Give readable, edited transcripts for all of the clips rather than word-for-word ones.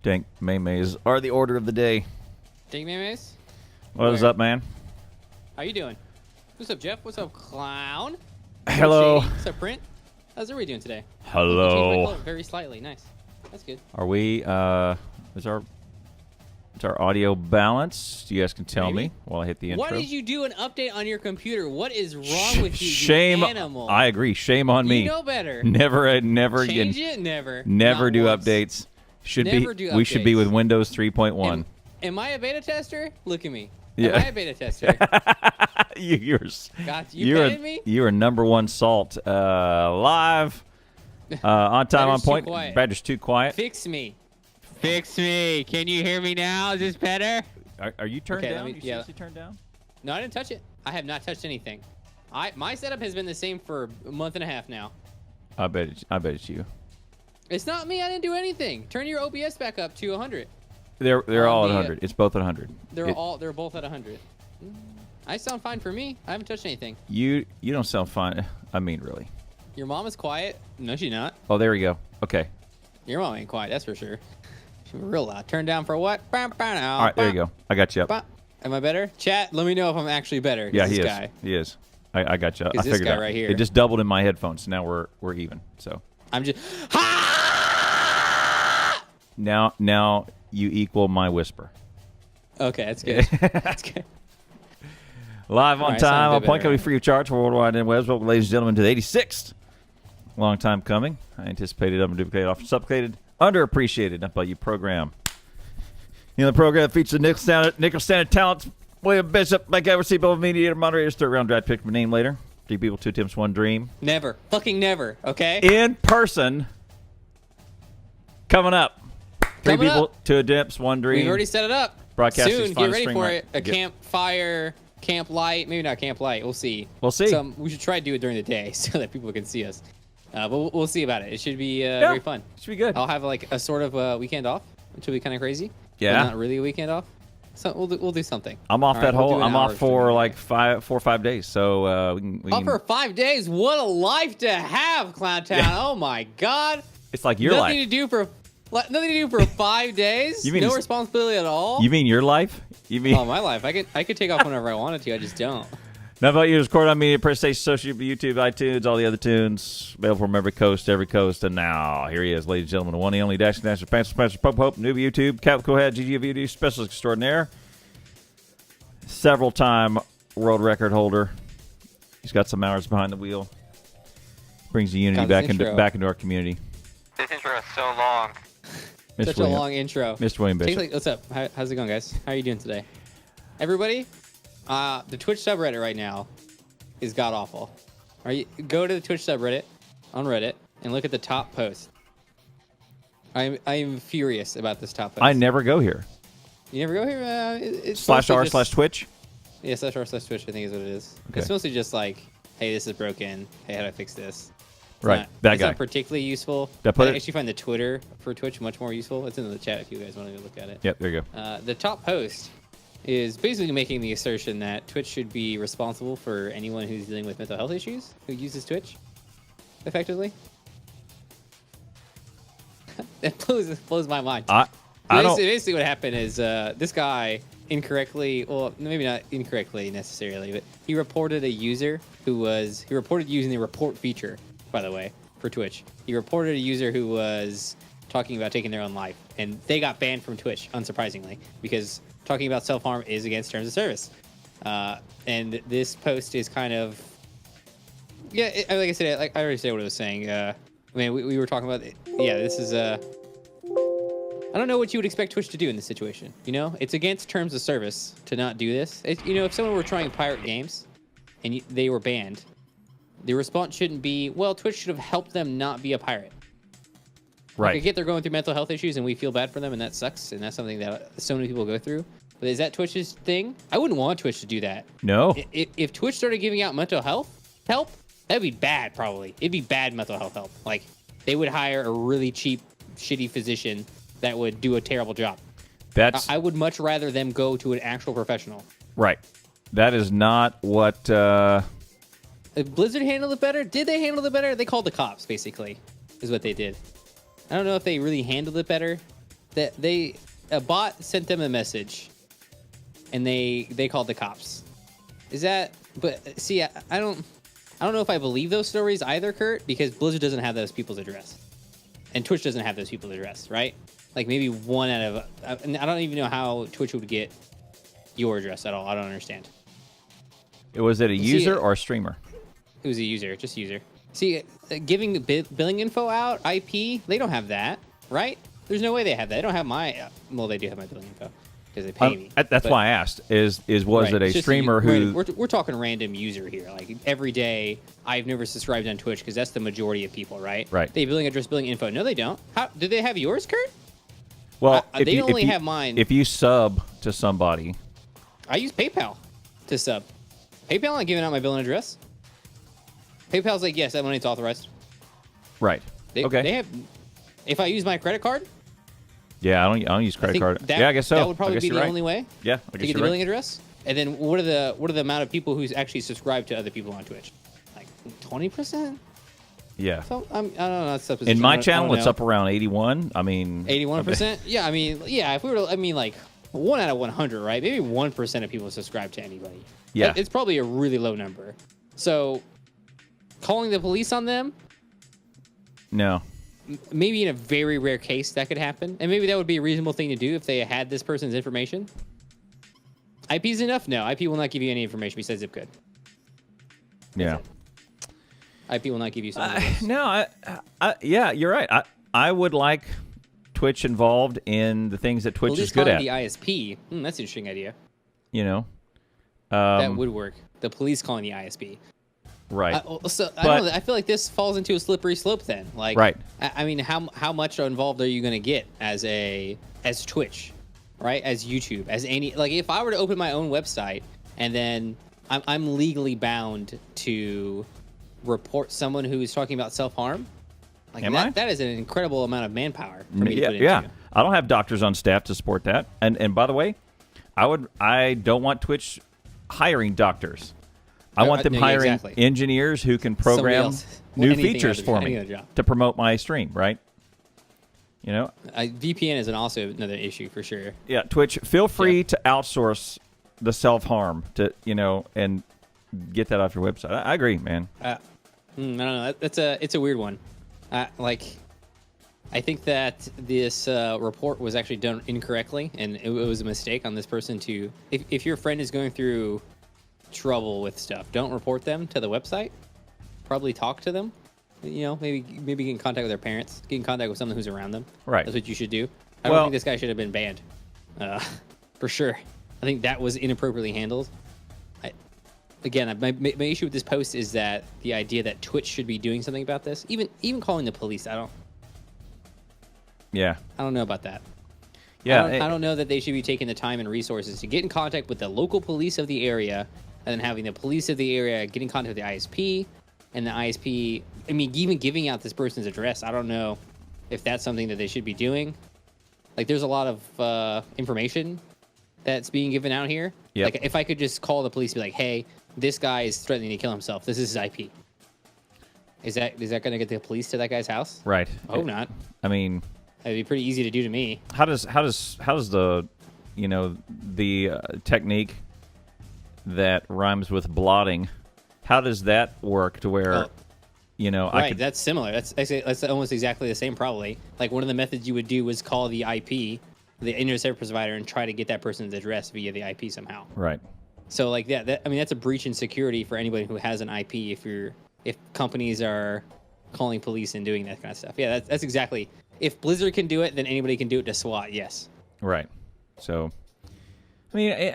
Dank maymays are the order of the day. Dank maymays? What is up, man? How you doing? What's up, Jeff? What's up, Clown? Hello. What's up, Print? How's everybody doing today? Hello. Changed my color very slightly. Nice. That's good. Are we, is our audio balanced? You guys can tell me while I hit the intro. Why did you do an update on your computer? What is wrong with you, Shame, you animal? I agree. Shame on me. You know better. Never again. Change it? Never. Never Not do once. updates. Never do We should be updates. with Windows 3.1. Am I a beta tester? Look at me. Yeah. Am I a beta tester? You're kidding me? You are number one salt. Live. On time, on Badger's too point. quiet. Badger's too quiet. Fix me. Fix me. Can you hear me now? Is this better? Are you turned Okay, down? let me- You seriously turned down? No, I didn't touch it. I have not touched anything. My setup has been the same for a month and a half now. I bet it's you. It's not me. I didn't do anything. Turn your OBS back up to 100. They're all at 100. It's both at 100. They're both at 100. I sound fine for me. I haven't touched anything. You don't sound fine. I mean, really. Your mom is quiet. No, she's not. Oh, there we go. Okay. Your mom ain't quiet. That's for sure. She's real loud. Turn down for what? All All right, there you go. I got you up. Am I better? Chat, let me know if I'm actually better. Yeah, this he is. guy. He is. I got you. I Is this figured guy out. right here. It just doubled in my headphones. So now we're even. So I'm just. Ha! now you equal my whisper. Okay, that's good. That's good. Live on All right, time, sound a on bit point, better. coming free of charge for worldwide and webs. Welcome, ladies and gentlemen, to the 86th. Long time coming. I anticipated, unduplicated, often supplicated, underappreciated, not by you program. The program that features the nickel standard talents. William Bishop, Mike Eversey, both mediator, moderators, third round draft pick, my name later. 3 people, 2 attempts, 1 dream. Never. Fucking never. Okay? In person. Coming up. 3 Coming people, up. 2 attempts, 1 dream. We've already set it up. Broadcast Soon, is get finest ready spring for right- it. A Get- campfire, camp light. Maybe not camp light. We'll see. We'll see. We should try to do it during the day so that people can see us. But we'll see about it. It should be very fun. Should be good. I'll have like a sort of weekend off, which will be kind of crazy. Yeah. But not really a weekend off. So we'll do something. I'm off All that right, we'll whole. do an I'm hour off for stream. like 4 or 5 days. So we can. Off for 5 days. What a life to have, Clown Town. Yeah. Oh my God. It's like your nothing life. to do for 5 days. You mean no it's- responsibility at all. You mean your life? You mean? Oh, my life. I could take off whenever I wanted to. I just don't. Now about you, Record on Media, Press Station, Social, YouTube, iTunes, all the other tunes, available from every coast, and now here he is, ladies and gentlemen, the one and only Dash National Spencer Pope Hope, Noob YouTube, Cap Cohead, GGVD, Specialist Extraordinaire, several-time world record holder. He's got some hours behind the wheel. Brings the unity God, back this intro. into our community. This intro is so long. Mr. Such William, a long intro. Mr. William Bishop. What's up? How's it going, guys? How are you doing today? Everybody, the Twitch subreddit right now is god awful. Go to the Twitch subreddit on Reddit and look at the top post. I am furious about this top post. I never go here. You never go here? It's /r mostly just- /Twitch. Yeah, /r/Twitch, I think is what it is. Okay. It's mostly just like, hey, this is broken. Hey, how do I fix this? It's Right, not- that it's guy. not particularly useful. Did I put I it- actually find the Twitter for Twitch much more useful. It's in the chat if you guys want to go look at it. Yep, there you go. The top post is basically making the assertion that Twitch should be responsible for anyone who's dealing with mental health issues who uses Twitch effectively. That blows my mind. I don't. Basically what happened is this guy incorrectly, well, maybe not incorrectly necessarily, but he reported a user he reported using the report feature, by the way, for Twitch. He reported a user who was talking about taking their own life, and they got banned from Twitch, unsurprisingly, because talking about self-harm is against terms of service. And this post is kind of, yeah, like I said, like I already said what I was saying. We were talking about, this is I don't know what you would expect Twitch to do in this situation. You know, it's against terms of service to not do this. If someone were trying to pirate games and they were banned, the response shouldn't be, well, Twitch should have helped them not be a pirate. Right. I get they're going through mental health issues and we feel bad for them and that sucks and that's something that so many people go through. But is that Twitch's thing? I wouldn't want Twitch to do that. No. If Twitch started giving out mental health help, that'd be bad probably. It'd be bad mental health help. Like they would hire a really cheap, shitty physician that would do a terrible job. That's I would much rather them go to an actual professional. right. That is not what. If Blizzard handled it better? Did they handle it better? They called the cops, basically, is what they did. I don't know if they really handled it better. a bot sent them a message, and they called the cops. Is that? But see, I don't know if I believe those stories either, Kurt, because Blizzard doesn't have those people's address, and Twitch doesn't have those people's address, right? Like maybe one out of. I don't even know how Twitch would get your address at all. I don't understand. Was it a user or a streamer? It was a user, just user. See, giving billing info out, IP, they don't have that, right? There's no way they have that. They don't have my. Well, they do have my billing info because they pay me. That's why I asked. Was it a streamer who? We're talking random user here. Like every day, I've never subscribed on Twitch because that's the majority of people, right? Right. They have billing address, billing info. No, they don't. How do they have yours, Kurt? Well, they only have mine. If you sub to somebody, I use PayPal to sub. PayPal not giving out my billing address. PayPal's like, yes, that money's authorized. Right. Okay. They have. If I use my credit card. Yeah, I don't use credit card. Yeah, I guess so. That would probably be the only way. Yeah, to get the billing address. And then what are the amount of people who's actually subscribed to other people on Twitch? Like 20%. Yeah. So I don't know. That's supposition. In my channel, it's up around 81. I mean. 81%. Yeah, I mean, yeah. If we were, like 1 out of 100, right? Maybe 1% of people subscribe to anybody. Yeah. It's probably a really low number. So, calling the police on them. No. Maybe in a very rare case that could happen, and maybe that would be a reasonable thing to do if they had this person's information. IP's enough? No, IP will not give you any information besides zip code. Yeah. IP will not give you something. No, yeah, you're right. I would like Twitch involved in the things that Twitch is good at. The ISP. That's an interesting idea. You know, that would work. The police calling the ISP. Right. I don't know. I feel like this falls into a slippery slope then. Like, right. I mean, how much involved are you going to get as Twitch, right? As YouTube, as any, like if I were to open my own website and then I'm legally bound to report someone who is talking about self-harm. Like that is an incredible amount of manpower for me to put into. Yeah. I don't have doctors on staff to support that. And by the way, I don't want Twitch hiring doctors. I want them hiring engineers who can program new features for me to promote my stream, right? You know, VPN is also another issue for sure. Yeah, Twitch, feel free to outsource the self-harm to, and get that off your website. I agree, man. I don't know. It's a weird one. I think that this report was actually done incorrectly, and it was a mistake on this person to. If your friend is going through trouble with stuff, don't report them to the website. Probably talk to them. Maybe get in contact with their parents. Get in contact with someone who's around them. Right. That's what you should do. I don't think this guy should have been banned. For sure. I think that was inappropriately handled. Again, my issue with this post is that the idea that Twitch should be doing something about this, even calling the police, I don't know about that. Yeah, I don't know that they should be taking the time and resources to get in contact with the local police of the area, and then having the police of the area get in contact with the ISP, and the ISP. I mean, even giving out this person's address, I don't know if that's something that they should be doing. Like, there's a lot of information that's being given out here. Yep. Like, if I could just call the police and be like, hey, this guy is threatening to kill himself. This is his IP. Is that going to get the police to that guy's house? Right. I hope not. I mean, it'd be pretty easy to do to me. How does the the technique that rhymes with blotting, how does that work to where right, that's similar. That's almost exactly the same, probably. Like, one of the methods you would do was call the IP, the internet service provider, and try to get that person's address via the IP somehow. Right. So like that's a breach in security for anybody who has an IP. If companies are calling police and doing that kind of stuff. Yeah, that's exactly. If Blizzard can do it, then anybody can do it to SWAT. Yes. Right. So, I mean,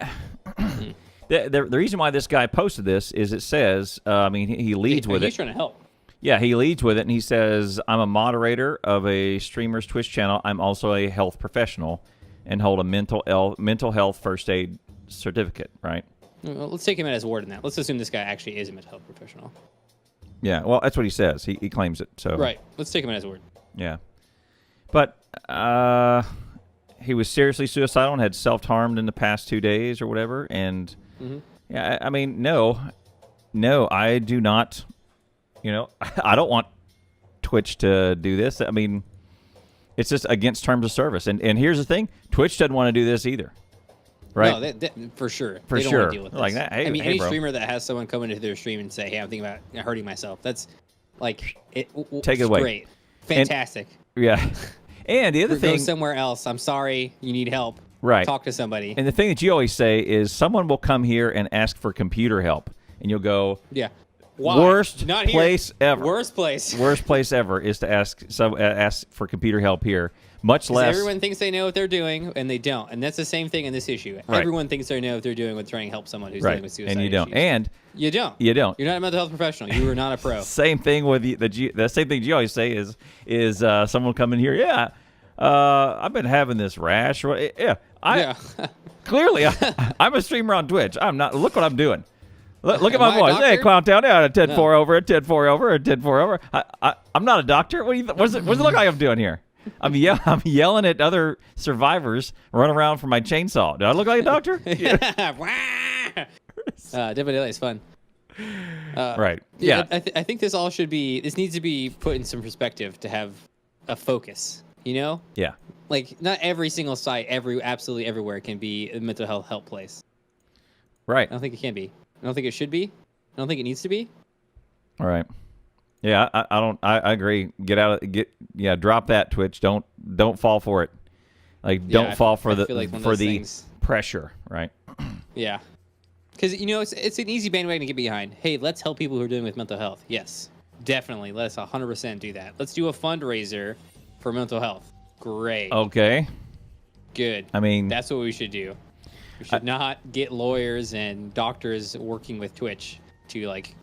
the reason why this guy posted this is it says, he leads with it. He's trying to help. Yeah, he leads with it, and he says, I'm a moderator of a streamer's Twitch channel. I'm also a health professional and hold a mental health first aid certificate, right? Well, let's take him at his word in that. Let's assume this guy actually is a mental health professional. Yeah, well, that's what he says. He claims it. So right. Let's take him at his word. Yeah. But he was seriously suicidal and had self-harmed in the past 2 days or whatever. And, yeah, I mean, no, I do not... I don't want Twitch to do this. I mean, It's just against terms of service. And here's the thing: Twitch doesn't want to do this either. Right? No, for sure. For they don't sure. want to deal with this. Like that. Hey, I mean, hey, any bro. streamer that has someone come into their stream and say, "Hey, I'm thinking about hurting myself," that's like Take it away. Great, fantastic. Yeah. And the other Go thing, somewhere else. I'm sorry, you need help. right? Talk to somebody. And the thing that you always say is, someone will come here and ask for computer help, and you'll go, Yeah. Why? worst Not here. place ever. Worst place. Worst place ever is to ask for computer help here. Much less. Everyone thinks they know what they're doing, and they don't. And that's the same thing in this issue. Right. Everyone thinks they know what they're doing with trying to help someone who's right, dealing with suicide and you don't. issues. And you don't. you don't. You're not a mental health professional. You are not a pro. Same thing with the same thing you always say is someone will come in here. Yeah, I've been having this rash. Yeah, Yeah. Clearly, I'm a streamer on Twitch. I'm not. Look what I'm doing. Look at my Am I a voice. Hey, doctor? calm down. Yeah, a 10-4 No. over, a 10-4 over, a 10-4 over. I'm not a doctor. What does it look like I'm doing here? I'm yelling at other survivors, run around for my chainsaw. Do I look like a doctor? Dead by Daylight is fun. Right. Yeah. I think this all should be. This needs to be put in some perspective to have a focus. You know, Yeah. like not every single site, absolutely everywhere can be a mental health help place. Right. I don't think it can be. I don't think it should be. I don't think it needs to be. All right. Yeah, I don't. I agree. Drop that, Twitch. Don't fall for it. Like, Yeah, don't fall for I the feel like one of for those the things. pressure. Right. Yeah, because it's an easy bandwagon to get behind. Hey, let's help people who are dealing with mental health. Yes, definitely. Let's 100% do that. Let's do a fundraiser for mental health. Great. Okay. Good. I mean, That's what we should do. We should not get lawyers and doctors working with Twitch to, like,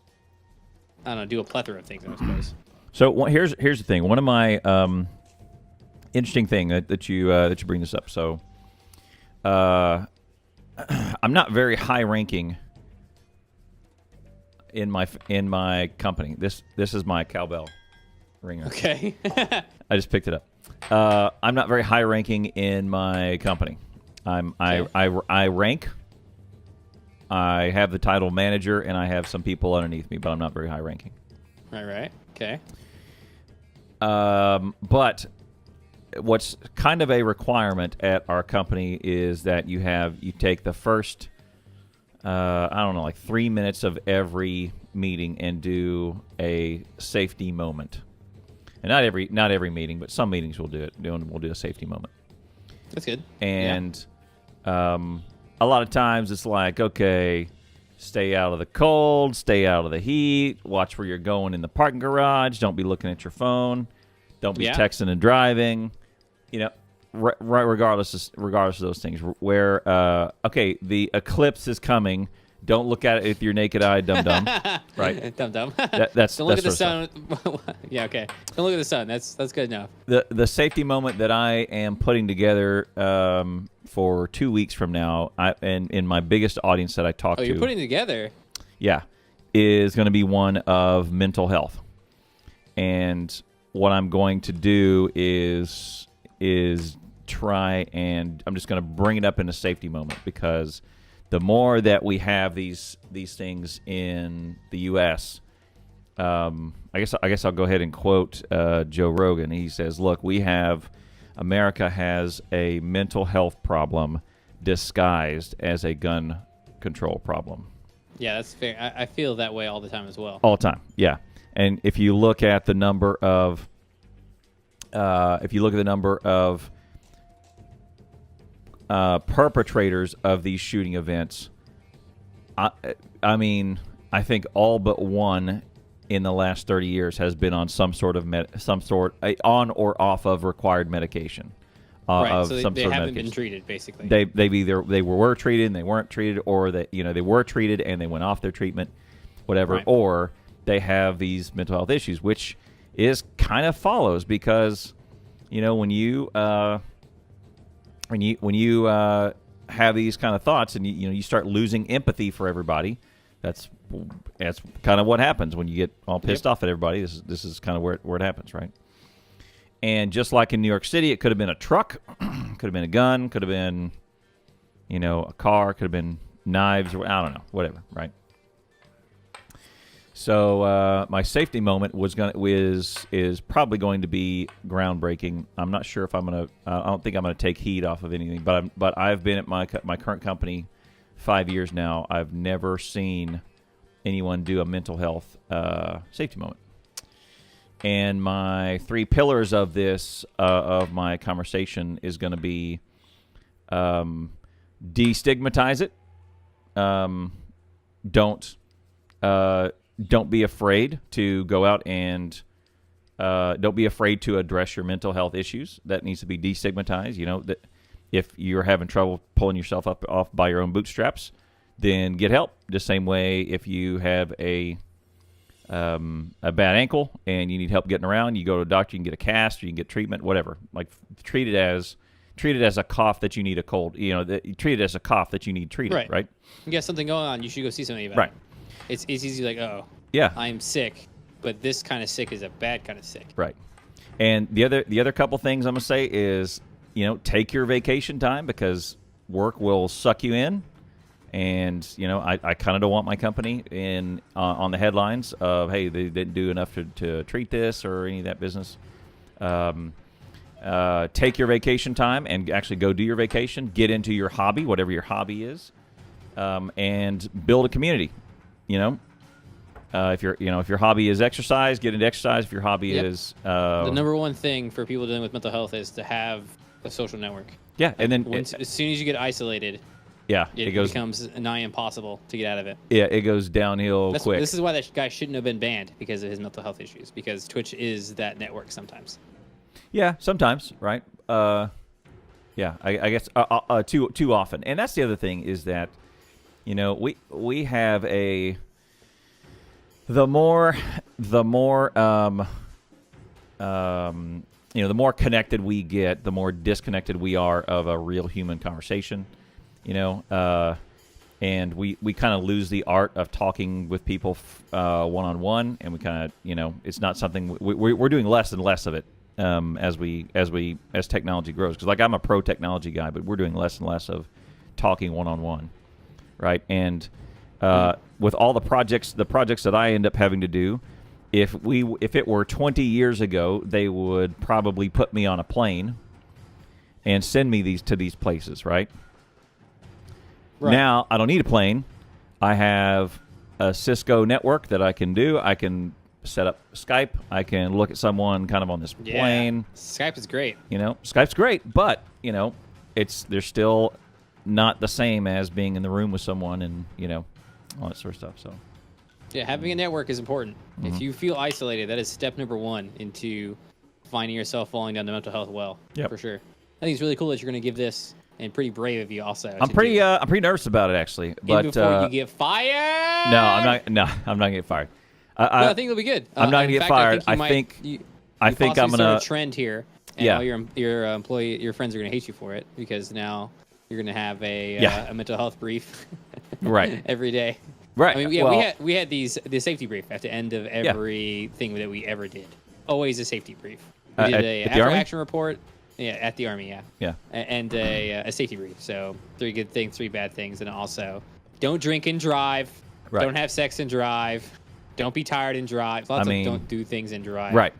I don't know, do a plethora of things, I suppose. so here's the thing. One of my interesting thing that you bring this up. So, I'm not very high ranking in my company. This is my cowbell ringer. Okay. I just picked it up. I'm not very high ranking in my company. I rank. I have the title manager, and I have some people underneath me, but I'm not very high ranking. Right. Okay. But what's kind of a requirement at our company is that you take the first, I don't know, like 3 minutes of every meeting and do a safety moment. And not every meeting, but some meetings we'll do it. We'll do a safety moment. That's good. And a lot of times it's like, okay, stay out of the cold, stay out of the heat, watch where you're going in the parking garage, don't be looking at your phone, don't be texting and driving, you know, regardless of those things. Where, okay, the eclipse is coming. Don't look at it with your naked eye, dum-dum. Right? Dum-dum. That's Don't look at the sort sun. Yeah, okay. Don't look at the sun. That's good enough. The safety moment that I am putting together for 2 weeks from now, and in my biggest audience that I talk to. Oh, you're putting it together? Yeah, is going to be one of mental health. And what I'm going to do is try and I'm just going to bring it up in a safety moment, because the more that we have these things in the U.S., I guess I'll go ahead and quote Joe Rogan. He says, "Look, America has a mental health problem disguised as a gun control problem." Yeah, that's fair. I feel that way all the time as well. All the time, yeah. And if you look at the number of perpetrators of these shooting events, I mean, I think all but one in the last 30 years has been on some sort on or off of required medication. Right, so they haven't been treated, basically. They were treated and they weren't treated, or they were treated and they went off their treatment, whatever, Right. or they have these mental health issues, which is kind of follows because, when you have these kind of thoughts and you start losing empathy for everybody, that's kind of what happens when you get all pissed off at everybody. This is kind of where it happens, right? And just like in New York City, it could have been a truck, could have been a gun, could have been, a car, could have been knives, or I don't know, whatever, right? So my safety moment is probably going to be groundbreaking. I'm not sure if I'm gonna. I don't think I'm gonna take heat off of anything. But I've been at my current company 5 years now. I've never seen anyone do a mental health safety moment. And my 3 pillars of this of my conversation is going to be destigmatize it. Don't be afraid to go out and don't be afraid to address your mental health issues. That needs to be destigmatized. You know, that if you're having trouble pulling yourself up off by your own bootstraps, then get help. The same way if you have a bad ankle and you need help getting around, you go to a doctor, you can get a cast, or you can get treatment, whatever. Like treat it as a cough that you need a cold. You know, treat it as a cough that you need treated. Right. You got something going on, you should go see somebody about right. it. It's easy like, oh, yeah, I'm sick, but this kind of sick is a bad kind of sick. Right. And the other couple things I'm gonna say is, you know, take your vacation time because work will suck you in. And you know, I kind of don't want my company in on the headlines of, hey, they didn't do enough to treat this or any of that business. Take your vacation time and actually go do your vacation. Get into your hobby, whatever your hobby is, and build a community. You know, if your hobby is exercise, get into exercise. If your hobby is the number one thing for people dealing with mental health is to have a social network. Yeah, and then as soon as you get isolated, it becomes nigh impossible to get out of it. Yeah, it goes downhill quick. This is why that guy shouldn't have been banned, because of his mental health issues. Because Twitch is that network sometimes. Yeah, sometimes, right? Yeah, I guess too often. And that's the other thing is that, you know, we have the more you know, the more connected we get, the more disconnected we are of a real human conversation. You know, and we kind of lose the art of talking with people one-on-one, and we kind of, you know, it's not something we're doing less and less of it as technology grows. Because like I'm a pro technology guy, but we're doing less and less of talking one-on-one, right? And with all the projects that I end up having to do, if it were 20 years ago, they would probably put me on a plane and send me to these places, right? Right. Now, I don't need a plane. I have a Cisco network that I can do. I can set up Skype. I can look at someone kind of on this plane. Skype is great. You know, Skype's great, but, you know, they're still not the same as being in the room with someone and, you know, all that sort of stuff. So, yeah, having a network is important. Mm-hmm. If you feel isolated, that is step number 1 into finding yourself falling down the mental health well. Yep. For sure. I think it's really cool that you're going to give this. And pretty brave of you, also. I'm pretty nervous about it, actually. But before you get fired. No, I'm not. No, I'm not gonna get fired. I think it'll be good. I'm not gonna get fired. I think I'm gonna start a trend here. And all your your friends are gonna hate you for it, because now you're gonna have a mental health brief, right, every day. Right. I mean, we had the safety brief at the end of everything that we ever did. Always a safety brief. We did a after action report. Yeah, at the Army, yeah. And a safety brief. So 3 good things, 3 bad things, and also don't drink and drive. Right. Don't have sex and drive. Don't be tired and drive. Lots of don't do things and drive. Right.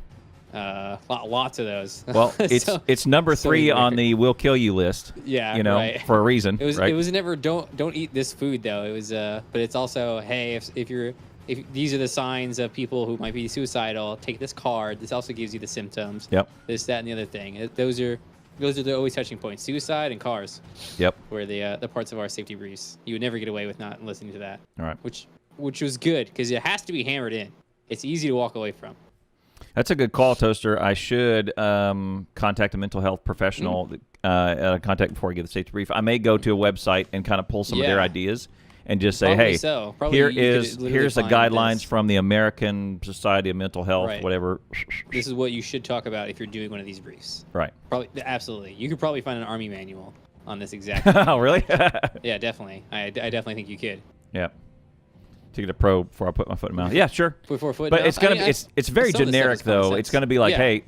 Lots of those. Well, it's number 3 on the "will kill you" list. Yeah, you know, right. for a reason. It was right? It was never don't eat this food though. It was but it's also, hey, if these are the signs of people who might be suicidal, take this card. This also gives you the symptoms. Yep. This, that, and the other thing. Those are the always touching points. Suicide and cars. Yep. Were the parts of our safety briefs. You would never get away with not listening to that. All right. Which was good, because it has to be hammered in. It's easy to walk away from. That's a good call, Toaster. I should contact a mental health professional. Contact before I give the safety brief. I may go to a website and kind of pull some of their ideas. And just say, Probably here's the guidelines from the American Society of Mental Health, whatever. This is what you should talk about if you're doing one of these briefs. Right. Probably, absolutely. You could probably find an Army manual on this exact. Oh, really? Yeah, definitely. I definitely think you could. Yeah. To get a pro before I put my foot in my mouth. Yeah, sure. Before foot. But it's gonna be it's very generic though. It's gonna be like, hey,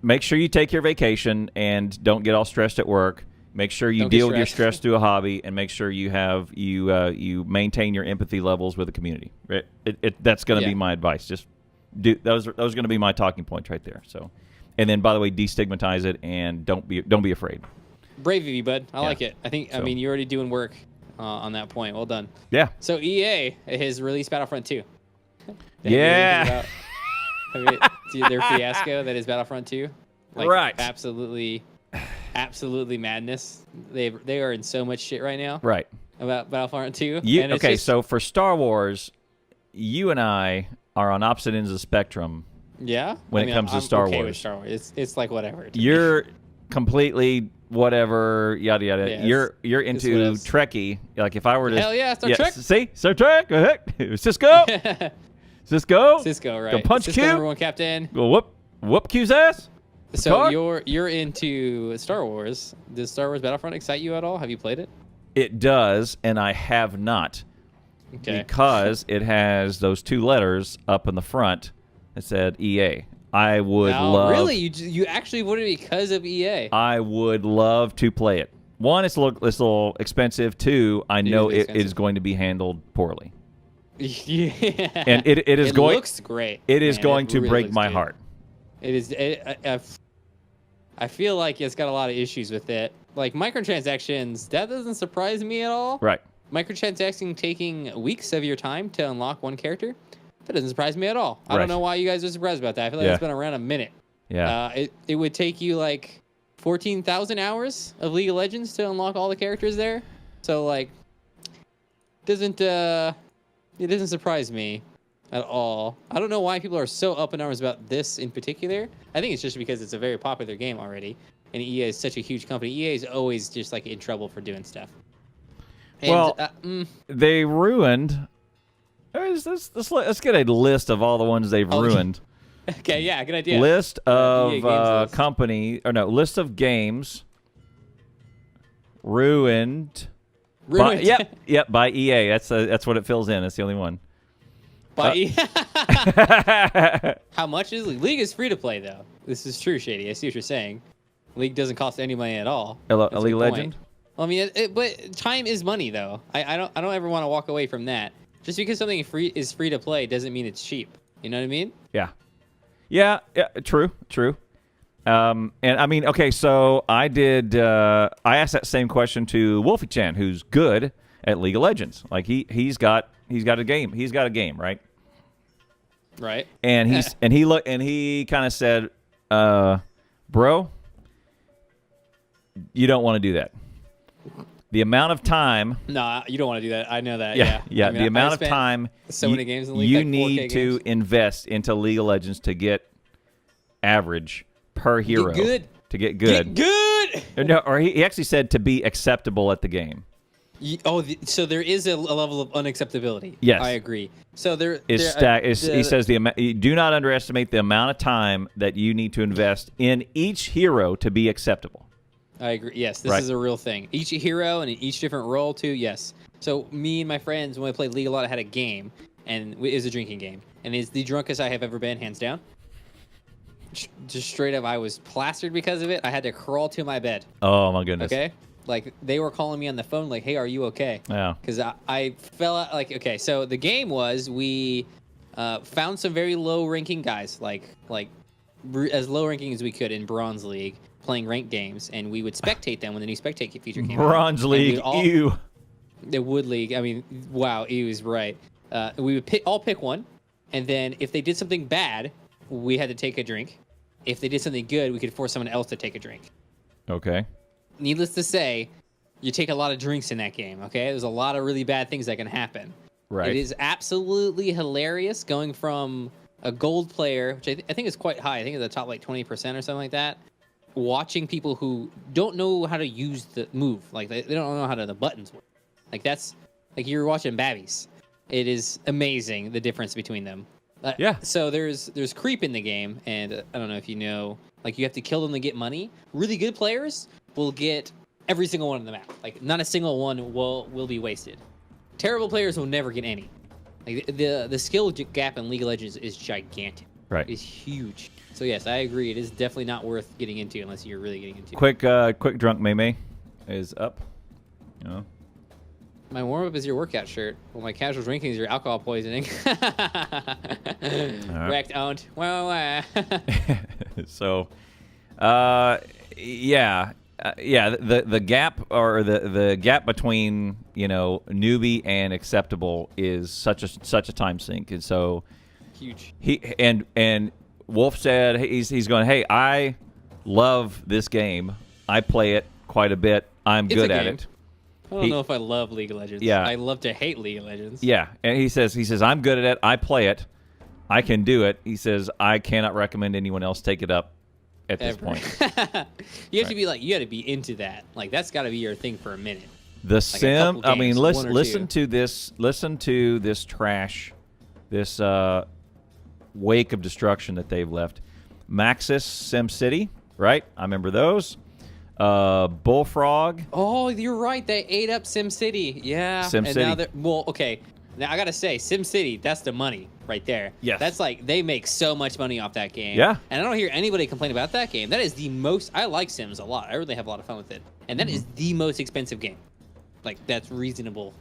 make sure you take your vacation and don't get all stressed at work. Make sure you Don't get deal with your stressed. stress through a hobby, and make sure you maintain your empathy levels with the community. Right? That's going to be my advice. Just do those are going to be my talking points right there. So, and then by the way, destigmatize it and don't be afraid. Brave of you, bud. I Yeah. like it. I mean, you're already doing work on that point. Well done. Yeah. So EA has released Battlefront 2. Yeah. Their fiasco that is Battlefront 2. Like, Right. Absolutely madness. They are in so much shit right now Right. about Battlefront 2. Okay, so for Star Wars, you and I are on opposite ends of the spectrum. Yeah. When it comes to Star okay Wars. with Star Wars. It's like whatever. to me. You're completely whatever, yada yada. Yeah, You're into whatevs. Trekkie. Like if I were to Hell yeah, Star Trek. See, Star Trek. Cisco. Cisco. Cisco, right? Go punch Cisco, Q. number one captain. Go whoop Q's ass. So Picard? you're into Star Wars. Does Star Wars Battlefront excite you at all? Have you played it? It does, and I have not. Okay. Because it has those two letters up in the front that said EA. I would love. Really, you actually voted because of EA? I would love to play it. One, it's a little expensive. Two, I know it is going to be handled poorly. Yeah. And it is going. It looks great. It is man. going It to really break looks my good. heart. It is. I feel like it's got a lot of issues with it. Like microtransactions, that doesn't surprise me at all. Right. Microtransacting taking weeks of your time to unlock one character, that doesn't surprise me at all. I Right. don't know why you guys are surprised about that. I feel like Yeah. it's been around a minute. Yeah. It would take you like 14,000 hours of League of Legends to unlock all the characters there. So like, it doesn't surprise me at all. I don't know why people are so up in arms about this in particular. I think it's just because it's a very popular game already, and EA is such a huge company. EA is always just like in trouble for doing stuff. And, Well, they ruined. Let's get a list of all the ones they've ruined. okay, yeah, good idea. List EA of games list. list of games ruined. Ruined. Yep, by EA. That's what it fills in. That's the only one. By EA. How much is League? League is free to play though. This is true, Shady. I see what you're saying. League doesn't cost any money at all. A That's League the point. Legend. Well, I mean, but time is money, though. I don't ever want to walk away from that. Just because something is free to play doesn't mean it's cheap. You know what I mean? Yeah. True. And I mean, okay, so I asked that same question to Wolfie Chan, who's good at League of Legends. Like he's got a game. He's got a game, right? Right. And he kind of said, "Bro, you don't want to do that. The amount of time." No, you don't want to do that. I know that. Yeah. I mean, the amount I of spent time so many games in League, you like 4K need to games. invest into League of Legends to get average per hero. Get good. To get good. Get good. No, or he actually said to be acceptable at the game. So there is a level of unacceptability. Yes. I agree. So He says you do not underestimate the amount of time that you need to invest in each hero to be acceptable. I agree. Yes, this Right. is a real thing. Each hero and in each different role too. Yes. So me and my friends, when we played League a lot, I had a game, and it was a drinking game, and it's the drunkest I have ever been, hands down. Just straight up, I was plastered because of it. I had to crawl to my bed. Oh my goodness. Okay, like they were calling me on the phone, like, "Hey, are you okay?" Yeah. Because I fell out. Like, okay, so the game was we found some very low ranking guys, like as low ranking as we could in Bronze League, playing ranked games, and we would spectate them when the new spectate feature came out. Bronze And League. Ew. The Wood League. I mean, wow, he was right. We would pick one, and then if they did something bad, we had to take a drink. If they did something good, we could force someone else to take a drink. Okay. Needless to say, you take a lot of drinks in that game, okay? There's a lot of really bad things that can happen. Right. It is absolutely hilarious going from a gold player, which I think is quite high. I think it's the top like 20% or something like that. Watching people who don't know how to use the move. Like they don't know how the buttons work. Like that's like you're watching babbies. It is amazing the difference between them. Yeah. So there's creep in the game, and I don't know if you know, like you have to kill them to get money. Really good players will get every single one on the map. Like not a single one will be wasted. Terrible players will never get any. Like the skill gap in League of Legends is gigantic. Right. It's huge. So yes, I agree. It is definitely not worth getting into unless you're really getting into. Quick drunk May. is up. You know. My warm up is your workout shirt. Well, my casual drinking is your alcohol poisoning. Wrecked, owned. Well, So, yeah. The gap or the gap between newbie and acceptable is such a time sink, and so huge. And Wolf said he's going, hey, I love this game. I play it quite a bit. I'm good at it. I don't know if I love League of Legends. Yeah. I love to hate League of Legends. Yeah, and he says I'm good at it. I play it. I can do it. He says I cannot recommend anyone else take it up at this point. You have to be you got to be into that. Like that's got to be your thing for a minute. The Sim. I mean, listen two. to this. Listen to this trash. This wake of destruction that they've left. Maxis SimCity, right? I remember those. Bullfrog. Oh, you're right. They ate up SimCity. Yeah. SimCity. Okay. Now I gotta say, SimCity, that's the money right there. Yes. That's they make so much money off that game. Yeah. And I don't hear anybody complain about that game. That is the most. I like Sims a lot. I really have a lot of fun with it. And that is the most expensive game. That's reasonable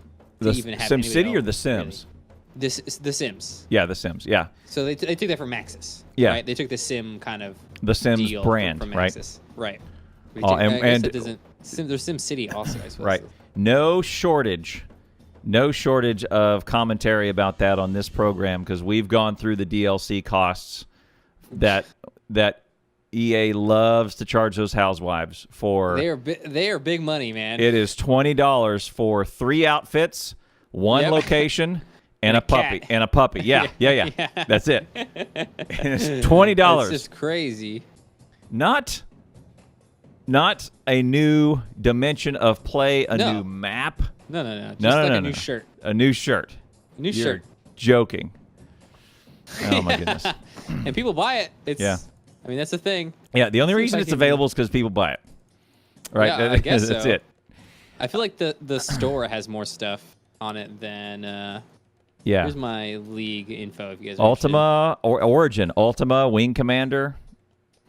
to even have. SimCity or The Sims? The Sims. Yeah, The Sims. Yeah. So they took that from Maxis. Yeah. Right? They took the Sim kind of. The Sims deal brand, from right? Maxis. Right. And it doesn't. There's SimCity also, I suppose. Right. No shortage of commentary about that on this program because we've gone through the DLC costs that EA loves to charge those housewives for. They are big money, man. It is $20 for 3 outfits, 1 location, and a puppy. cat. And a puppy. Yeah. That's it. And it's $20. It's just crazy. Not a new dimension of play, new map. No. Just a new shirt. A new shirt. New You're shirt. joking. Oh, my goodness. And people buy it. I mean, that's the thing. Yeah, the only Seems reason like it's available is because people buy it. Right? Yeah, I guess That's so. it. I feel like the store has more stuff on it than. Yeah. Here's my league info if you guys are Ultima, or Origin. Ultima, Wing Commander.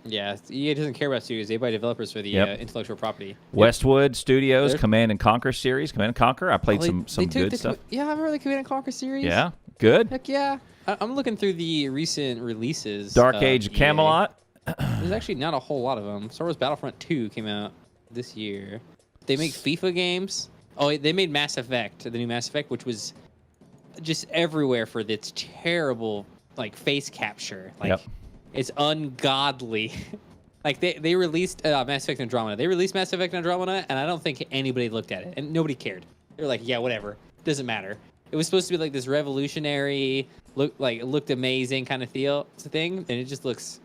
Yeah, EA doesn't care about studios. They buy developers for the intellectual property. Westwood Studios, There's- Command and Conquer series. Command and Conquer. I played some good stuff. Yeah, I remember the Command & Conquer series. Yeah, good. Heck yeah. I'm looking through the recent releases. Dark of Age EA. Camelot. There's actually not a whole lot of them. Star Wars Battlefront 2 came out this year. They make FIFA games. Oh, they made Mass Effect, the new Mass Effect, which was just everywhere for its terrible face capture. It's ungodly. They released Mass Effect Andromeda. They released Mass Effect Andromeda, and I don't think anybody looked at it, and nobody cared. They were like, yeah, whatever, doesn't matter. It was supposed to be this revolutionary, looked amazing kind of thing, and it just looks.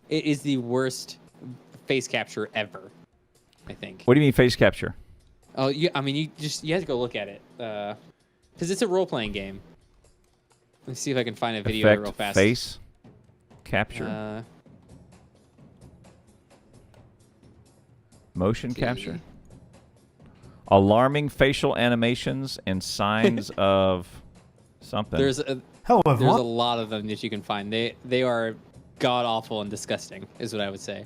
It is the worst face capture ever, I think. What do you mean face capture? Oh, you have to go look at it, because it's a role-playing game. Let's see if I can find a video Effect real fast. Face capture. Motion capture. Alarming facial animations and signs of something. There's a lot of them that you can find. They are god awful and disgusting, is what I would say.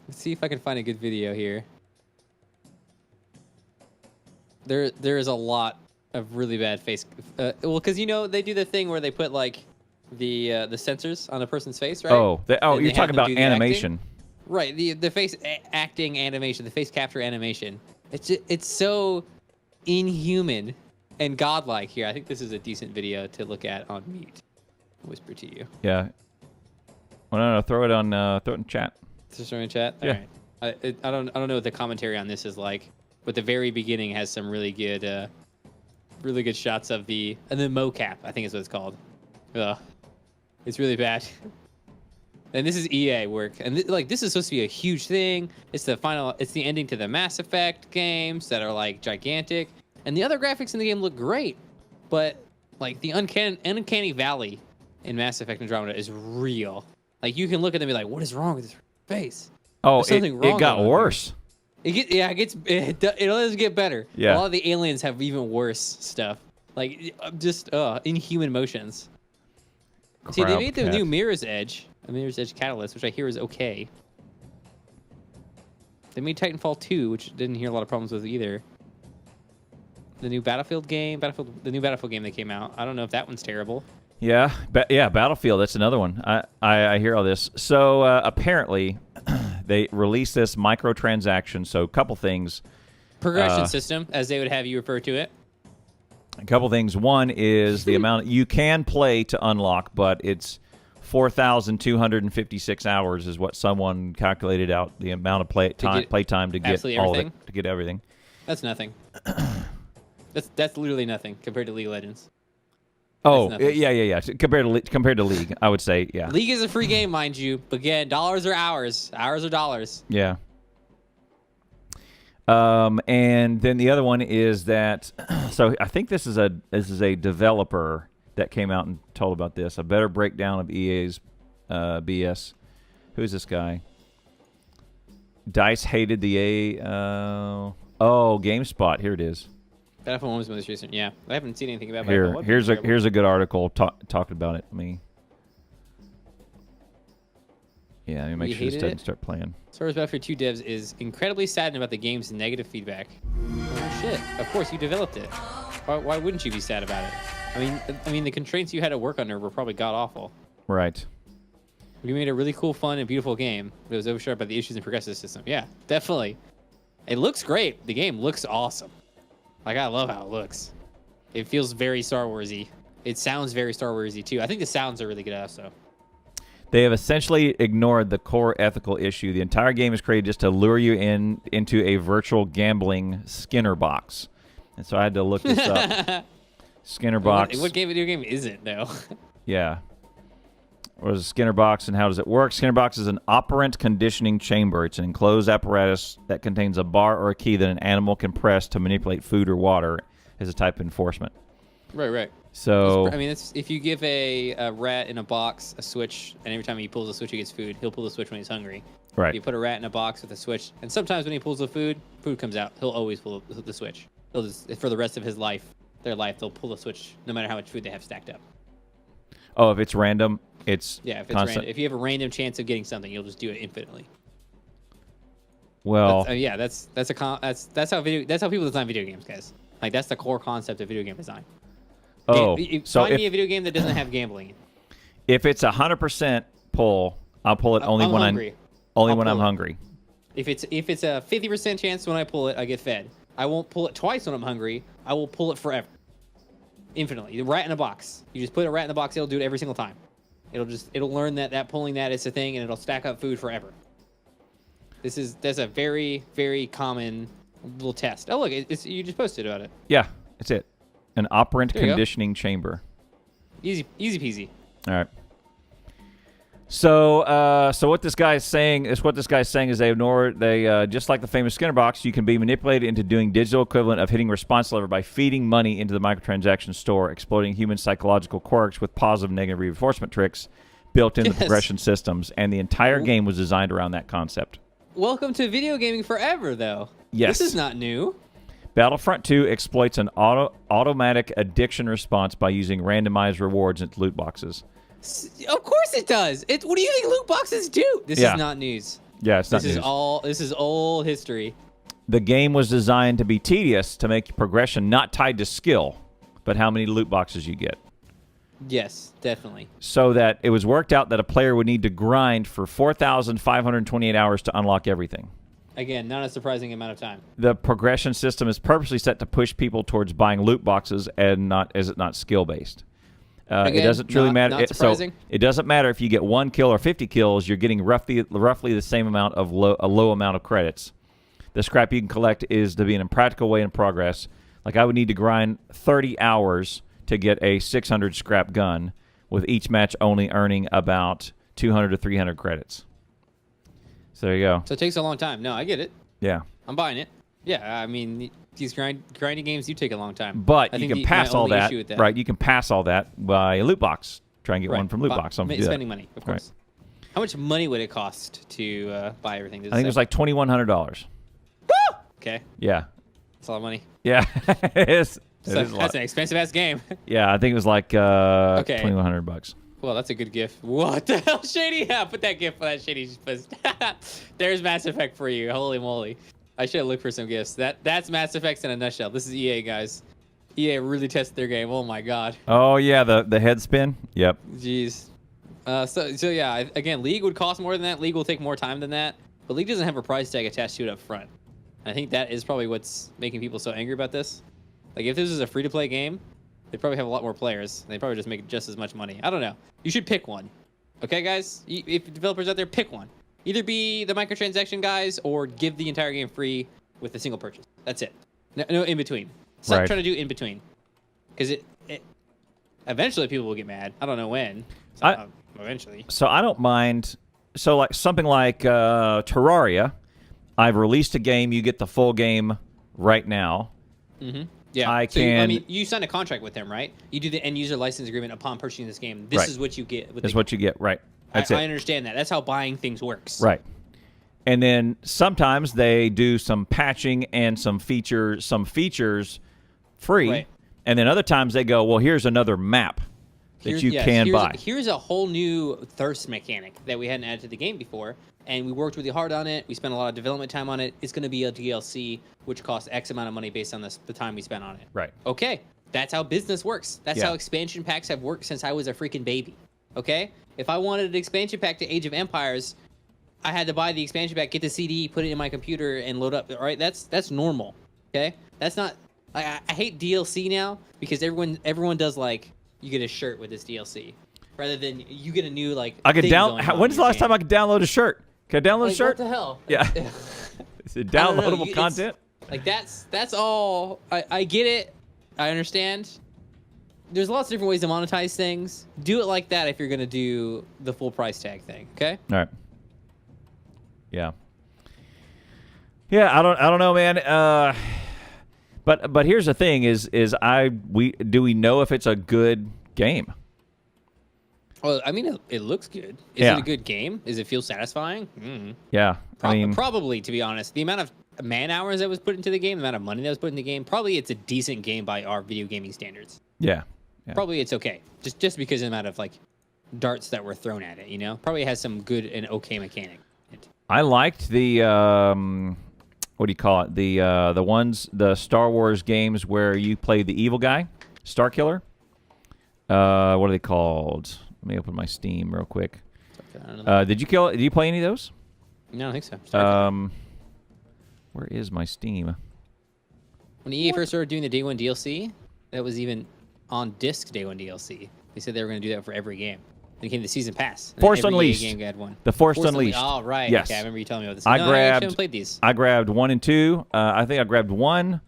Let's see if I can find a good video here. There is a lot of really bad face. Because they do the thing where they put the sensors on a person's face, right? Oh, And you're they have talking them about do the animation. acting. Right, the face acting animation, the face capture animation. It's so inhuman and godlike here. I think this is a decent video to look at on mute. I'll whisper to you. Yeah. Well, no, throw it in chat. Just in chat. Yeah. All right. I don't know what the commentary on this is like, but the very beginning has some really good shots of the mocap. I think is what it's called. Ugh. It's really bad. And this is EA work, and this is supposed to be a huge thing. It's the ending to the Mass Effect games that are gigantic, and the other graphics in the game look great, but the uncanny valley in Mass Effect Andromeda is real. You can look at them and be like, what is wrong with this face? Oh, There's something wrong it got with worse. It does get better. Yeah. A lot of the aliens have even worse stuff, inhuman motions. See, they made the new Mirror's Edge. A Mirror's Edge Catalyst, which I hear is okay. They made Titanfall 2, which didn't hear a lot of problems with either. The new Battlefield game, the new Battlefield game that came out. I don't know if that one's terrible. Yeah, Battlefield. That's another one. I hear all this. So apparently, they released this microtransaction. So a couple things. Progression system, as they would have you refer to it. A couple things. One is the amount you can play to unlock, but it's 4,256 hours is what someone calculated out the amount of play time to get all of it, to get everything. That's nothing. That's literally nothing compared to League of Legends. Oh, yeah. Compared to League, I would say, yeah. League is a free game, mind you, but again, dollars are hours. Hours are dollars. Yeah. And then the other one is that, so I think this is a developer that came out and told about this. A better breakdown of EA's BS. Who's this guy? Dice hated the GameSpot. Here it is. Battlefield 1 was most recent. Yeah, I haven't seen anything about Here, Battlefield 1. here's a good article talking about it. Let me make sure this doesn't start playing. Star Wars Battlefield 2 devs is incredibly saddened about the game's negative feedback. Oh shit! Of course you developed it. Why wouldn't you be sad about it? I mean, the constraints you had to work under were probably god awful. Right. You made a really cool, fun, and beautiful game, but it was overshadowed by the issues in the progressive system. Yeah, definitely. It looks great. The game looks awesome. Like, I love how it looks. It feels very Star Warsy. It sounds very Star Warsy too. I think the sounds are really good also. They have essentially ignored the core ethical issue. The entire game is created just to lure you into a virtual gambling Skinner box. And so I had to look this up. Skinner box. What video game is it, though? Yeah. What is a Skinner box and how does it work? Skinner box is an operant conditioning chamber. It's an enclosed apparatus that contains a bar or a key that an animal can press to manipulate food or water as a type of enforcement. Right. So I mean, it's, if you give a rat in a box a switch, and every time he pulls the switch, he gets food. He'll pull the switch when he's hungry. Right. If you put a rat in a box with a switch, and sometimes when he pulls the food comes out. He'll always pull the switch. He'll just, for the rest of his life, they'll pull the switch no matter how much food they have stacked up. Oh, if it's random, it's if it's constant. random. If you have a random chance of getting something, you'll just do it infinitely. Well, that's how people design video games, guys. Like, that's the core concept of video game design. so find me a video game that doesn't have gambling. If it's 100% pull, I'll pull it only when I'm hungry. If it's a 50% chance when I pull it, I get fed. I won't pull it twice when I'm hungry. I will pull it forever, infinitely. The rat in a box. You just put a rat in the box. It'll do it every single time. It'll learn that pulling that is a thing, and it'll stack up food forever. That's a very, very common little test. Oh look, you just posted about it. Yeah, it's it. An operant conditioning chamber. Easy peasy. All right. So what this guy is saying is they just like the famous Skinner box, you can be manipulated into doing digital equivalent of hitting response lever by feeding money into the microtransaction store, exploiting human psychological quirks with positive and negative reinforcement tricks built into the progression systems, and the entire game was designed around that concept. Welcome to video gaming forever, though. Yes. This is not new. Battlefront 2 exploits an automatic addiction response by using randomized rewards into loot boxes. Of course it does. What do you think loot boxes do? This is not news. Yeah, it's not news. This is old history. The game was designed to be tedious, to make progression not tied to skill, but how many loot boxes you get. Yes, definitely. So that it was worked out that a player would need to grind for 4,528 hours to unlock everything. Again, not a surprising amount of time. The progression system is purposely set to push people towards buying loot boxes and not skill based. Again, it doesn't truly matter. Not surprising. So it doesn't matter if you get 1 kill or 50 kills. You're getting roughly the same amount of a low amount of credits. The scrap you can collect is to be an impractical way in progress. Like, I would need to grind 30 hours to get a 600 scrap gun, with each match only earning about 200 to 300 credits. So there you go. So it takes a long time. No, I get it. Yeah. I'm buying it. Yeah, I mean, these grinding games do take a long time. But you can pass all that, right? You can pass all that by a loot box. Try and get one from loot box. Spending money, of course. Right. How much money would it cost to buy everything? I think it was like $2,100. Woo! Okay. Yeah. That's a lot of money. Yeah. It is. That's an expensive ass game. Yeah, I think it was like $2,100. Well, that's a good GIF. What the hell, Shady? Yeah, put that GIF for that Shady just posted. There's Mass Effect for you. Holy moly. I should have looked for some GIFs. That's Mass Effect in a nutshell. This is EA, guys. EA really tested their game. Oh, my God. Oh, yeah, the head spin. Yep. Jeez. So yeah, again, League would cost more than that. League will take more time than that. But League doesn't have a price tag attached to it up front. I think that is probably what's making people so angry about this. Like, if this was a free-to-play game, they'd probably have a lot more players. They'd probably just make just as much money. I don't know. You should pick one. Okay, guys? If developers out there, pick one. Either be the microtransaction guys or give the entire game free with a single purchase. That's it. No in between. Stop trying to do in between. Because it eventually people will get mad. I don't know when. Eventually. So I don't mind. So like something like Terraria, I've released a game. You get the full game right now. Mm-hmm. Yeah. I mean, you signed a contract with them, right? You do the end user license agreement upon purchasing this game. This is what you get. That's what you get, right? That's it. I understand that. That's how buying things works. Right. And then sometimes they do some patching and some features free. Right. And then other times they go, well, here's another map that you can buy. Here's a whole new thirst mechanic that we hadn't added to the game before. And we worked really hard on it. We spent a lot of development time on it. It's going to be a DLC, which costs X amount of money based on the time we spent on it. Right. Okay. That's how business works. That's how expansion packs have worked since I was a freaking baby. Okay? If I wanted an expansion pack to Age of Empires, I had to buy the expansion pack, get the CD, put it in my computer, and load up. All right? That's normal. Okay? That's not... I hate DLC now because everyone does, like, you get a shirt with this DLC. Rather than you get a new, like... When's the last time I could download a shirt? Can I download a shirt? What the hell? Yeah. Is it downloadable content? Like, that's all. I get it. I understand. There's lots of different ways to monetize things. Do it like that if you're going to do the full price tag thing, okay? All right. Yeah. Yeah, I don't know, man. But here's the thing do we know if it's a good game? Well, I mean, it looks good. Is it a good game? Does it feel satisfying? Mm-hmm. Yeah. Probably, to be honest. The amount of man hours that was put into the game, the amount of money that was put in the game, probably it's a decent game by our video gaming standards. Yeah. Probably it's okay. Just because of the amount of, like, darts that were thrown at it, you know? Probably has some good and okay mechanic. I liked the, what do you call it? The Star Wars games where you play the evil guy, Star Killer. What are they called? Let me open my Steam real quick. Did you play any of those? No, I don't think so. Where is my Steam? When EA first started doing the Day 1 DLC, that was even on disc Day 1 DLC. They said they were going to do that for every game. Then came the Season Pass. Force Unleashed. EA game had one. The Force Unleashed. Oh, right. Yes. Okay, I remember you telling me about this. I haven't played these. I grabbed 1 and 2. I think I grabbed 1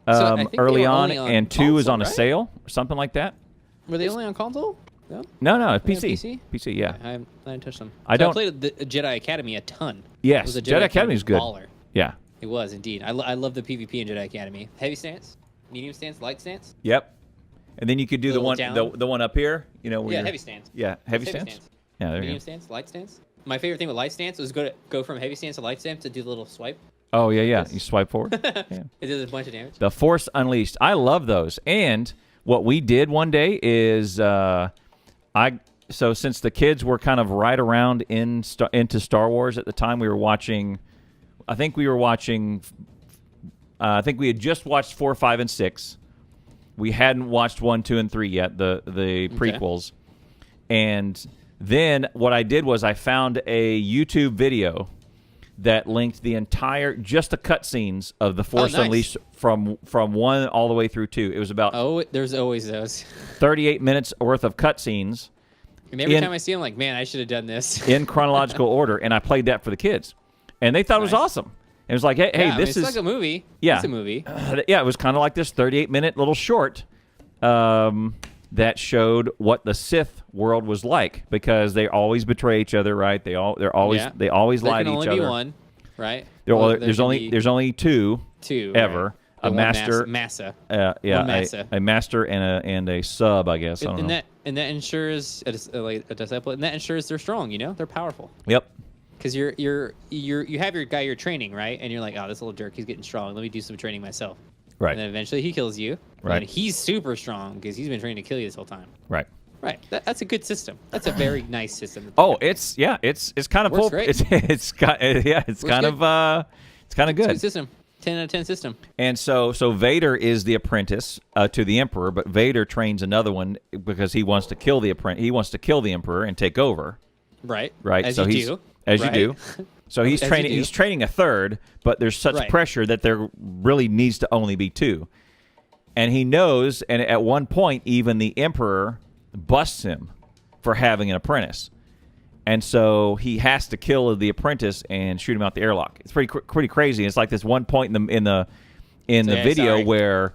early on, and 2 is on a sale or something like that. Were they only on console? No, PC. PC, yeah. I didn't touch them. I played the Jedi Academy a ton. Yes, Jedi Academy is good. Baller. Yeah. It was, indeed. I love the PvP in Jedi Academy. Heavy stance, medium stance, light stance. Yep. And then you could do the one up here. You know, where heavy stance. Yeah, heavy stance. Yeah, there medium stance, light stance. My favorite thing with light stance was go from heavy stance to light stance to do the little swipe. Oh, yeah. You swipe forward. Yeah. It does a bunch of damage. The Force Unleashed. I love those. And what we did one day is... So since the kids were kind of right around into Star Wars at the time, we were watching. I think we had just watched 4, 5, and 6. We hadn't watched 1, 2, and 3 yet, the prequels. And then what I did was I found a YouTube video that linked the entire, just the cutscenes of the Force Unleashed from 1 all the way through 2. It was about there's always those 38 minutes worth of cutscenes. And every time I see them, like, man, I should have done this in chronological order, and I played that for the kids, and they thought it was awesome. It was like, hey, this is like a movie. Yeah, it's a movie. Yeah, it was kind of like this 38-minute little short that showed what the Sith world was like, because they always betray each other, right? They always lie to each other. There can only be one, right? There's only two ever. Right. A master, massa. A master and a sub, I guess. I don't know. And that ensures a disciple, and that ensures they're strong. You know, they're powerful. Yep. Because you have your guy you're training, right? And you're like, oh, this little jerk, he's getting strong. Let me do some training myself. Right. And then eventually he kills you. Right. And he's super strong because he's been training to kill you this whole time. Right. Right. That's a good system. That's a very nice system. Oh, it's kind of Works full. great. It's kind of Good good. system. 10 out of 10 system. And so Vader is the apprentice to the Emperor, but Vader trains another one because he wants to kill the apprentice. He wants to kill the Emperor and take over. Right. Right. As so you he's do. as right? you do. So he's As you training. do. He's training a third, but there's such Right. pressure that there really needs to only be two. And he knows. And at one point, even the Emperor busts him for having an apprentice. And so he has to kill the apprentice and shoot him out the airlock. It's pretty crazy. It's like this one point in the video where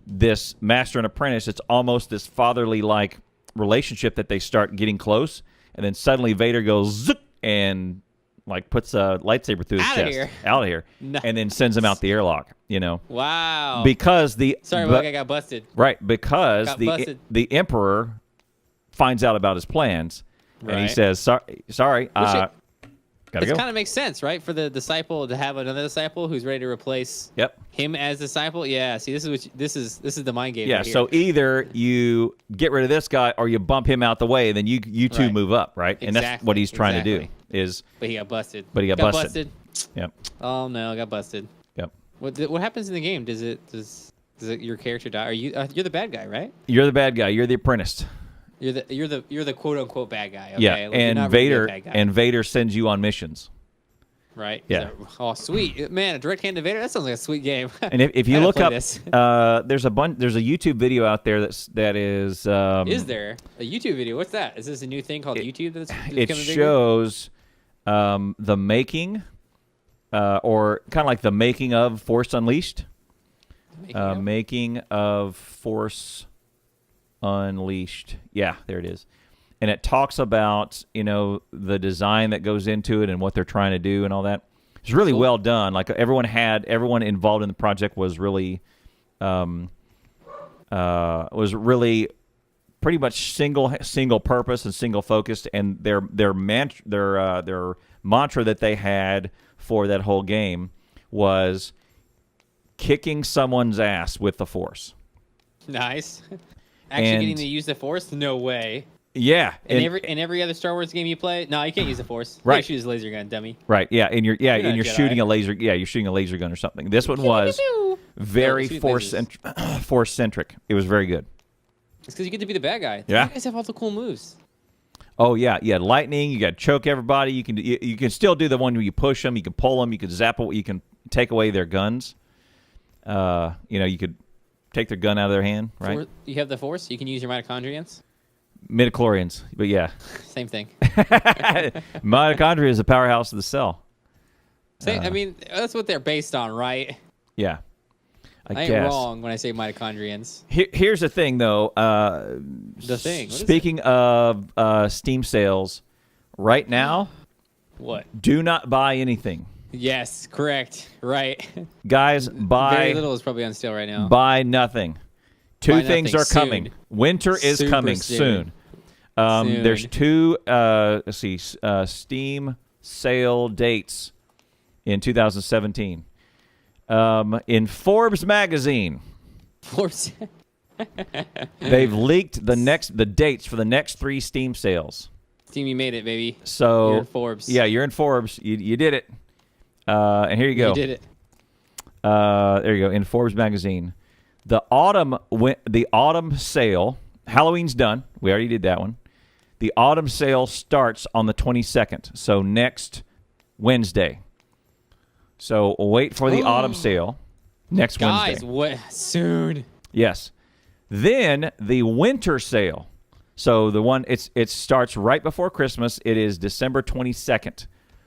this master and apprentice, it's almost this fatherly like relationship that they start getting close, and then suddenly Vader goes zip and like puts a lightsaber through his chest, out of here, No. and then sends him out the airlock. You know, Wow. because the I got busted. right because Got the busted. the Emperor finds out about his plans. And he Right. says, sorry, gotta It go. kind of makes sense, right? For the disciple to have another disciple who's ready to replace Yep. him as disciple. Yeah. See, this is the mind game. Yeah, right here. so either you get rid of this guy or you bump him out the way, then you two Right. move up, right? And that's what he's trying to do. But he got busted. But he got busted. Yep. Oh no, I got busted. Yep. What happens in the game? Does your character die? Are you you're the bad guy, right? You're the bad guy. You're the apprentice. You're the quote unquote bad guy. Okay? Yeah, Like, you're and not really a Vader bad guy, and Vader sends you on missions. right? Yeah. Oh, sweet man, a direct hand to Vader. That sounds like a sweet game. And if you I gotta look play up, this. there's a YouTube video out there that is. Is there a YouTube video? What's that? Is this a new thing called YouTube that's It becoming bigger? shows the making, or kind of like the making of Force Unleashed. Making of Force Unleashed. Yeah, there it is. And it talks about, the design that goes into it and what they're trying to do and all that. It's really Cool. well done. Like everyone involved in the project was really pretty much single purpose and single focused, and their mantra that they had for that whole game was kicking someone's ass with the Force. Nice. Actually And- getting to use the Force? No way. Yeah, In every other Star Wars game you play, no, you can't use the Force. Right. You shoot his laser gun, dummy. right. Yeah, and you're not a Jedi. shooting a laser. Yeah, you're shooting a laser gun or something. This one was very shoot Force centric. It was very good. It's because you get to be the bad guy. Yeah. You guys have all the cool moves. Oh yeah, you had lightning. You got to choke everybody. You can still do the one where you push them. You can pull them. You can zap them. You can take away their guns. You could take their gun out of their hand. Right. You have the Force. You can use your mitochondrians. Midichlorians, but yeah, Same thing. mitochondria is the powerhouse of the cell. I mean, that's what they're based on, right? Yeah, I I ain't guess. wrong when I say mitochondrians. Here's the thing, though. The thing. What is Speaking of Steam sales, right now, What? do not buy anything, Yes, correct. Right. guys. Very Buy little is probably on sale right now. buy nothing. Two Buy things nothing are coming. soon. Winter is Super coming soon. soon. There's Soon. two Steam sale dates in 2017. In Forbes magazine, Force. they've leaked the dates for the next 3 Steam sales. Team, you made it, baby. So You're in Forbes. Yeah, you're in Forbes. You did it. And here you go. You did it. There you go. In Forbes magazine, the autumn sale. Halloween's done. We already did that one. The autumn sale starts on the 22nd, so next Wednesday. So wait for the autumn sale next Guys, Wednesday. what? Soon. Yes. Then the winter sale. So the one it starts right before Christmas. It is December 22nd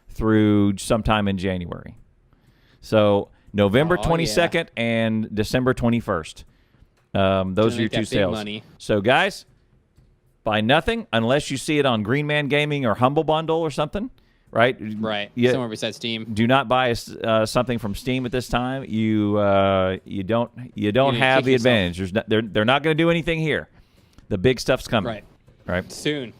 through sometime in January. So November Oh, 22nd and December 21st. Those are your make that 2 big sales. money. So guys, buy nothing unless you see it on Green Man Gaming or Humble Bundle or something, right? Right. Yeah. Somewhere besides Steam. Do not buy something from Steam at this time. You don't have kick the yourself. advantage. They're not going to do anything here. The big stuff's coming. Right. Right. Soon.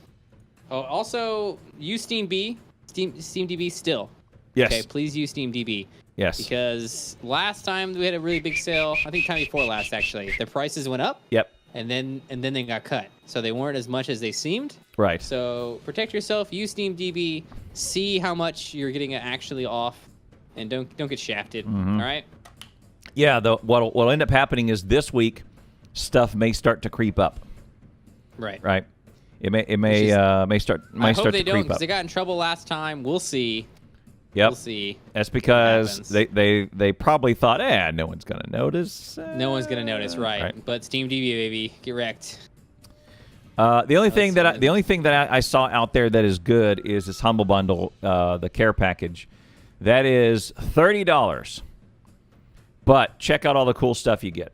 Oh, also use SteamDB still. Yes. Okay, please use SteamDB. Yes. Because last time we had a really big sale, I think time before last actually, the prices went up. Yep. And then they got cut. So they weren't as much as they seemed. Right. So protect yourself, use SteamDB, see how much you're getting actually off, and don't get shafted. All right? Yeah, what'll end up happening is this week stuff may start to creep up. Right. Right. It may start I hope to they don't, creep because up. they got in trouble last time. We'll see. Yep. We'll see. That's because they probably thought, no one's gonna notice. No one's gonna notice, right? But SteamDB, baby, get wrecked. The only thing that I saw out there that is good is this Humble Bundle, the care package. That is $30. But check out all the cool stuff you get.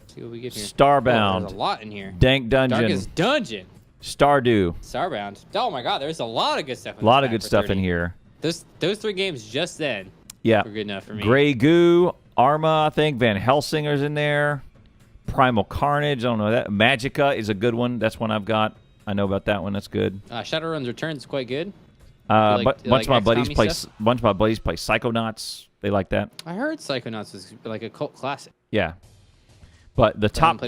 Let's see what we get here. Starbound. Oh, there's a lot in here. Dank Dungeon. Darkest Dungeon. Stardew. Starbound. Oh my God, there's a lot of good stuff. A lot of good stuff in here. Those 3 games just then. Yeah. Were good enough for me. Grey Goo, Arma, I think. Van Helsingers in there. Primal Carnage. I don't know that. Magicka is a good one. That's one I've got. I know about that one. That's good. Shadowrun's Return is quite good. Bunch of my buddies XCOM-y play. stuff? Bunch of my buddies play Psychonauts. They like that. I heard Psychonauts was like a cult classic. Yeah. But the top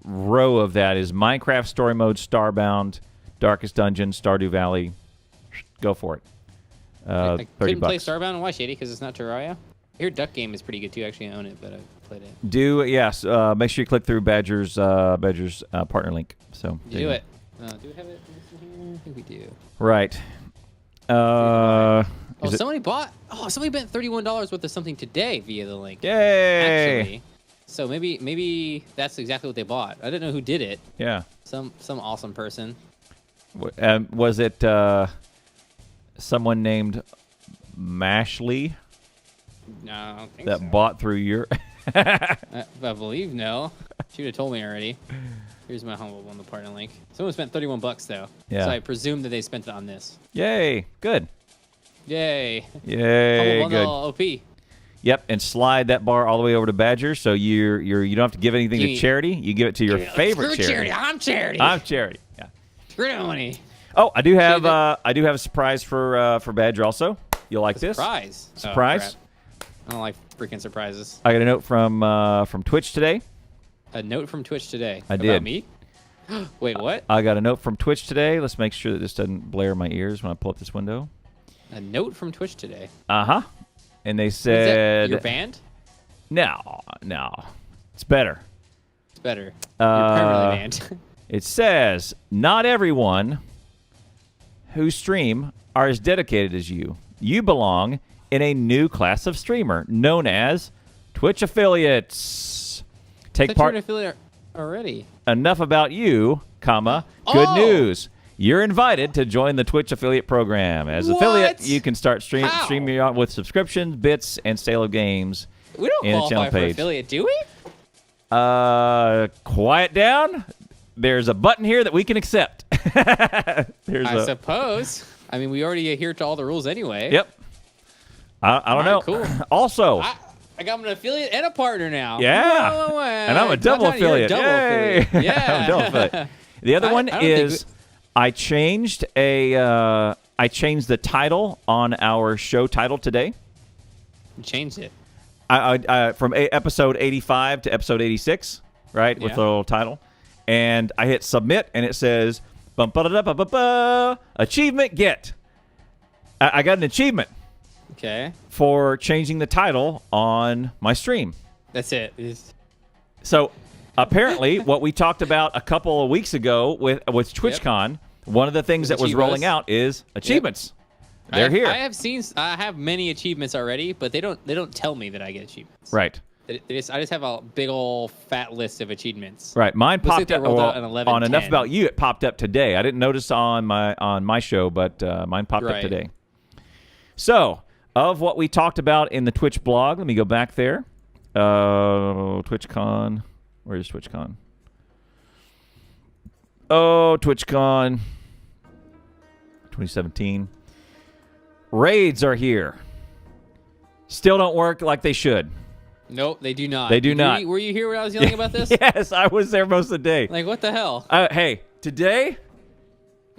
row of that is Minecraft Story Mode, Starbound, Darkest Dungeon, Stardew Valley. Go for it. I 30 couldn't play bucks. Starbound. Why, Shady? Because it's not Terraria. I hear Duck Game is pretty good too. Actually, I own it, but I played it. Yes. Make sure you click through Badger's partner link. So You do it. Do we have it in here? I think we do. Right. Somebody bent $31 worth of something today via the link. Yay! Actually, so maybe that's exactly what they bought. I didn't know who did it. Yeah. Some awesome person. Was it someone named Mashley No, I don't think that so. bought through your? I believe no. She would have told me already. Here's my Humble Bundle partner link. Someone spent $31 though. Yeah. So I presume that they spent it on this. Yay! Good. Yay. Yay! Humble Bundle Good. OP. Yep, and slide that bar all the way over to Badger, so you don't have to give anything to charity. You give it to your favorite Screw charity. I'm charity. I'm charity. Yeah. Screw that money. Oh, I do have a surprise for Badger also. You'll like this. Surprise. Surprise. Oh, I don't like freaking surprises. I got a note from Twitch today. A note from Twitch today. I About did. me? Wait, what? I got a note from Twitch today. Let's make sure that this doesn't blare my ears when I pull up this window. A note from Twitch today. Uh-huh. And they Is that said... your band? No. It's better. It's better. You're permanently banned. It says, not everyone who stream are as dedicated as you. You belong in a new class of streamer known as Twitch affiliates. Take part. You're an affiliate already. Enough about you, comma. Good Oh! news. You're invited to join the Twitch affiliate program. As affiliate, What? you can start How? streaming with subscriptions, bits, and sale of games. We don't in the qualify channel for page. affiliate, do we? Quiet down. There's a button here that we can accept. I suppose. I mean, we already adhere to all the rules anyway. Yep. I don't know. Alright, cool. Also, I got an affiliate and a partner now. yeah. Whoa, And I'm a double affiliate. You're a double Yay. affiliate. Yeah. I'm a double affiliate. The other one I don't think is I changed the title on our show title today. You changed it. I from episode 85 to episode 86, right, with Yeah. the little title. And I hit submit, and it says, achievement get. I got an achievement Okay. for changing the title on my stream. That's it. So apparently, what we talked about a couple of weeks ago with TwitchCon, one of the things that was rolling out is achievements. They're here. I have many achievements already, but they don't tell me that I get achievements. Right. I just have a big old fat list of achievements. Right. Mine Looks like popped they up rolled out an 11, on Enough 10. About You. It popped up today. I didn't notice on my show, but mine popped up Right. today. So, of what we talked about in the Twitch blog, let me go back there. TwitchCon. Where is TwitchCon? Oh, TwitchCon 2017. Raids are here. Still don't work like they should. Nope, they do not. They do not. Were you here when I was yelling about this? Yes, I was there most of the day. Like, what the hell? Hey, today,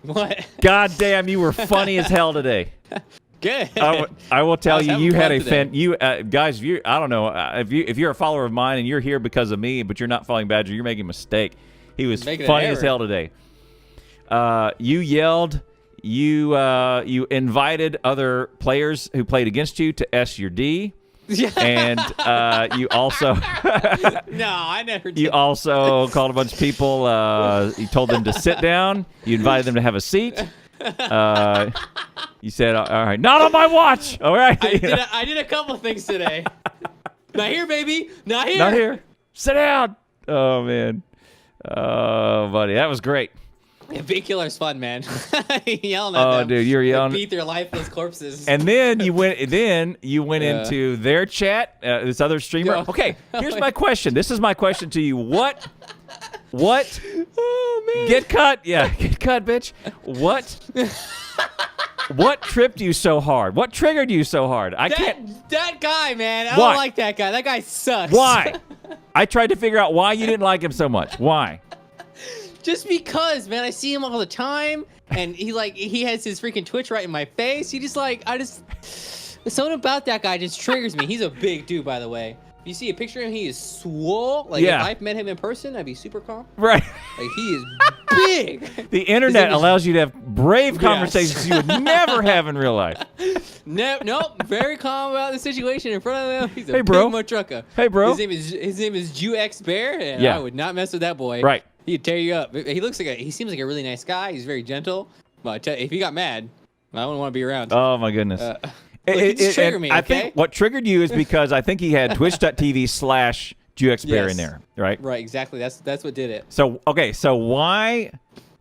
What? god damn, you were funny as hell today. Good. I will tell was you, having you had fun a today. guys. If you, I don't know, if you're a follower of mine and you're here because of me, but you're not following Badger, you're making a mistake. He was Making an funny as error. hell today. You yelled. You invited other players who played against you to S your D, and you also No, I never did. you also called a bunch of people. You told them to sit down. You invited them to have a seat. You said, "All right, not on my watch." All right, I did a couple things today. Not here, baby. Not here. not here. Sit down. Oh man. Oh, buddy, that was great. Yeah, Big Killer's fun, man. Yelling at Oh, them. dude, you're They yelling. beat their lifeless corpses. And then you went. Into their chat. This other streamer. Yeah. Okay, here's my question. This is my question to you. What? Oh man. Get cut. Yeah, get cut, bitch. What tripped you so hard? What triggered you so hard? I can't. That guy, man. I Why? don't like that guy. That guy sucks. Why? I tried to figure out why you didn't like him so much. Why? Just because, man. I see him all the time, and he has his freaking Twitch right in my face. Something about that guy just triggers me. He's a big dude, by the way. If you see a picture of him, he is swole. Like, Yeah. if I've met him in person, I'd be super calm. Right. Like, he is big. The internet name is- allows you to have brave Yes. conversations you would never have in real life. Nope. Very calm about the situation in front of him. He's a Hey, bro. big trucker. Hey, bro. His name is Jew-X Bear, and Yeah. I would not mess with that boy. Right. He'd tear you up. He seems like a really nice guy. He's very gentle. But I tell you, if he got mad, I wouldn't want to be around. Oh my goodness. Look, he just triggered and me, I okay? think what triggered you is because I think he had twitch.tv/GXBear in Yes. there, right? Right, exactly. That's what did it. So, okay, so why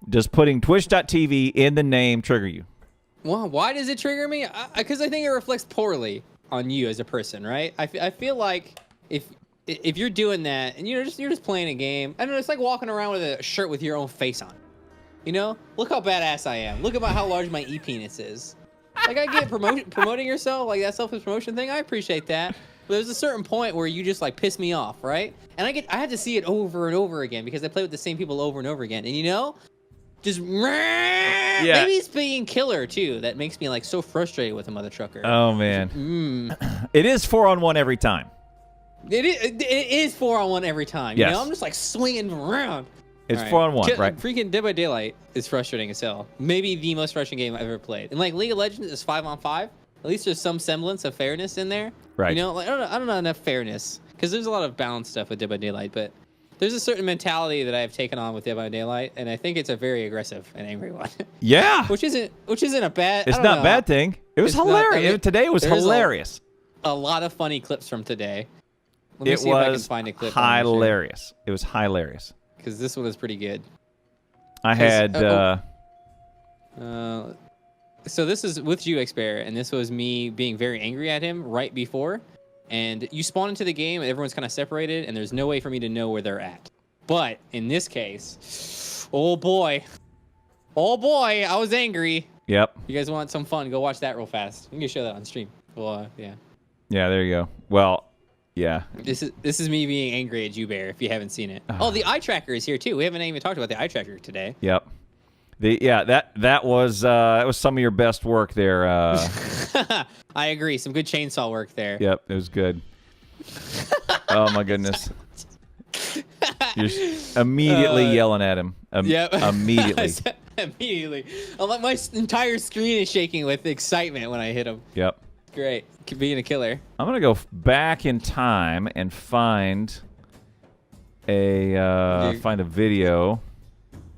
does putting twitch.tv in the name trigger you? Well, why does it trigger me? Because I think it reflects poorly on you as a person, right? I feel like if you're doing that and you're just playing a game, I don't know, it's like walking around with a shirt with your own face on. You know, look how badass I am. Look about how large my e-penis is. Like, I get promoting yourself, like that self-promotion thing. I appreciate that. But there's a certain point where you just like piss me off, right? And I have to see it over and over again because I play with the same people over and over again. And you know, just maybe it's being killer too. That makes me like so frustrated with a mother trucker. Oh man. It is 4-on-1 every time. It is 4-on-1 every time. Yes. You know, I'm just like swinging around. It's All 4-on-1, right? Freaking Dead by Daylight is frustrating as hell. Maybe the most frustrating game I've ever played. And like League of Legends is 5-on-5. At least there's some semblance of fairness in there. Right. You know, like I don't know enough fairness because there's a lot of balanced stuff with Dead by Daylight, but there's a certain mentality that I've taken on with Dead by Daylight, and I think it's a very aggressive and angry one. Yeah. which isn't a bad. It's I don't not know. a bad thing. It was It's not- hilarious. I mean, Today was there's hilarious. A lot of funny clips from today. Let me It see if I can was find a clip. hilarious. It was hilarious. Because this one is pretty good. I had So this is with Jew-X Bear, and this was me being very angry at him right before. And you spawn into the game, and everyone's kind of separated, and there's no way for me to know where they're at. But in this case, oh boy, I was angry. Yep. You guys want some fun? Go watch that real fast. I'm gonna show that on stream. Well, yeah. Yeah, there you go. Well, yeah. This is me being angry at Jew Bear. If you haven't sing it. Oh, the eye tracker is here too. We haven't even talked about the eye tracker today. Yep. That was some of your best work there. I agree. Some good chainsaw work there. Yep, it was good. Oh my goodness. You're immediately yelling at him. Yep. Immediately. Immediately. My entire screen is shaking with excitement when I hit him. Yep. Great. Being a killer. I'm gonna go back in time and find a video.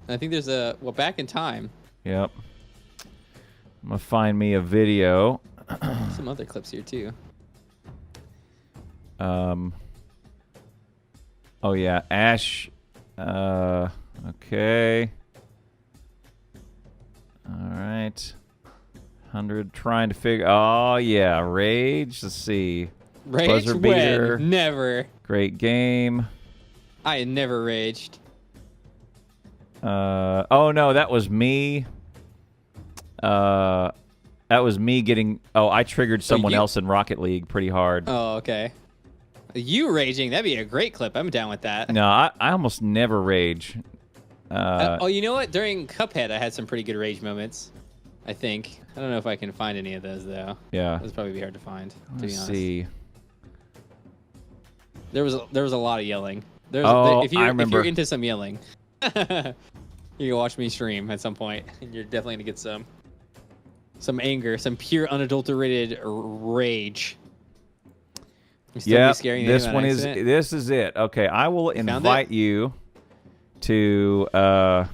I think there's back in time. Yep. I'm gonna find me a video. Some other clips here too. Oh yeah, Ash. Okay. All right. 100 trying to figure. Oh yeah, Rage. Let's see. Rage Buzzer beater. when? Never. Great game. I had never raged. Oh no, that was me. That was me getting. Oh, I triggered someone you- else in Rocket League pretty hard. Oh, okay. You raging? That'd be a great clip. I'm down with that. No, I almost never rage. Oh, you know what? During Cuphead, I had some pretty good rage moments. I think. I don't know if I can find any of those though. Yeah. Those probably be hard to find. To be Let's honest. see. There was a lot of yelling. I remember. If you're into some yelling, you can watch me stream at some point, and you're definitely gonna get some anger, some pure unadulterated rage. Yeah, this one is. This is it. Okay, I will invite you to. Oh,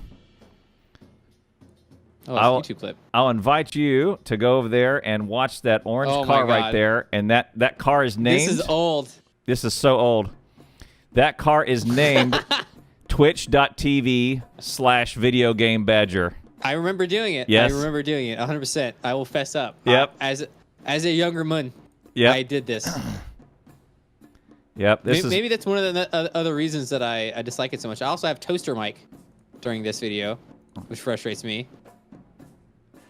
it's a YouTube clip. I'll invite you to go over there and watch that orange car right there, and that car is named. This is old. This is so old. That car is named twitch.tv/video game badger. I remember doing it. Yes. I remember doing it 100%. I will fess up. Yep. As a younger man, Yep. I did this. Yep. Maybe that's one of the other reasons that I dislike it so much. I also have toaster mic during this video, which frustrates me.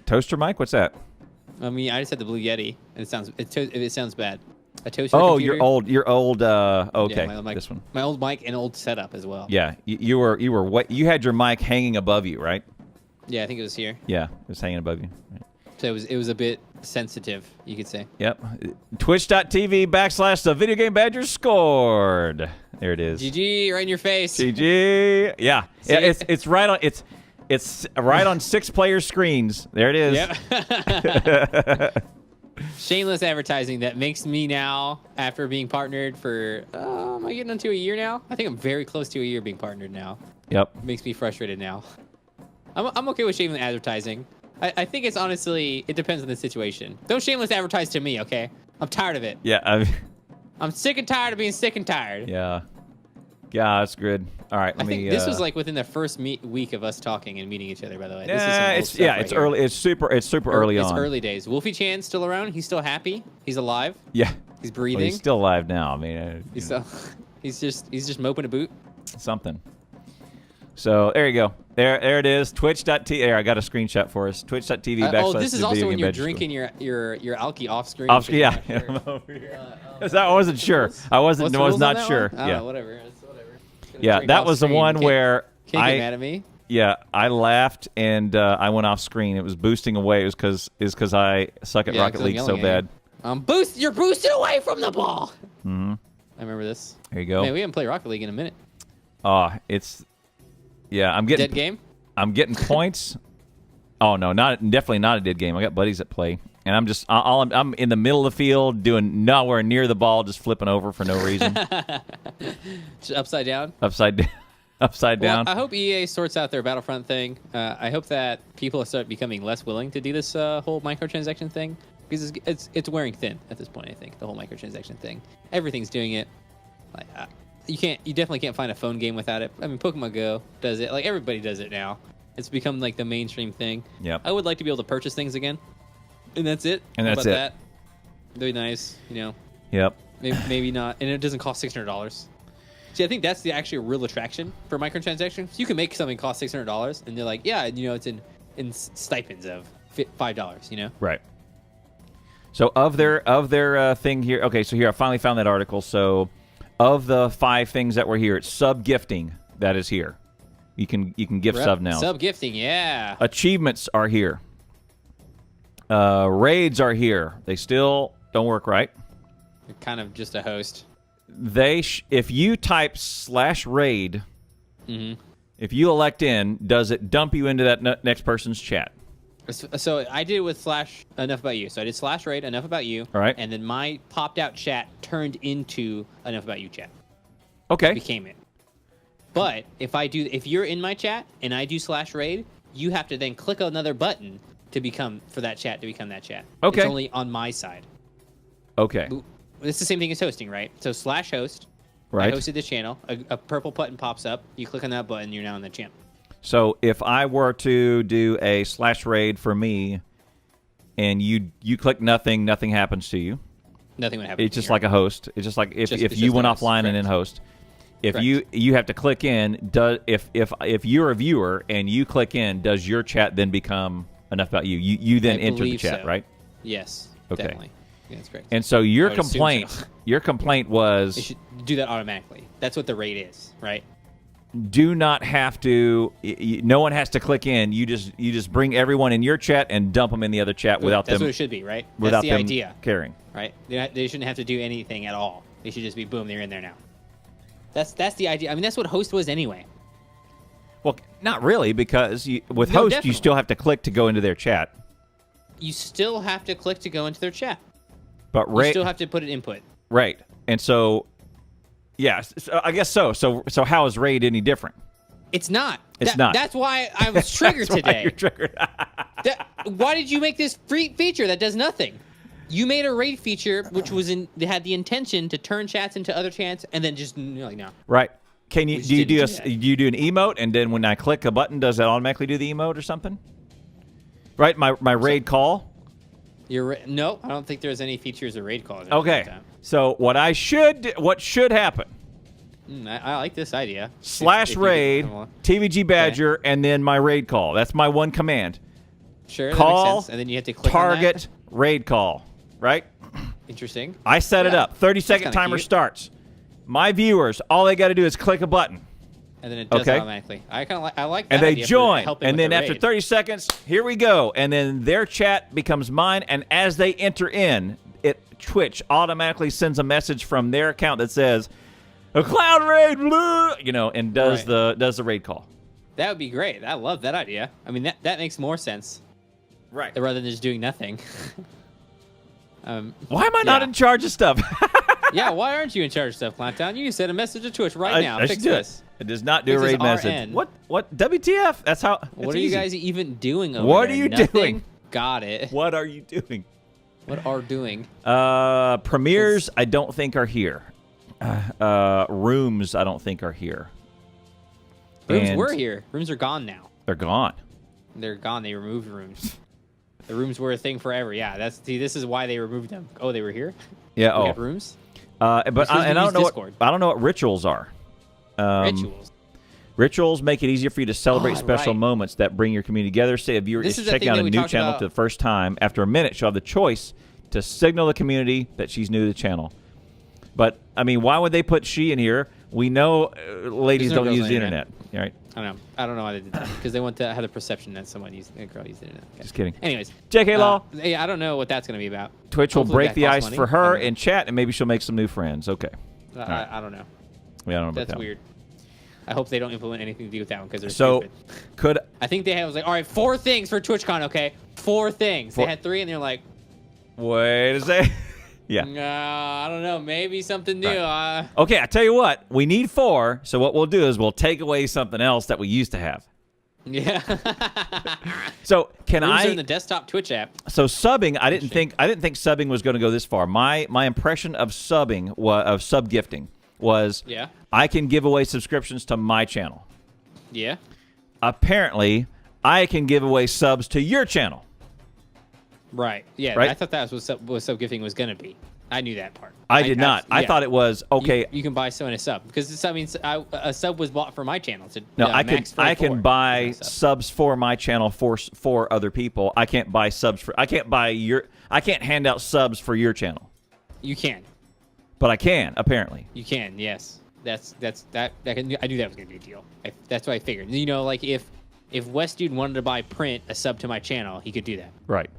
Toaster mic? What's that? I mean, I just had the Blue Yeti, and it sounds bad. A toaster. Oh, computer. You're old. Okay, Yeah, this one. My old mic and old setup as well. Yeah, you were what? You had your mic hanging above you, right? Yeah, I think it was here. Yeah, it was hanging above you. Right. So it was a bit sensitive, you could say. Yep. Twitch.tv/the video game badger scored. There it is. GG, right in your face. GG. Yeah. See? Yeah. It's right on. It's right on 6 player screens. There it is. Yep. Shameless advertising that makes me now, after being partnered for, am I getting into a year now? I think I'm very close to a year being partnered now. Yep. Makes me frustrated now. I'm okay with shameless advertising. I think it's honestly, it depends on the situation. Don't shameless advertise to me, okay? I'm tired of it. Yeah. I'm sick and tired of being sick and tired. Yeah. Yeah, that's good. All right, I think this was like within the first week of us talking and meeting each other. By the way, this is some old stuff right here. early. It's super early on. It's early days. Wolfie Chan's still around. He's still happy. He's alive. Yeah, he's breathing. Well, he's still alive now. I mean, he's just moping a boot. Something. So there you go. There it is. Twitch.tv. There, I got a screenshot for us. Twitch.tv. Oh, this is also when you're drinking your alky off screen. Off screen, yeah. I'm over here. I wasn't sure. I was not sure. Yeah, whatever. Yeah, that was the one where can't get mad at me. Yeah, I laughed and I went off screen. It was boosting away. It was because I suck at Rocket League so bad. You're boosted away from the ball. Mm-hmm. I remember this. There you go. Man, we haven't played Rocket League in a minute. I'm getting dead game. I'm getting points. Oh no, definitely not a dead game. I got buddies that play, and I'm in the middle of the field doing nowhere near the ball, just flipping over for no reason. Just upside down. Upside down. I hope EA sorts out their Battlefront thing. I hope that people start becoming less willing to do this whole microtransaction thing, because it's wearing thin at this point. I think the whole microtransaction thing. Everything's doing it. Like you definitely can't find a phone game without it. I mean, Pokemon Go does it. Like everybody does it now. It's become like the mainstream thing. Yep. I would like to be able to purchase things again, and that's it. And that's it. That'd be nice, you know. Yep. Maybe not, and it doesn't cost $600. See, I think that's the actually real attraction for microtransactions. You can make something cost $600, and they're like, yeah, you know, it's in stipends of $5, you know. Right. So of their thing here. Okay, so here I finally found that article. So of the 5 things that were here, it's sub gifting that is here. You can gift sub now. Sub gifting, yeah. Achievements are here. Raids are here. They still don't work right. You're kind of just a host. If you type /raid, mm-hmm. if you elect in, does it dump you into that next person's chat? So I did it with enough about you. So I did /raid enough about you. All right. And then my popped out chat turned into enough about you chat. Okay. It became it. But if you're in my chat and I do /raid, you have to then click another button for that chat to become that chat. Okay. It's only on my side. Okay. It's the same thing as hosting, right? So /host. Right. I hosted this channel. A purple button pops up. You click on that button, you're now in the channel. So if I were to do a /raid for me, and you click nothing happens to you. Nothing would happen. It's just like a host. It's just like if you went offline and then host. If you have to click in, if you're a viewer and you click in, does your chat then become enough about you? You then enter the chat, right? Yes. Okay. Definitely. Yeah, that's correct. And so your complaint was it should do that automatically. That's what the raid is, right? do not have to. No one has to click in. You just bring everyone in your chat and dump them in the other chat without That's them. what it should be, right? Without That's the them idea, caring. right? They shouldn't have to do anything at all. They should just be boom. They're in there now. That's the idea. I mean, that's what host was anyway. Well, not really, because with No, host definitely. you still have to click to go into their chat. You still have to click to go into their chat. But You still have to put an input. right, and so so I guess so. So how is raid any different? It's not. It's not. That's why I was triggered That's why today. you're triggered. Why did you make this free feature that does nothing? You made a raid feature which had the intention to turn chats into other chats, and then just like no. Right. Can you We do you do didn't do that. do you do an emote, and then when I click a button, does it automatically do the emote or something? Right. My raid call. No, I don't think there's any features of raid calls. Okay. So what should happen? I like this idea. Slash If you raid, could- TVG Badger, and then my raid call. That's my one command. Sure, that Call, makes sense. And then you have to click target, on that. raid call. Right? Interesting. I set it Yeah, up. 30-second kinda timer cute. starts. My viewers, all they got to do is click a button. And then it does Okay. automatically. I like that And they idea for join. helping And with then the after raid. 30 seconds, here we go. And then their chat becomes mine. And as they enter in, Twitch automatically sends a message from their account that says, a cloud raid, blah, and does Right. the raid call. That would be great. I love that idea. I mean, that makes more sense Right. rather than just doing nothing. Why am I not yeah. in charge of stuff? Yeah, why aren't you in charge of stuff, Clowntown? You can send a message to Twitch right now. I Fix should do this. it. It does not do a Fix this raid message. RN. What? WTF? That's how. What it's are you easy. guys even doing over What there? are you Nothing? doing? Got it. What are you doing? What are doing? Premieres, I don't think are here. Rooms, I don't think are here. Rooms And were here. Rooms are gone now. They're gone. They're gone. They removed rooms. The rooms were a thing forever. Yeah, this is why they removed them. Oh, they were here? Yeah. We Oh. had rooms? But I don't know. Discord. I don't know what rituals are. Rituals. Rituals make it easier for you to celebrate Oh, special right. moments that bring your community together. Say a viewer This is is the checking thing out that a we new talked channel about. for the first time. After a minute, she'll have the choice to signal the community that she's new to the channel. But I mean, why would they put she in here? We know ladies There's no don't girls use on the the internet. Right? I don't know why they did that. Because they want to have the perception that a girl used the internet. Okay. Just kidding. Anyways. JK Law. Yeah, I don't know what that's going to be about. Twitch will Hopefully break that the costs ice money. for I her don't know. in chat, and maybe she'll make some new friends. Okay. I don't know. Yeah, I don't know about That's that. weird. I hope they don't implement anything to do with that one because they're So, stupid. could I think they was like, all right, 4 things for TwitchCon, okay? 4 things. They had 3, and they're like, wait a second. Yeah. I don't know, maybe something new. Right. Okay, I tell you what, we need 4. So what we'll do is we'll take away something else that we used to have. Yeah. So can Rooms are in the desktop Twitch app. So subbing, I didn't think subbing was going to go this far. My impression of subbing of sub gifting was Yeah. I can give away subscriptions to my channel. Yeah. Apparently, I can give away subs to your channel. Right. Yeah. Right? I thought that was what sub gifting was gonna be. I knew that part. I did not. I yeah. thought it was okay. You can buy someone a sub because that means a sub was bought for my channel. To, No, I max can 4 buy sub. subs for my channel for other people. I can't buy subs for. I can't hand out subs for your channel. You can. But I can apparently. You can. Yes. I knew that was gonna be a deal. That's what I figured. You know, like if West Dude wanted to buy Print a sub to my channel, he could do that Right.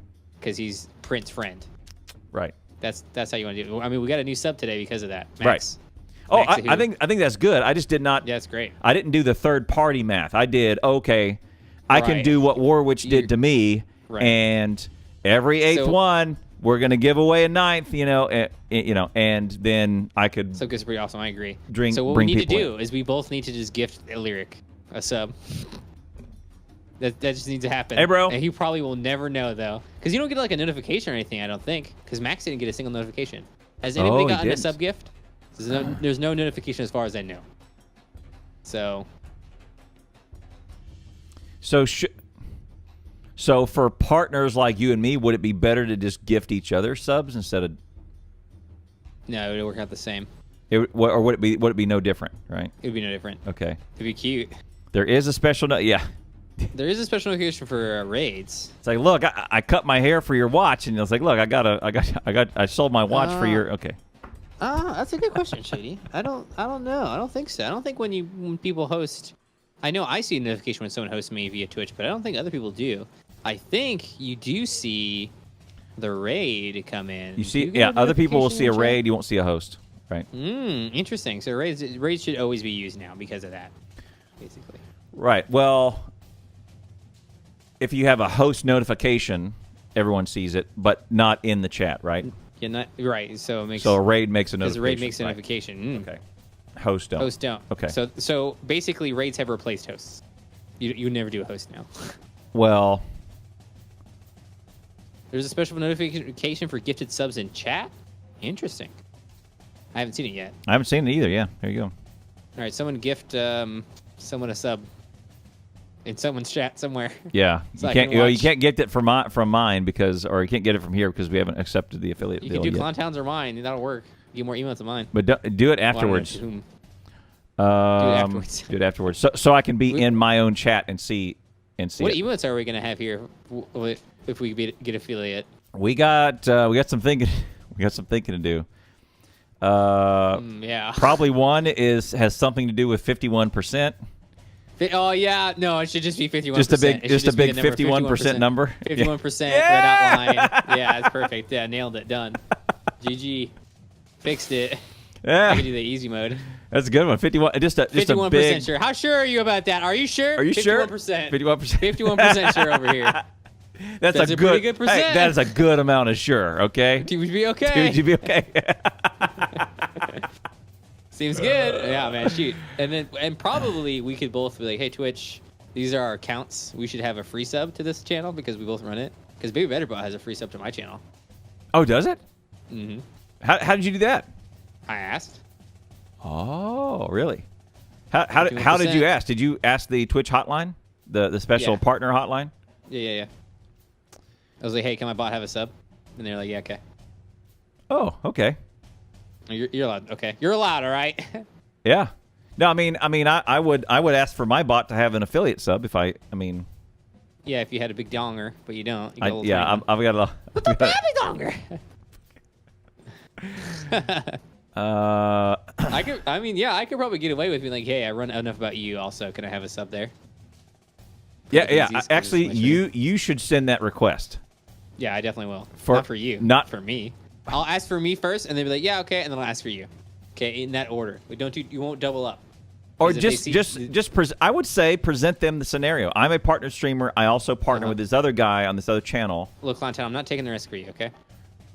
because he's Print's friend. Right. That's how you want to do it. I mean, we got a new sub today because of that. Max. Oh, Max I think that's good. I just did not. Yeah, that's great. I didn't do the third party math. I did okay. I can Right. do what Warwitch did to me, Right. and every 8th So- one we're gonna give away a 9th. And then I could. Sub gifts are pretty awesome. I agree. Bring So what we need to people do is we both need to just gift a lyric, a sub. That just needs to happen. Hey, bro. And he probably will never know though, because you don't get like a notification or anything. I don't think, because Max didn't get a single notification. Has anybody he gotten a didn't. sub gift? There's no notification as far as I know. So So for partners like you and me, would it be better to just gift each other subs instead of? no, it would work out the same. Or would it be no different? Right. It would be no different. Okay. It'd be cute. There is a special note. Yeah. There is a special notification for raids. It's like, look, I cut my hair for your watch, and it's like, look, I sold my watch for your. Okay. That's a good question, Shady. I don't know. I don't think so. I don't think when people host, I know I see a notification when someone hosts me via Twitch, but I don't think other people do. I think you do see the raid come in. You see, yeah, other people will see a raid. You won't see a host, right? Interesting. So raids should always be used now because of that, basically. Right. Well, if you have a host notification, everyone sees it, but not in the chat, right? Yeah, not right. So it makes so a raid makes a notification. Because a raid makes a right. notification. Okay. Hosts don't. Hosts don't. Okay. So basically, raids have replaced hosts. You never do a host now. Well, there's a special notification for gifted subs in chat. Interesting. I haven't seen it yet. I haven't seen it either. Yeah, there you go. All right, someone gift someone a sub in someone's chat somewhere. Yeah, So you can't get it from mine because, or you can't get it from here because we haven't accepted the affiliate You deal can do yet. Clown Towns or mine. That'll work. Get more emails than mine. But do it afterwards. Well, do it afterwards. Do it afterwards. So I can be in my own chat and see What it. emotes are we gonna have here if we get affiliate? We got some thinking. We got some thinking to do. Yeah. Probably one has something to do with 51%. Oh yeah, no, it should just be 51%. Just a big 51% number. 51% red outline. Yeah, that's perfect. Yeah, nailed it. Done. GG. Fixed it. Yeah, I can do the easy mode. that's a good one. 51. Just a 51% big. sure. How sure are you about that? Are you sure? Are you 51%. sure? 51%. 51% sure over here. That's a pretty good percent. Hey, that is a good amount of sure. Okay. Would you be okay? Would you be okay? Seems good. Yeah, man. Shoot. And probably we could both be like, hey, Twitch, these are our accounts. We should have a free sub to this channel because we both run it. Because Baby Betterbot has a free sub to my channel. Oh, does it? Mm-hmm. How did you do that? I asked. Oh, really? How did you ask? Did you ask the Twitch hotline, the special partner hotline? Yeah. I was like, hey, can my bot have a sub? And they're like, yeah, okay. Oh, okay. You're allowed. Okay, you're allowed. All right. Yeah. No, I would ask for my bot to have an affiliate sub if I mean. Yeah, if you had a big donger, but you don't. I've got a big donger. I could probably get away with being like, hey, I run enough about you. Also, can I have a sub there? Yeah. Actually, you should send that request. Yeah, I definitely will. Not for you. Not for me. I'll ask for me first, and they'll be like, yeah, okay, and then I'll ask for you. Okay, in that order. You won't double up. Or I would say present them the scenario. I'm a partner streamer. I also partner with this other guy on this other channel. Look, Clowntown, I'm not taking the risk for you, okay?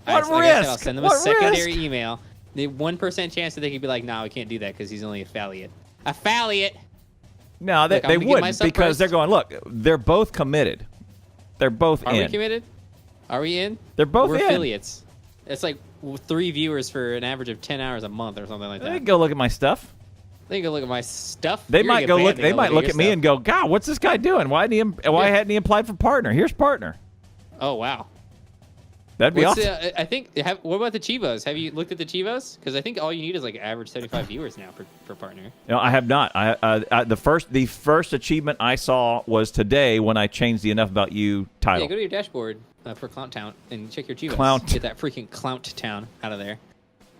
What risk? Like I said, I'll send them a secondary email. The 1% chance that they could be like, nah, we can't do that because he's only affiliate. Affiliate! No, they wouldn't because they're going, look, they're both committed. They're both in. Are we committed? Are we in? They're both We're in. affiliates. It's like 3 viewers for an average of 10 hours a month or something like that. They go look at my stuff. They can go look at my stuff. They might go look. They might look at me and go, God, what's this guy doing? Why hadn't he applied for partner? Here's partner. Oh wow. That'd be awesome. I think. What about the Chivos? Have you looked at the Chivos? Because I think all you need is like average 75 viewers now for partner. No, I have not. The first achievement I saw was today when I changed the Enough About You title. Yeah, go to your dashboard for Clown Town and check your Chivos. Get that freaking Clown Town out of there.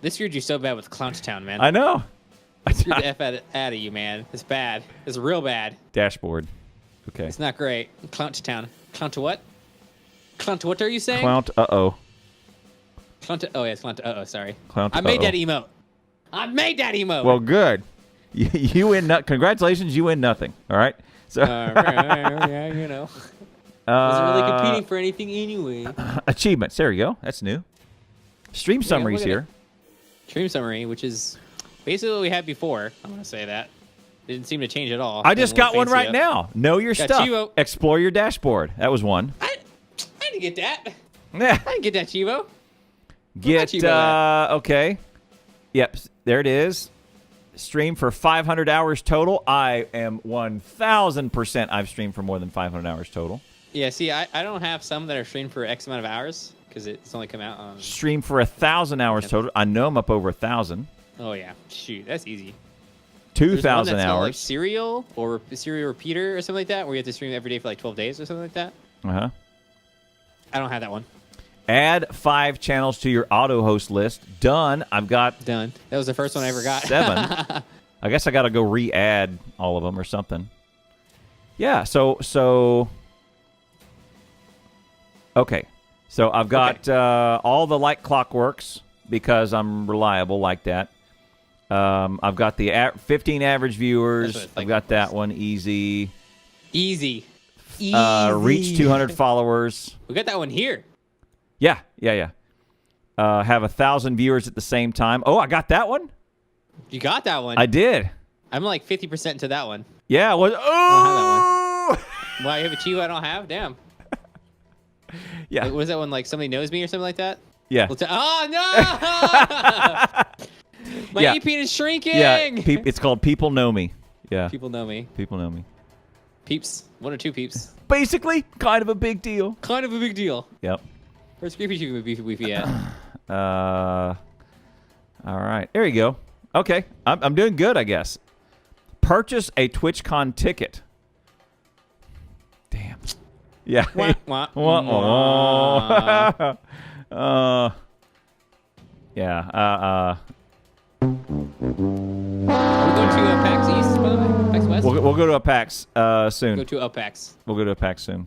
This screwed you so bad with Clown Town, man. I know. Screwed the F out of you, man. It's bad. It's real bad. Dashboard. Okay. It's not great. Clown Town. Clown to what? Clown to what are you saying? Clown. Uh-oh. Clown to. Oh yeah, it's Clown to. Uh-oh. Sorry. Clown to. I made that emote. I made that emote. Well, good. You win. Congratulations. You win nothing. All right. So. Yeah, you know. Wasn't really competing for anything anyway. Achievements. There you go. That's new. Stream summaries here. Stream summary, which is basically what we had before. I'm gonna say that. It didn't seem to change at all. I just got one right now. Know your stuff. Chivo. Explore your dashboard. That was one. I didn't get that. Yeah. I didn't get that, Chivo. Okay. Yep. There it is. Stream for 500 hours total. I am 1,000%. I've streamed for more than 500 hours total. Yeah. See, I don't have some that are streamed for X amount of hours because it's only come out on. Stream for 1,000 hours total. I know I'm up over 1,000. Oh yeah. Shoot, that's easy. 2,000 hours. hours. Like Serial or Serial Repeater or something like that, where you have to stream every day for like 12 days or something like that. Uh-huh. I don't have that one. Add 5 channels to your auto host list. Done. I've got Done. That was the first one I ever got. 7. I guess I got to go re-add all of them or something. Yeah. So. Okay. So I've got all the like clockworks because I'm reliable like that. I've got the 15 average viewers. I've got that one easy. Easy. Reach 200 followers. We got that one here. Yeah. Have 1,000 viewers at the same time. Oh, I got that one. You got that one. I did. I'm like 50% to that one. Yeah. Oh. I don't have that one. Wow, you have a Chivo I don't have? Damn. Yeah. Wait, was that one like somebody knows me or something like that? Yeah. Oh, no! My Yeah. EP is shrinking! Yeah. It's called People Know Me. Yeah. People know me. People know me. Peeps. 1 or 2 peeps. Basically, kind of a big deal. Kind of a big deal. Yep. Where's Creepy Chicken Beefy at? All right. There you go. Okay. I'm doing good, I guess. Purchase a TwitchCon ticket. Damn. Yeah. Wah, wah, wah. Yeah. Are we going to PAX East, by the way? PAX West? We'll go to a PAX soon. Go to PAX. We'll go to a PAX soon.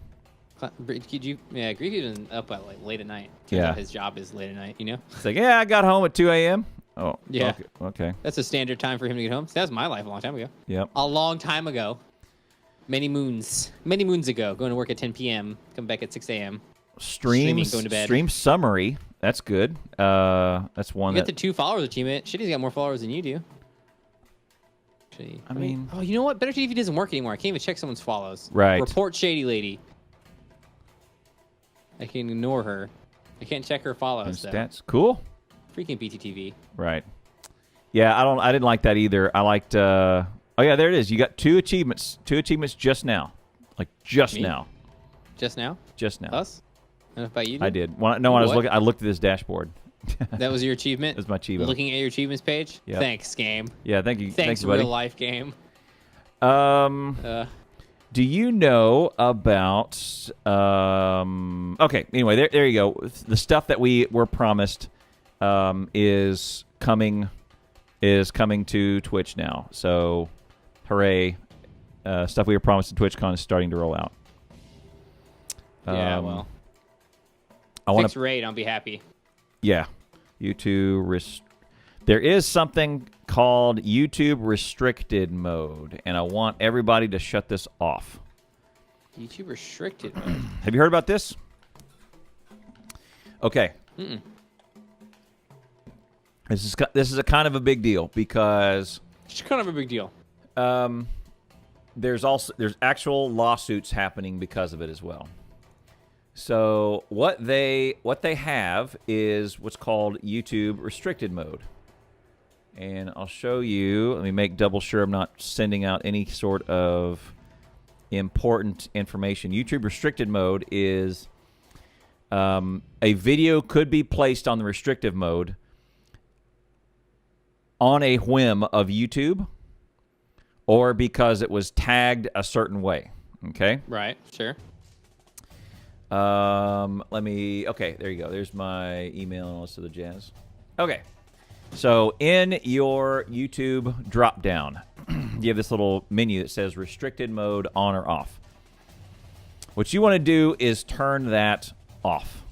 Creepy's been up at like late at night. Yeah. His job is late at night, you know? It's like, yeah, I got home at 2 a.m. Oh. Yeah. Okay. That's a standard time for him to get home. So that was my life a long time ago. Yep. A long time ago. Many moons ago. Going to work at 10 p.m. Come back at 6 a.m. Streaming, going to bed. Stream summary. That's good. That's one You got the 2 followers achievement. Shitty's got more followers than you do. Actually, I mean... Oh, you know what? Better TV doesn't work anymore. I can't even check someone's follows. Right. Report Shady Lady. I can ignore her. I can't check her follows, though. That's cool. Freaking BTTV. Right. Yeah, I didn't like that either. I liked oh yeah, there it is. You got 2 achievements. 2 achievements just now. Like just Me? now. Just now? Just now. Us? I don't know about you. I did. When I was What? looking, I looked at this dashboard. That was your achievement? That's my achievement. Looking at your achievements page? Yep. Thanks, game. Yeah, thank you. Thanks, buddy. real life game. Do you know about okay, anyway, there you go. The stuff that we were promised is coming to Twitch now. So hooray. Stuff we were promised at TwitchCon is starting to roll out. Yeah, well. I want Fix raid, I'll be happy. Yeah. YouTube there is something called YouTube restricted mode, and I want everybody to shut this off. YouTube restricted mode. Have you heard about this? Okay. Mm-mm. This is a kind of a big deal because It's kind of a big deal. there's actual lawsuits happening because of it as well. So what they have is what's called YouTube restricted mode. And I'll show you. Let me make double sure I'm not sending out any sort of important information. YouTube restricted mode is a video could be placed on the restrictive mode on a whim of YouTube or because it was tagged a certain way. Okay? Right, sure. Okay, there you go. There's my email and all this other jazz. Okay. So in your YouTube drop down, you have this little menu that says restricted mode on or off. What you want to do is turn that off.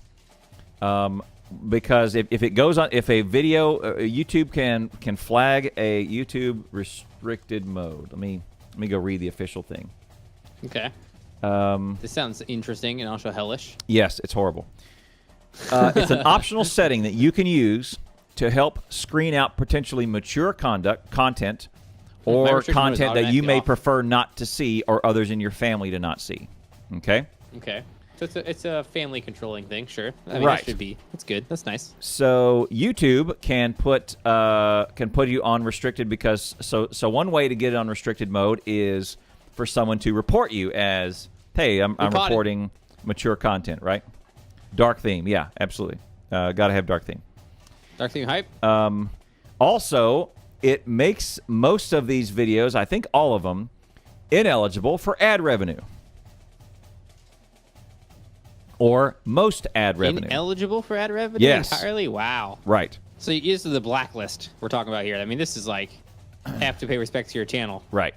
Because if it goes on, if a video, YouTube can flag a YouTube restricted mode. Let me go read the official thing. Okay. This sounds interesting and also hellish. Yes, it's horrible. It's an optional setting that you can use to help screen out potentially mature content or content that you may prefer not to see or others in your family to not see. Okay? Okay. So it's a family controlling thing, sure. I mean, Right. That should be. That's good. That's nice. So YouTube can put you on restricted because so one way to get it on restricted mode is for someone to report you as, hey, I'm reporting mature content, right? Dark theme, yeah, absolutely. Got to have dark theme. Dark theme hype. Also, it makes most of these videos, I think all of them, ineligible for ad revenue. or most ad revenue. Ineligible for ad revenue Yes. entirely? Wow. Right. So this is the blacklist we're talking about here. I mean, this is like have to pay respect to your channel. Right.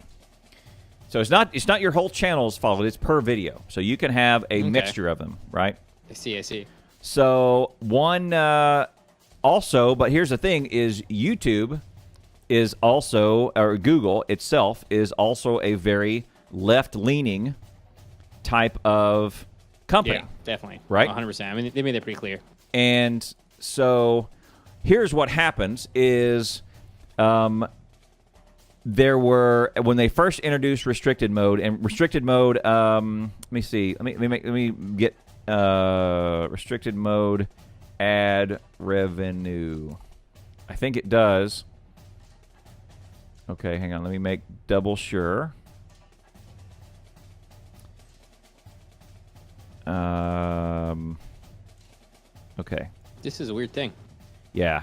So it's not your whole channel's followed. It's per video. So you can have a mixture of them, right? I see. So one also, but here's the thing: is YouTube is also, or Google itself is also a very left-leaning type of company. Yeah, definitely. Right? 100%. I mean, they made that pretty clear. And so here's what happens is there were, when they first introduced restricted mode, and restricted mode, let me see. Let me get restricted mode ad revenue. I think it does. Okay, hang on. Let me make double sure. Okay. This is a weird thing. Yeah.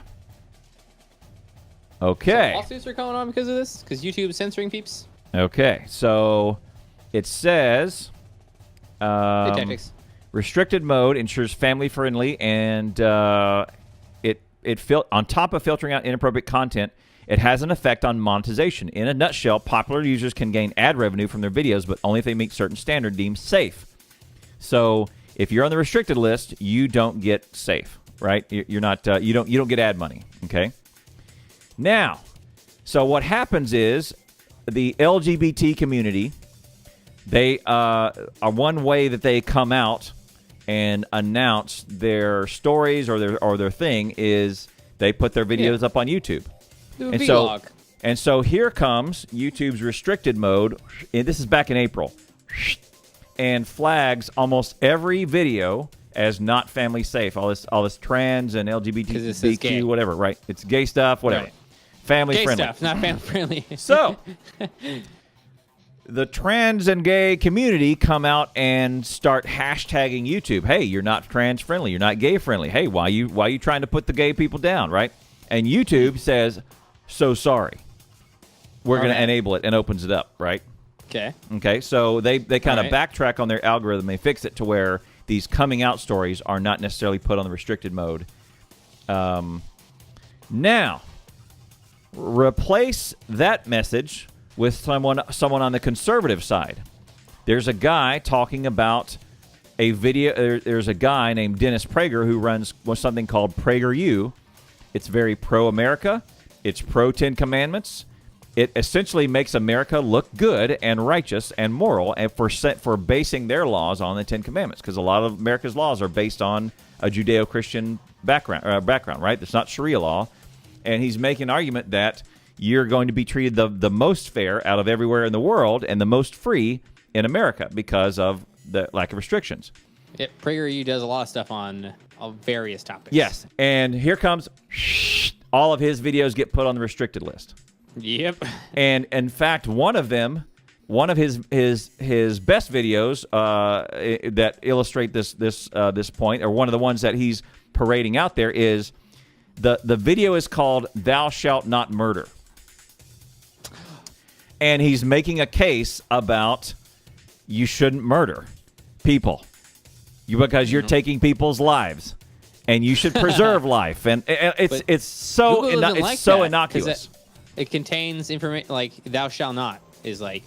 Okay. So lawsuits are going on because of this? Because YouTube is censoring peeps? Okay. So it says Hey, tactics. restricted mode ensures family friendly and on top of filtering out inappropriate content, it has an effect on monetization. In a nutshell, popular users can gain ad revenue from their videos, but only if they meet certain standards deemed safe. So if you're on the restricted list, you don't get safe, right? You're not. You don't get ad money. Okay. Now, so what happens is the LGBT community, they are one way that they come out and announce their stories or their thing is they put their videos up on YouTube. Do a And vlog. so here comes YouTube's restricted mode. And this is back in April. And flags almost every video as not family safe. All this trans and 'Cause it says LGBTQ, gay. whatever, right? It's gay stuff, whatever. Right. Family Gay friendly. stuff, not family friendly. So the trans and gay community come out and start hashtagging YouTube. Hey, you're not trans friendly. You're not gay friendly. Hey, why you trying to put the gay people down, right? And YouTube says, so sorry. We're going to Okay. enable it and opens it up, right? Okay. Okay, so they kind of All right. backtrack on their algorithm. They fix it to where these coming out stories are not necessarily put on the restricted mode. Now, replace that message with someone on the conservative side. There's a guy talking about a video. There's a guy named Dennis Prager who runs something called PragerU. It's very pro-America. It's pro-10 Commandments. It essentially makes America look good and righteous and moral, and for basing their laws on the 10 Commandments, because a lot of America's laws are based on a Judeo-Christian background, right? It's not Sharia law, and he's making an argument that you're going to be treated the most fair out of everywhere in the world and the most free in America because of the lack of restrictions. Yeah, PragerU does a lot of stuff on various topics. Yes, and here comes all of his videos get put on the restricted list. Yep. And in fact, one of his best videos that illustrate this point, or one of the ones that he's parading out there, is the video is called "Thou Shalt Not Murder," and he's making a case about you shouldn't murder people because you're taking people's lives, and you should preserve life, and it's so Google doesn't like that, 'cause innocuous. It contains information like "thou shalt not" is like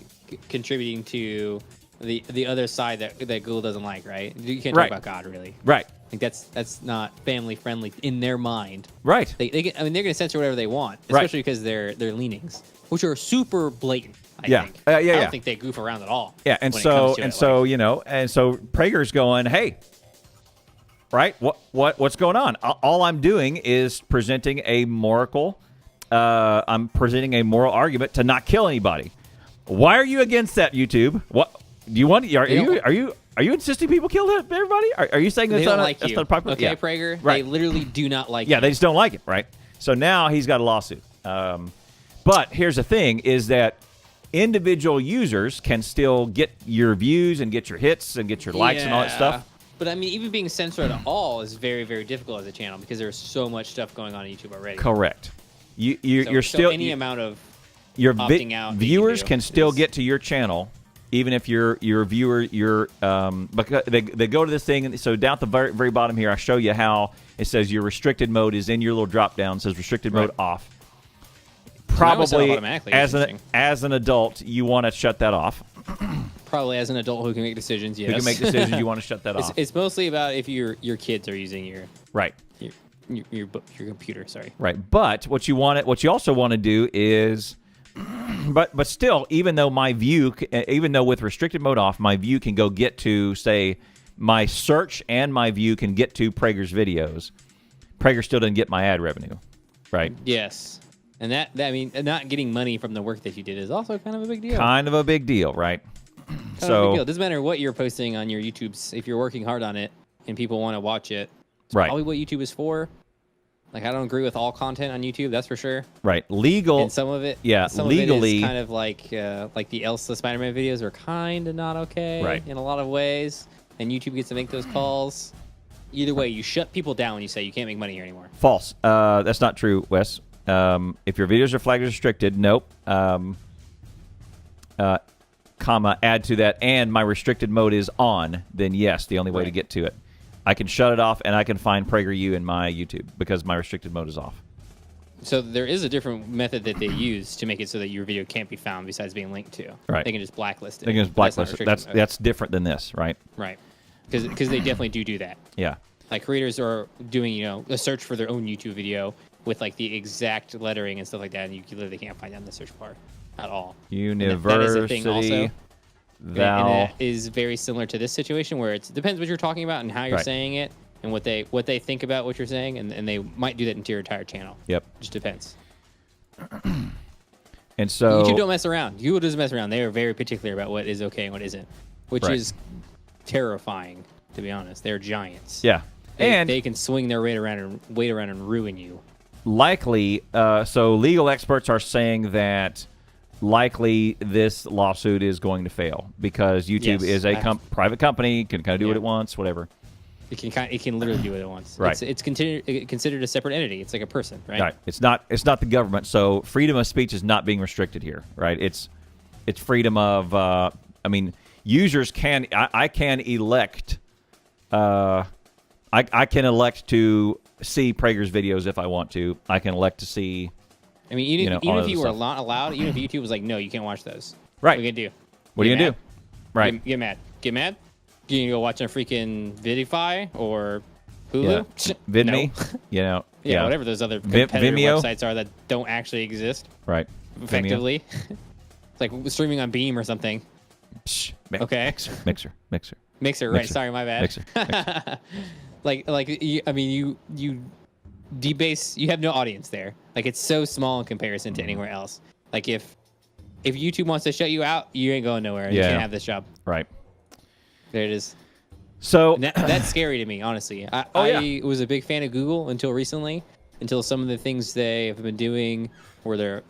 contributing to the other side that Google doesn't like, right? You can't Right. talk about God, really. Right. Like that's not family friendly in their mind. Right. They're going to censor whatever they want, Right. especially because their leanings, which are super blatant. I Yeah. think. Yeah, I yeah. don't think they goof around at all. Yeah, and when it so comes to and it, so like- Prager's going, hey, right? What's going on? All I'm doing is presenting a moral. I'm presenting a moral argument to not kill anybody. Why are you against that, YouTube? What do you want? Are you insisting people kill everybody? Are you saying they that's don't not like that's you. not popular? Okay, Yeah. Prager. Right. They literally do not like Yeah, you. they just don't like it, right? So now he's got a lawsuit. But here's the thing: is that individual users can still get your views and get your hits and get your likes and all that Yeah. stuff. But I mean, even being censored at all is very, very difficult as a channel because there's so much stuff going on YouTube already. Correct. You're So still any amount of your opting out that you viewers do can still is- get to your channel even if your viewer, because they go to this thing, and so down at the very bottom here, I show you how it says your restricted mode is in your little drop down. It says restricted mode off. Probably as an adult, you want to shut that off. Probably as an adult who can make decisions, yes. Who can make decisions, you want to shut that off. It's mostly about if your kids are using your your computer. Sorry. Right, but what you also want to do is, but still, even though with restricted mode off, my view can go get to, say, my search and my view can get to Prager's videos. Prager still doesn't get my ad revenue, right? Yes. And that I mean, not getting money from the work that you did is also kind of a big deal. Kind of a big deal, right? Kind of a big deal. It doesn't matter what you're posting on your YouTubes. If you're working hard on it and people want to watch it, it's probably what YouTube is for. Like, I don't agree with all content on YouTube, that's for sure. Right. Legal. And some of it, legally, of it is kind of like the Elsa Spider-Man videos are kind of not okay in a lot of ways. And YouTube gets to make those calls. Either way, you shut people down when you say you can't make money here anymore. False. That's not true, Wes. If your videos are flagged as restricted, nope. Comma, add to that, and my restricted mode is on, then yes, the only way to get to it. I can shut it off, and I can find PragerU in my YouTube because my restricted mode is off. So there is a different method that they use to make it so that your video can't be found besides being linked to. Right. They can just blacklist it. They can just blacklist it. That's different than this, right? Right. Because they definitely do that. Yeah. Like, creators are doing, a search for their own YouTube video with, like, the exact lettering and stuff like that, and you literally can't find that in the search bar at all. University. That is a thing also. And that is very similar to this situation where it depends what you're talking about and how you're saying it and what they think about what you're saying, and they might do that into your entire channel. Yep. Just depends. And so YouTube don't mess around. YouTube doesn't mess around. They are very particular about what is okay and what isn't, which is terrifying, to be honest. They're giants. Yeah. And they can swing their weight around and ruin you. Likely, so legal experts are saying that likely this lawsuit is going to fail because YouTube is a private company, can kind of do what it wants, whatever. It can literally do what it wants. Right. It's considered a separate entity. It's like a person, right? Right. It's not the government. So freedom of speech is not being restricted here, right? It's freedom of. I mean, users can. I can elect. I can elect to see Prager's videos if I want to. I can elect to see. I mean, even if you were not allowed, even if YouTube was like, no, you can't watch those. Right. What are you gonna do? What are you gonna do? Right. Get mad. Get mad? You gonna go watch a freaking Vidify or Hulu? Yeah. VidMe? Yeah, whatever those other competitor websites are that don't actually exist. Right. Effectively. It's like streaming on Beam or something. Okay. Mixer, right. Sorry, my bad. Mixer. You debase, you have no audience there. Like, it's so small in comparison to anywhere else. Like, if YouTube wants to shut you out, you ain't going nowhere. You can't have this job. Right. There it is. So that's scary to me, honestly. I was a big fan of Google until recently, until some of the things they have been doing where they're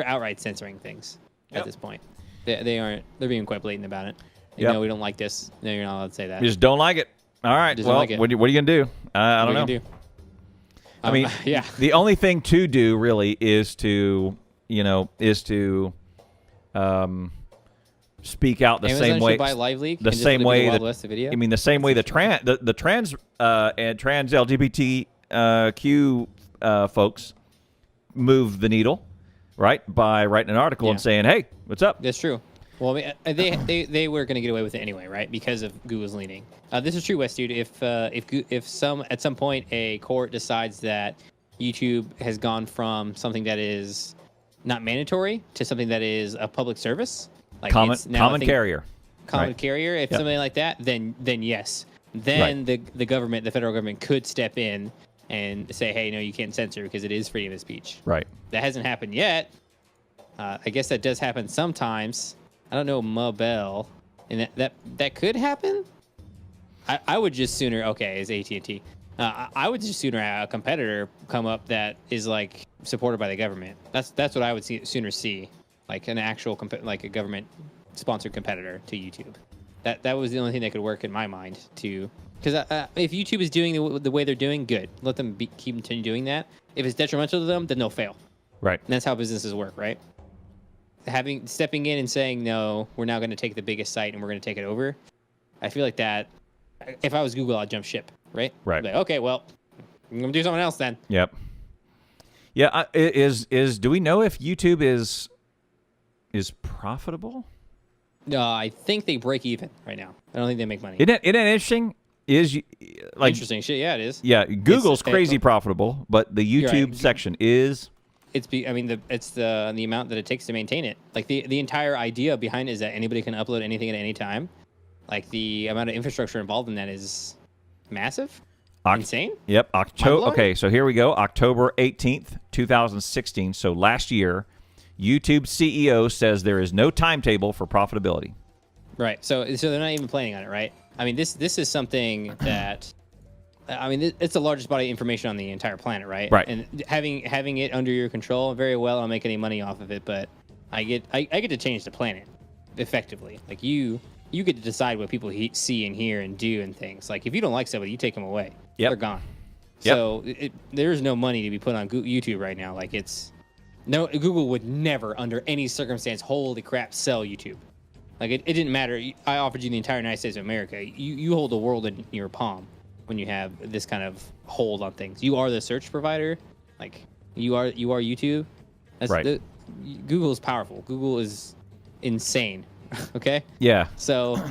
outright censoring things at this point. They're being quite blatant about it. No, we don't like this. No, you're not allowed to say that. You just don't like it. All right. Well, what are you going to do? I don't know. I mean, the only thing to do really is to speak out the same way. Buy Live Leak. The same way that video? I mean, the same way the trans and trans LGBTQ folks move the needle, right? By writing an article and saying, "Hey, what's up?" That's true. Well, they were going to get away with it anyway, right? Because of Google's leaning. This is true, West dude. If at some point a court decides that YouTube has gone from something that is not mandatory to something that is a public service, like common carrier, if something like that, then yes, then the government, the federal government, could step in and say, hey, no, you can't censor because it is freedom of speech. Right. That hasn't happened yet. I guess that does happen sometimes. I don't know, Mobile, and that could happen. I would just sooner. Okay, is AT&T. I would just sooner have a competitor come up that is like supported by the government. That's what I would sooner see, like an actual like a government sponsored competitor to YouTube. That was the only thing that could work in my mind to. Because if YouTube is doing the way they're doing, good. Let them continue doing that. If it's detrimental to them, then they'll fail. Right. And that's how businesses work, right? stepping in and saying, no, we're now going to take the biggest site and we're going to take it over. I feel like that, if I was Google, I'd jump ship, right? Right. Like, okay, well, I'm going to do something else then. Yep. Yeah. Do we know if YouTube is profitable? No, I think they break even right now. I don't think they make money. Isn't it interesting? Interesting shit. Yeah, it is. Yeah, Google's crazy profitable, but the YouTube right. section is. It's the amount that it takes to maintain it. Like the entire idea behind it is that anybody can upload anything at any time. Like the amount of infrastructure involved in that is massive. Insane. Yep. Mind-blowing? Okay, so here we go. October 18th, 2016. So last year, YouTube CEO says there is no timetable for profitability. Right. So they're not even planning on it, right? I mean, this is something that, I mean, it's the largest body of information on the entire planet, right? Right. And having it under your control, very well, I don't make any money off of it, but I get to change the planet effectively. Like you get to decide what people see and hear and do and things. Like if you don't like somebody, you take them away. Yep. They're gone. Yep. So there's no money to be put on YouTube right now. Like Google would never, under any circumstance, holy crap, sell YouTube. Like it didn't matter. I offered you the entire United States of America. You hold the world in your palm when you have this kind of hold on things. You are the search provider. Like you are YouTube. That's right. Google is powerful. Google is insane. Okay. Yeah. So.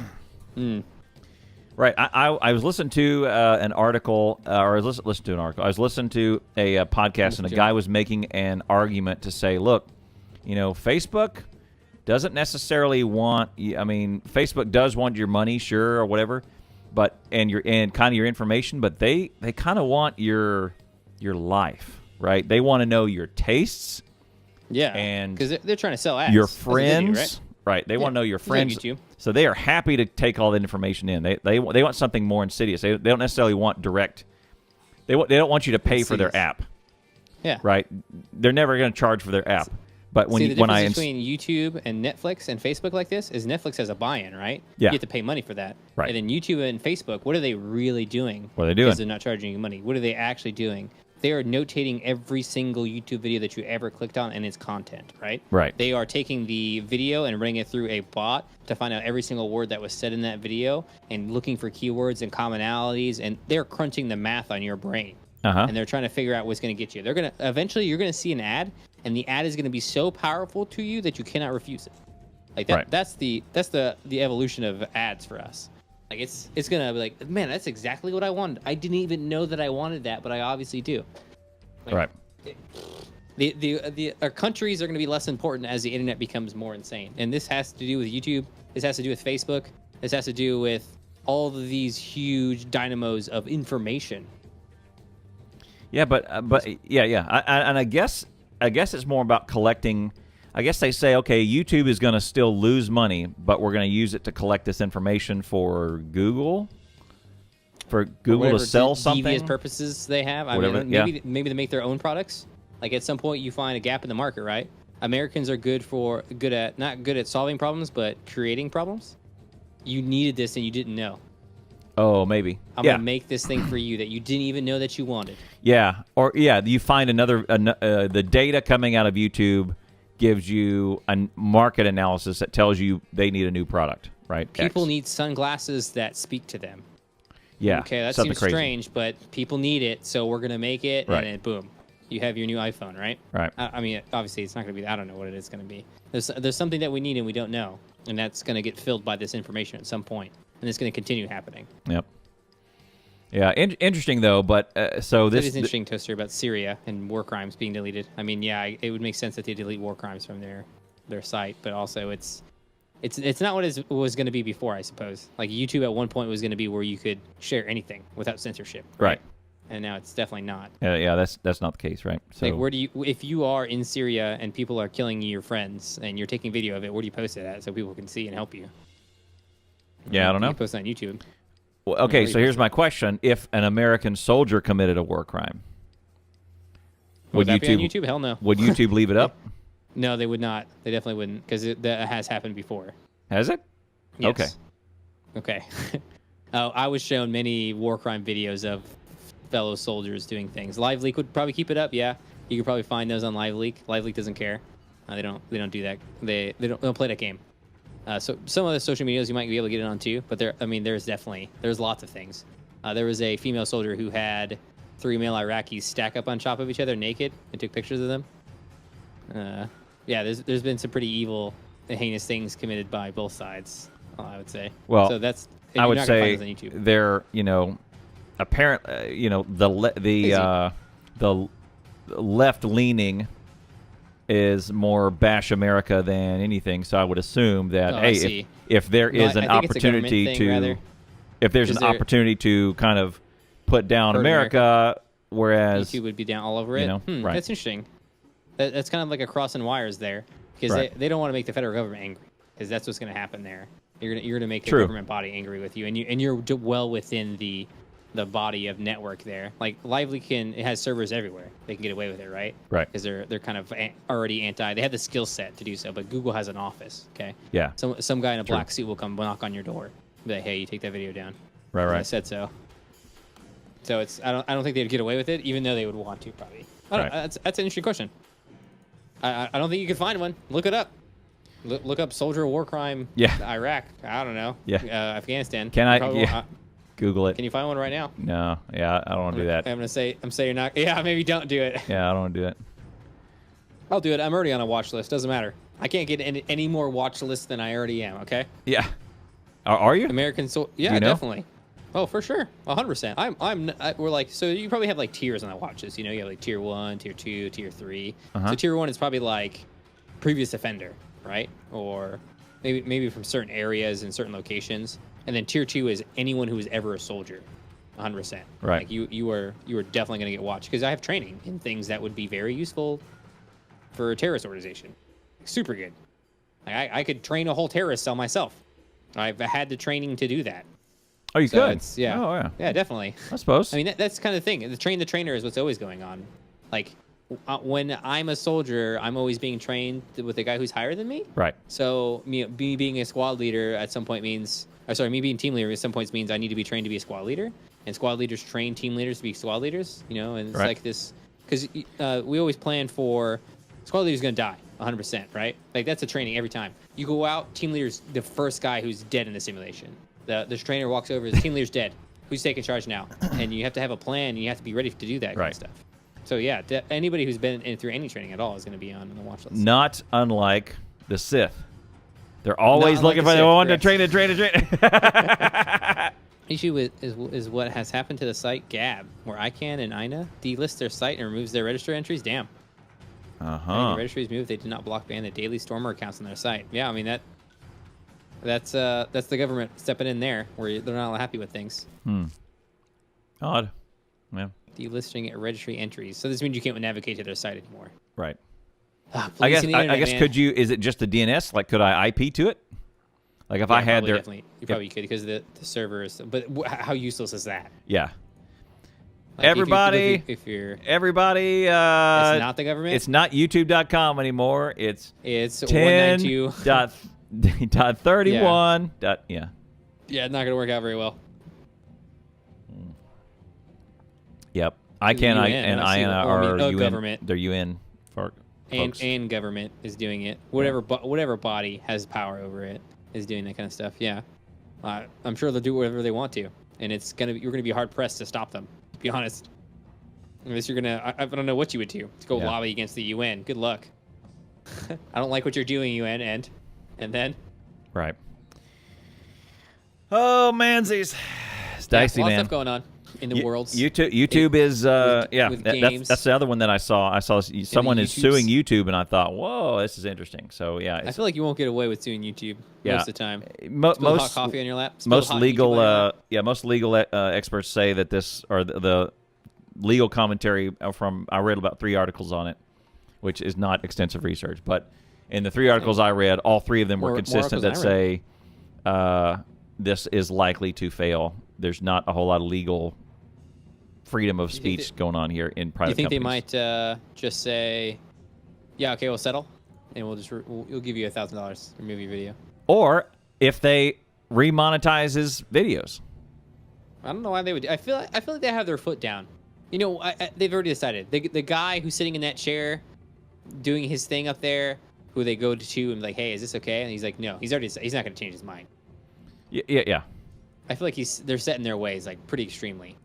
Right. I was listening to an article, or I was listening to an article. I was listening to a podcast, and a guy was making an argument to say, look, Facebook doesn't necessarily want. I mean, Facebook does want your money, sure, or whatever, but and kind of your information, but they kind of want your life, right? They want to know your tastes. Yeah. And because they're trying to sell ads. Your friends. Right? Right, they want to know your friends, YouTube. So they are happy to take all that information in. They want something more insidious. They don't necessarily want direct. They don't want you to pay for their app. Yeah, right. They're never going to charge for their app. But the difference between YouTube and Netflix and Facebook like this is Netflix has a buy-in, right? Yeah, you have to pay money for that. Right. And then YouTube and Facebook, what are they really doing? What are they doing? Because they're not charging you money. What are they actually doing? They are notating every single YouTube video that you ever clicked on and its content, right? Right. They are taking the video and running it through a bot to find out every single word that was said in that video and looking for keywords and commonalities, and they're crunching the math on your brain. And they're trying to figure out what's going to get you. They're going to eventually you're going to see an ad, and the ad is going to be so powerful to you that you cannot refuse it. Like that. Right. That's the evolution of ads for us. Like it's gonna be like, man, that's exactly what I wanted. I didn't even know that I wanted that, but I obviously do. Like, right. Our countries are going to be less important as the internet becomes more insane, and this has to do with YouTube. This has to do with Facebook. This has to do with all of these huge dynamos of information. Yeah, but and I guess it's more about collecting. I guess they say, okay, YouTube is going to still lose money, but we're going to use it to collect this information for Google to sell something. Devious purposes they have. I mean, maybe they make their own products. Like at some point, you find a gap in the market, right? Americans are not good at solving problems, but creating problems. You needed this and you didn't know. Oh, maybe. I'm gonna make this thing for you that you didn't even know that you wanted. Yeah, you find the data coming out of YouTube gives you a market analysis that tells you they need a new product, right? People need sunglasses that speak to them. Yeah. Okay, that seems strange, but people need it, so we're gonna make it, and then boom, you have your new iPhone, right? Right. I mean, obviously, it's not gonna be. I don't know what it is gonna be. There's something that we need and we don't know, and that's gonna get filled by this information at some point, and it's gonna continue happening. Yep. Yeah, interesting though. But so this is interesting, Toaster, about Syria and war crimes being deleted. I mean, yeah, it would make sense that they delete war crimes from their site, but also it's not what it was going to be before, I suppose. Like YouTube at one point was going to be where you could share anything without censorship, right? And now it's definitely not. Yeah, that's not the case, right? So like, if you are in Syria and people are killing your friends and you're taking video of it, where do you post it at so people can see and help you? Yeah, I don't know. You post it on YouTube. Well, okay, so here's my question: if an American soldier committed a war crime, would that be on YouTube? Hell no. Would YouTube leave it up? No, they would not. They definitely wouldn't, because that has happened before. Has it? Yes. Okay. I was shown many war crime videos of fellow soldiers doing things. LiveLeak would probably keep it up. Yeah, you could probably find those on LiveLeak. LiveLeak doesn't care. They don't do that. They don't play that game. So some of the social medias you might be able to get it on too, but there's lots of things. There was a female soldier who had 3 male Iraqis stack up on top of each other naked and took pictures of them. Yeah, there's been some pretty evil, heinous things committed by both sides. I would say. Well, so that's I would say on YouTube. they're apparent the left leaning is more bash America than anything. So I would assume that if there is an opportunity to opportunity to kind of put down America, whereas YouTube would be down all over it. Right. That's interesting. That's kind of like a crossing wires there, because they don't want to make the federal government angry, because that's what's going to happen there. You're gonna make the government body angry with you, and you're well within the body of network there. Like Lively it has servers everywhere. They can get away with it, right? Right. Because they're kind of already anti. They have the skill set to do so, but Google has an office. Okay. Yeah. Some guy in a black suit will come knock on your door, be like, "Hey, you take that video down." Right. I said so. So I don't think they'd get away with it, even though they would want to probably. That's an interesting question. I don't think you can find one. Look it up. Look up soldier war crime. Yeah. Iraq. I don't know. Yeah. Afghanistan. Can I? Yeah. Google it. Can you find one right now? No. Yeah. I don't want to do that. I'm saying you're not. Yeah. Maybe don't do it. Yeah. I don't want to do it. I'll do it. I'm already on a watch list. Doesn't matter. I can't get any more watch lists than I already am. Okay. Yeah. Are you? American Yeah, definitely. Oh, for sure. 100%. We're like, so you probably have like tiers on the watches. You have like tier 1, tier 2, tier 3. So tier 1 is probably like previous offender, right? Or maybe from certain areas and certain locations. And then tier 2 is anyone who was ever a soldier. 100%. Right. Like you are definitely going to get watched, because I have training in things that would be very useful for a terrorist organization. Super good. Like I could train a whole terrorist cell myself. I've had the training to do that. Oh, you could? Yeah. Oh, yeah. Yeah, definitely. I suppose. I mean, that's kind of the thing. The train the trainer is what's always going on. Like, when I'm a soldier, I'm always being trained with a guy who's higher than me. Right. So me being a squad leader at some point means, me being team leader at some points means I need to be trained to be a squad leader. And squad leaders train team leaders to be squad leaders, and it's like this, because we always plan for squad leader's going to die 100%, right? Like, that's a training every time. You go out, team leader's the first guy who's dead in the simulation. The trainer walks over, the team leader's dead. Who's taking charge now? And you have to have a plan, and you have to be ready to do that kind of stuff. So, yeah, anybody who's been through any training at all is going to be on the watch list. Not unlike the Sith. They're always looking for the one to train. Issue is what has happened to the site Gab, where ICANN and INA delist their site and removes their register entries. Damn. The registries moved. They did not block ban the daily Stormer accounts on their site. Yeah, I mean that's the government stepping in there, where they're not happy with things. Odd. Yeah. Delisting registry entries. So this means you can't navigate to their site anymore. Right. I guess could you? Is it just the DNS? Like, could I IP to it? Like, if I had their, definitely, you probably could, because the server is. But how useless is that? Yeah. Like, everybody, if you're everybody, it's not the government. It's not YouTube.com anymore. It's 192.31. Yeah. Yeah, not gonna work out very well. Yep. ICANN and INA are UN. Government. They're UN folks. And government is doing it. Whatever body has power over it is doing that kind of stuff. Yeah, I'm sure they'll do whatever they want to, and you're gonna be hard pressed to stop them. To be honest, unless you're gonna, I don't know what you would do to go lobby against the UN. Good luck. I don't like what you're doing, UN, and then. Right. Oh, mansies. It's dicey, man. Man. Lots of stuff going on in the worlds. YouTube is games. that's the other one that I saw. I saw someone is suing YouTube, and I thought, whoa, this is interesting. So yeah, I feel like you won't get away with suing YouTube most of the time. Most hot coffee on your lap. Most legal experts say that this, or the legal commentary from, I read about 3 articles on it, which is not extensive research, but in the 3 articles I read, all 3 of them were consistent that say this is likely to fail. There's not a whole lot of legal freedom of speech going on here in private companies. Do you think they might just say, yeah, okay, we'll settle, and we'll give you $1,000 to remove your video? Or if they remonetize his videos. I don't know why they would. I feel like they have their foot down. They've already decided. The guy who's sitting in that chair doing his thing up there, who they go to and like, hey, is this okay? And he's like, no, he's not going to change his mind. Yeah. I feel like they're set in their ways, like pretty extremely.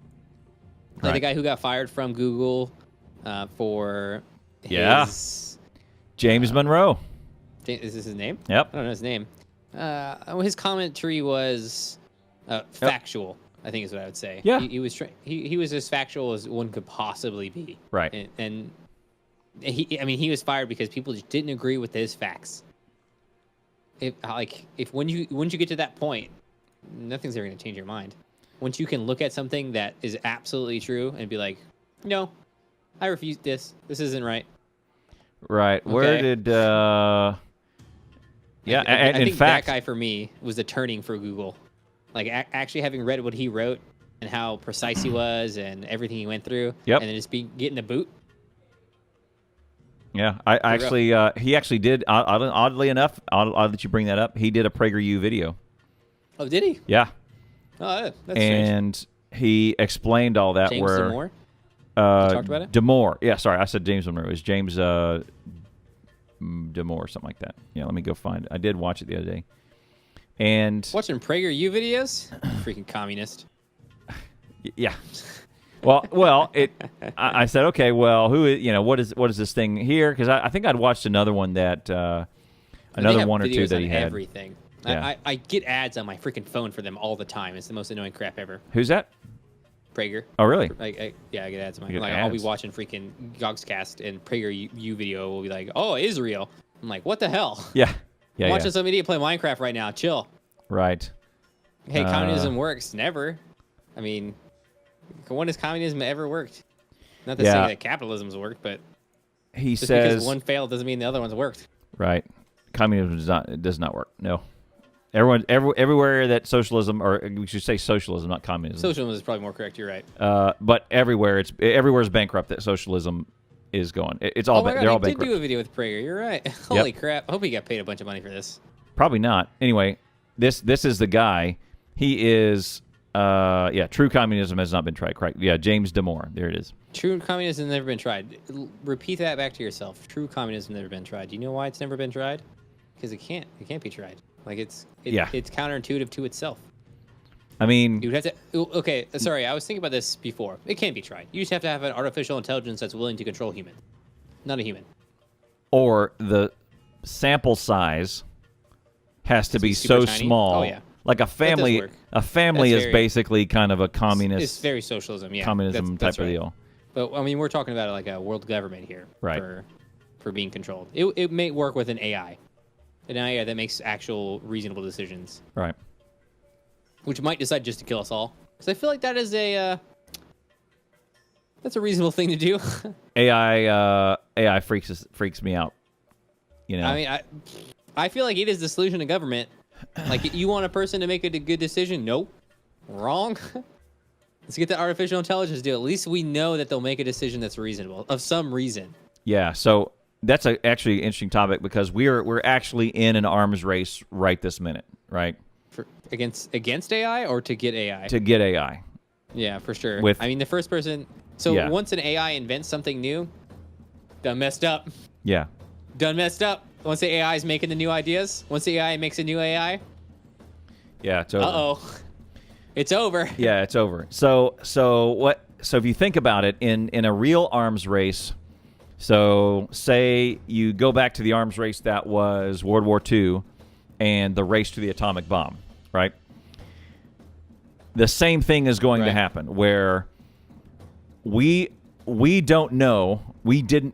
Like Right. the guy who got fired from Google for his... Yeah. James Monroe. Is this his name? Yep. I don't know his name. His commentary was factual, I think is what I would say. Yeah. He was he was as factual as one could possibly be. Right. And he was fired because people just didn't agree with his facts. If once you get to that point, nothing's ever going to change your mind. Once you can look at something that is absolutely true and be like, no, I refuse this. This isn't right. Right. Okay. Where did? Yeah. I And in think fact, that guy for me was the turning for Google. Like actually having read what he wrote and how precise he was and everything he went through. Yep. And then just getting the boot. yeah, I actually, he actually did. Oddly enough, odd that you bring that up. He did a PragerU video. Oh, did he? Yeah. Oh, that's strange. And he explained all that. James where Damore? talked about it? Damore. Yeah, sorry, I said James Monroe. It was James Damore, something like that. Yeah, let me go find it. I did watch it the other day. And Watching PragerU videos? Freaking communist. yeah. Well, I said, okay, well, what is this thing here? Because I think I'd watched another one that another one or two videos that on he had. everything. Yeah. I get ads on my freaking phone for them all the time. It's the most annoying crap ever. Who's that? Prager. Oh, really? I get ads on my You get like I'll be ads. watching freaking Gogscast and PragerU video will be like, oh, Israel. I'm like, what the hell? Yeah. Yeah. I'm watching Yeah. some idiot play Minecraft right now. Chill. Right. Hey, communism works. Never. I mean, when has communism ever worked? Not to say Yeah. that capitalism's worked, but He just says because one failed doesn't mean the other one's worked. right. Communism does not work. No. Everywhere that socialism, or we should say socialism, not communism. Socialism is probably more correct. You're right. But everywhere's bankrupt that socialism is going. It's all Oh my God, they're all he did bankrupt. do a video with Prager. You're right. Holy crap! I hope he got paid a bunch of money for this. Probably not. Anyway, this is the guy. He is true communism has not been tried. Correct. Yeah, James Damore. There it is. True communism has never been tried. Repeat that back to yourself. True communism has never been tried. Do you know why it's never been tried? Because it can't. It can't be tried. Like it's counterintuitive to itself. I mean, You'd have to. Okay, sorry. I was thinking about this before. It can't be tried. You just have to have an artificial intelligence that's willing to control human, not a human. or the sample size has to be super so tiny? small. Oh, yeah. Like a family. work. A family That's is very- basically kind of a communist. It's very socialism. Yeah, communism that's type of right. deal. But I mean, we're talking about like a world government here, Right. For being controlled. It may work with an AI that makes actual reasonable decisions, Right. which might decide just to kill us all. Because I feel like that is that's a reasonable thing to do. AI freaks me out. You know. I mean, I feel like it is the solution to government. Like, you want a person to make a good decision? Nope. Wrong. Let's get the artificial intelligence to do it. At least we know that they'll make a decision that's reasonable of some reason. Yeah, so that's actually an interesting topic because we're actually in an arms race right this minute, right? Against AI or to get AI? To get AI. Yeah, for sure. With- I mean, the first person. So Yeah. once an AI invents something new, done messed up. Yeah. Done messed up. Once the AI is making the new ideas, once the AI makes a new AI, Yeah, it's over. uh-oh. It's over. Yeah, it's over. So if you think about it, in a real arms race, so say you go back to the arms race that was World War II and the race to the atomic bomb, right? The same thing is going to Right. happen where we didn't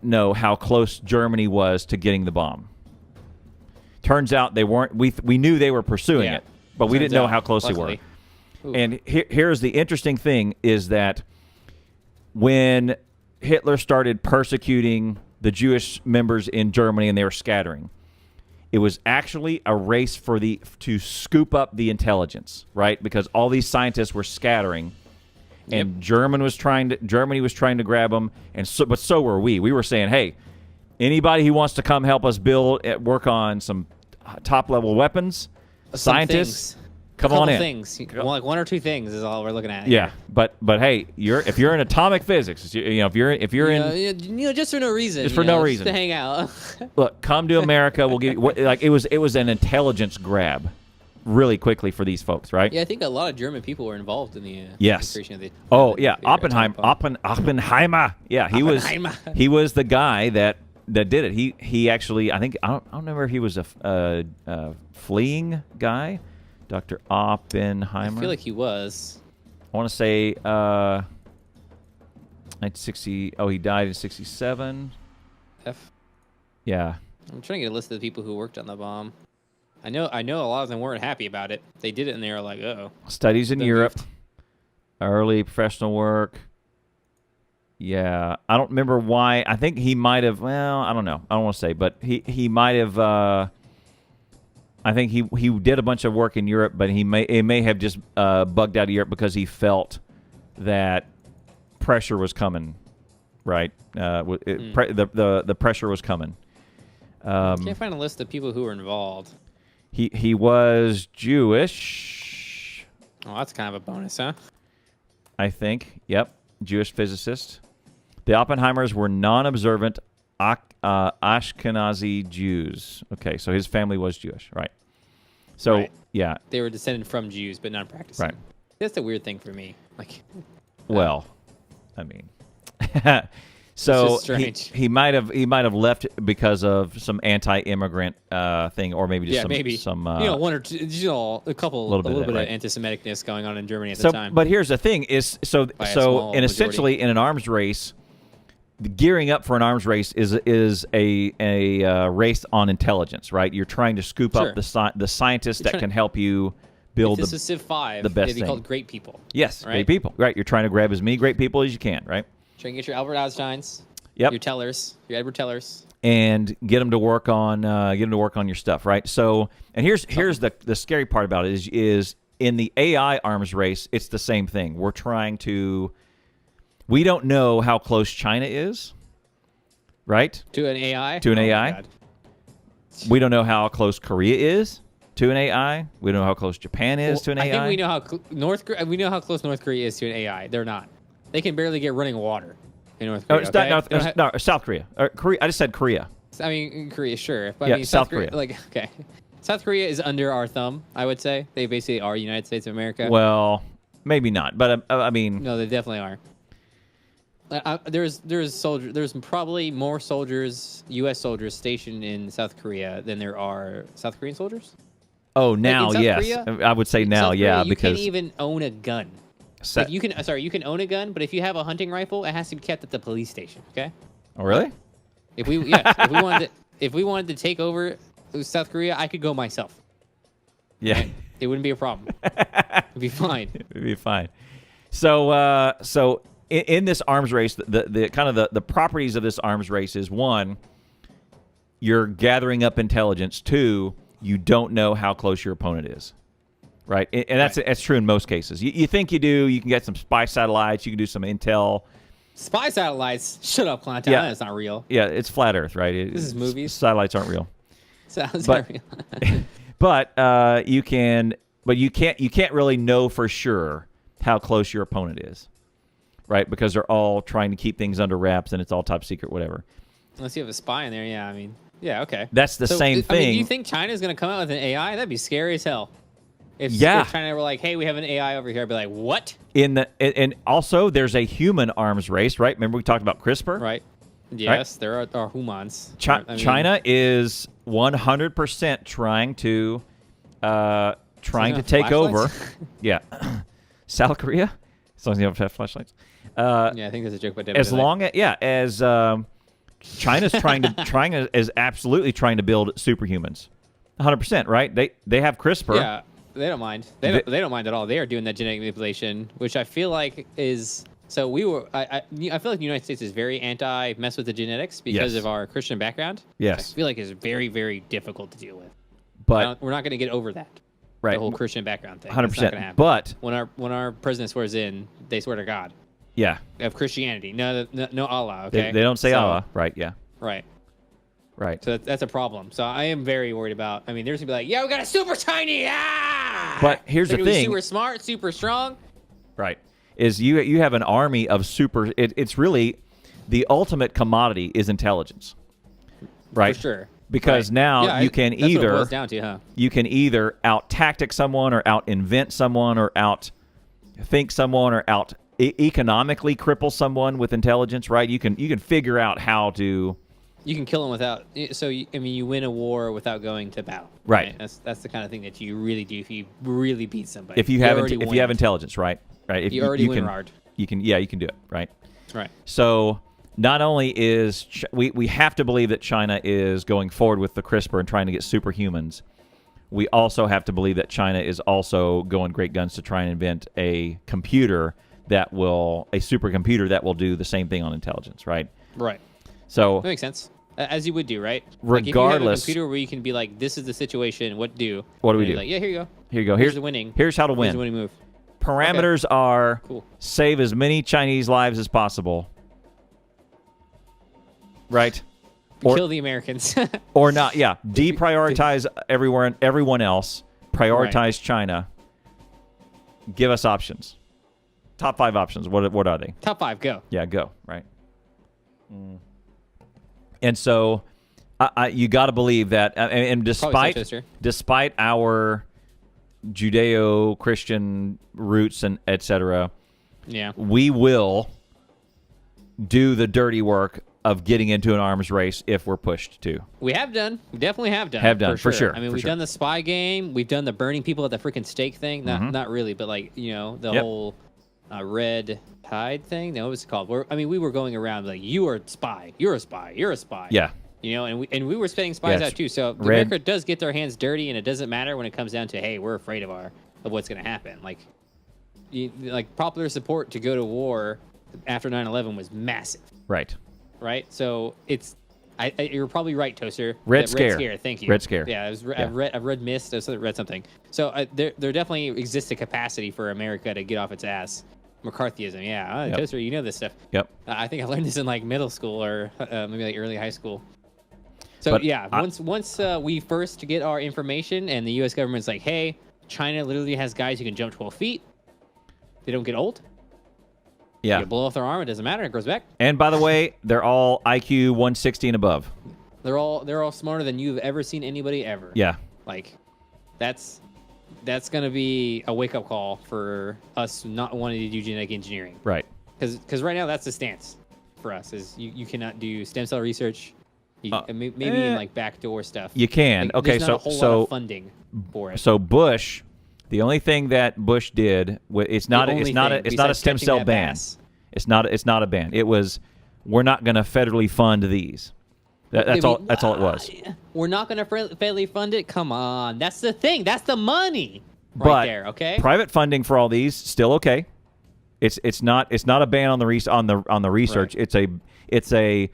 know how close Germany was to getting the bomb. Turns out they weren't. We knew they were pursuing Yeah. it, but we Turns didn't know out, how close luckily. they were. And here's the interesting thing is that when Hitler started persecuting the Jewish members in Germany and they were scattering, it was actually a race to scoop up the intelligence, right? Because all these scientists were scattering, and Yep. Germany was trying to grab them, but so were we. We were saying, hey, anybody who wants to come help us work on some top level weapons, Some scientists, things. Come couple on in. things, like one or two things is all we're looking at. Yeah, but hey, if you're in atomic physics, if you're in just for no reason. Just for no reason. Just to hang out. look, come to America. We'll give you it was an intelligence grab, really quickly for these folks, right? Yeah, I think a lot of German people were involved in the Yes. creation of the. Oh yeah, the atomic bomb. Oppenheimer. Yeah, he was the guy that did it. He actually, I don't remember if he was a fleeing guy, Dr. Oppenheimer. I feel like he was. I want to say 1960. Oh, he died in 67. Yeah. I'm trying to get a list of the people who worked on the bomb. I know a lot of them weren't happy about it. They did it and they were like, "Oh." Studies in Europe, early professional work. Yeah, I don't remember why. I think he might have. Well, I don't know. I don't want to say, but he might have. I think he did a bunch of work in Europe, but it may have just bugged out of Europe because he felt that pressure was coming. Right, the pressure was coming. Can't find a list of people who were involved. He was Jewish. Oh, that's kind of a bonus, huh? I think. Yep, Jewish physicist. The Oppenheimers were non-observant Ashkenazi Jews. Okay, so his family was Jewish, right? So Right. yeah, They were descended from Jews, but not practicing. Right. That's a weird thing for me. Like, well, I mean, so just strange. he might have left because of some anti-immigrant thing, or maybe just some one or two, a little bit of right. anti-Semiticness going on in Germany at the time. But here's the thing: is small and essentially in an arms race, gearing up for an arms race is a race on intelligence, right? You're trying to scoop Sure. up the scientists that trying- can help you build If this is Civ 5, the best they'd be thing. called great people. Yes, right? great people, right? You're trying to grab as many great people as you can, right? Try and get your Albert Einsteins, Yep. your Tellers, your Edward Tellers. And get them to work on your stuff, right? So, and here's the scary part about it is in the AI arms race, it's the same thing. We don't know how close China is, right? To an AI? To an Oh my AI? God. We don't know how close Korea is to an AI. We don't know how close Japan is to an AI. I think we know how we know how close North Korea is to an AI. They're not. They can barely get running water in North No, Korea. it's not no, South Korea. Korea. I just said Korea. I mean, Korea, sure. But Yeah, I mean, South Korea. okay. South Korea is under our thumb, I would say. They basically are United States of America. Well, maybe not, but I mean, No, they definitely are. There's probably more soldiers, U.S. soldiers stationed in South Korea than there are South Korean soldiers. oh, now South yes, Korea- I would say In now, South yeah, Korea, you because can't even own a gun. Like you can own a gun, but if you have a hunting rifle, it has to be kept at the police station. Okay. oh, really? If we wanted to take over South Korea, I could go myself. Yeah, It wouldn't be a problem. It'd be fine. it'd be fine. So in this arms race, the kind of the properties of this arms race is one, you're gathering up intelligence. Two, you don't know how close your opponent is. Right, and that's true in most cases. You think you do. You can get some spy satellites. You can do some intel. Spy satellites? Shut up, Clowntown. Yeah. That's not real. Yeah, it's flat Earth, right? This is movies. Satellites aren't real. Sounds But- not real. But you can't really know for sure how close your opponent is, right? Because they're all trying to keep things under wraps and it's all top secret, whatever. Unless you have a spy in there, yeah. I mean, yeah, okay. That's the same I thing. mean, do you think China's gonna come out with an AI? That'd be scary as hell. If China were like, "Hey, we have an AI over here," I'd be like, "What?" And also there's a human arms race, right? Remember we talked about CRISPR? Right. Yes, there are humans. I mean, China is 100% trying to take over. Yeah. South Korea, as long as you don't have flashlights. Yeah, I think there's a joke about Dead by As Daylight. long as China's is absolutely trying to build superhumans, 100%, right? They have CRISPR. Yeah, they don't mind. They don't mind at all. They are doing that genetic manipulation, which I feel like is. So I feel like the United States is very anti mess with the genetics because Yes. of our Christian background. Yes. I feel like it's very, very difficult to deal with. But We're not going to get over that. right, The whole Christian background thing. 100%. It's not gonna happen. But when our president swears in, they swear to God yeah, of Christianity. No Allah. Okay. they don't say So- Allah, right? Yeah, Right. right. So that's a problem. So I am very worried about. I mean, there's gonna be like, yeah, we got a super tiny. Ah! But here's Like the it was thing. super smart, super strong. Right. Is you have an army of super. It's really the ultimate commodity is intelligence. Right. For sure. Because now Yeah, you can that's what it either boils down to, huh? you can either out tactic someone or out invent someone or out think someone or out economically cripple someone with intelligence. Right. You can figure out how to. You can kill them without. So you win a war without going to battle. Right. That's the kind of thing that you really do if you really beat somebody. If you have intelligence, right. Right. If you already win can, hard. You can you can do it. Right. Right. So not only is we have to believe that China is going forward with the CRISPR and trying to get superhumans, we also have to believe that China is also going great guns to try and invent a supercomputer that will do the same thing on intelligence, right? Right. So That makes sense. As you would do, right? Regardless, like if you have a computer where you can be like, this is the situation, what do? What do we And do? Like, yeah, here you go. Here you go. Here's the winning. Here's how to Here's the win. winning move. Parameters are Cool. save as many Chinese lives as possible. Right? Kill the Americans. Or not, yeah. Deprioritize everyone else. Prioritize China. Give us options. Top 5 options. What are they? Top 5, go. Yeah, go. Right. And so you got to believe that. And despite our Judeo-Christian roots and etc., Yeah. we will do the dirty work of getting into an arms race if we're pushed to. We have done. We definitely have done. Have done, for sure. I mean, For we've sure. done the spy game. We've done the burning people at the freaking stake thing. Not really, but like, the Yep. whole red tide thing. No, what was it called? We were going around like, you are a spy. You're a spy. You're a spy. Yeah. And we were spitting spies Yeah, out too. So red- America does get their hands dirty, and it doesn't matter when it comes down to, hey, we're afraid of what's going to happen. Like popular support to go to war after 9/11 was massive. Right. Right, so you're probably right, Toaster. Red That Scare. Thank you. Red Scare. Yeah, Yeah. I've read Mist. I've read something. So there definitely exists a capacity for America to get off its ass. McCarthyism. Yeah, Yep. Toaster, you know this stuff. Yep. I think I learned this in like middle school or maybe like early high school. So But yeah, once we first get our information and the U.S. government's like, hey, China literally has guys who can jump 12 feet. They don't get old. Yeah. You blow off their arm, it doesn't matter. It grows back. And by the way, they're all IQ 160 and above. They're all smarter than you've ever seen anybody ever. Yeah. Like, that's gonna be a wake up call for us not wanting to do genetic engineering. Right. Because right now that's the stance for us is you cannot do stem cell research. Maybe in like backdoor stuff. You can. Like, Okay, there's not a whole lot of funding for it. So Bush, the only thing that Bush did, it's not a stem cell ban. It's not a ban. It was, we're not going to federally fund these. That's all it was. We're not going to federally fund it. Come on, that's the thing. That's the money But there. Okay. private funding for all these still okay. It's not a ban on the research. Right.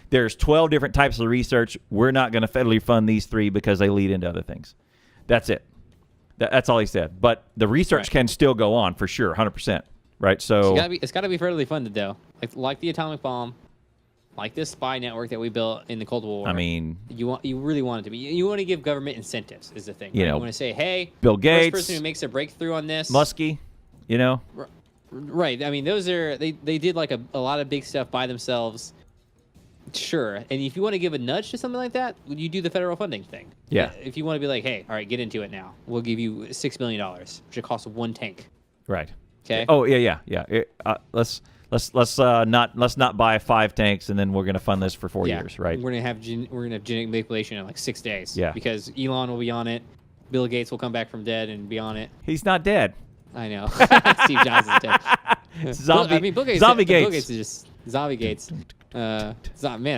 There's 12 different types of research. We're not going to federally fund these 3 because they lead into other things. That's it. That's all he said. But the research can still go on for sure, 100%. Right. So it's got to be federally funded though, like the atomic bomb, like this spy network that we built in the Cold War. I mean, you really want it to be. You want to give government incentives is the thing. You right? know, You want to say, hey, Bill Gates, first person who makes a breakthrough on this, Muskie, Right. I mean, those are they did like a lot of big stuff by themselves. Sure. And if you want to give a nudge to something like that, you do the federal funding thing. Yeah. If you want to be like, hey, all right, get into it now. We'll give you $6 million, which costs 1 tank. Right. Okay. Oh yeah. Let's not buy 5 tanks and then we're gonna fund this for 4 years, right? We're gonna have genetic manipulation in like 6 days. Yeah. Because Elon will be on it, Bill Gates will come back from dead and be on it. He's not dead. I know. Steve Jobs is dead. Bill Gates. Zombie Gates. Bill Gates is just zombie Gates. Man,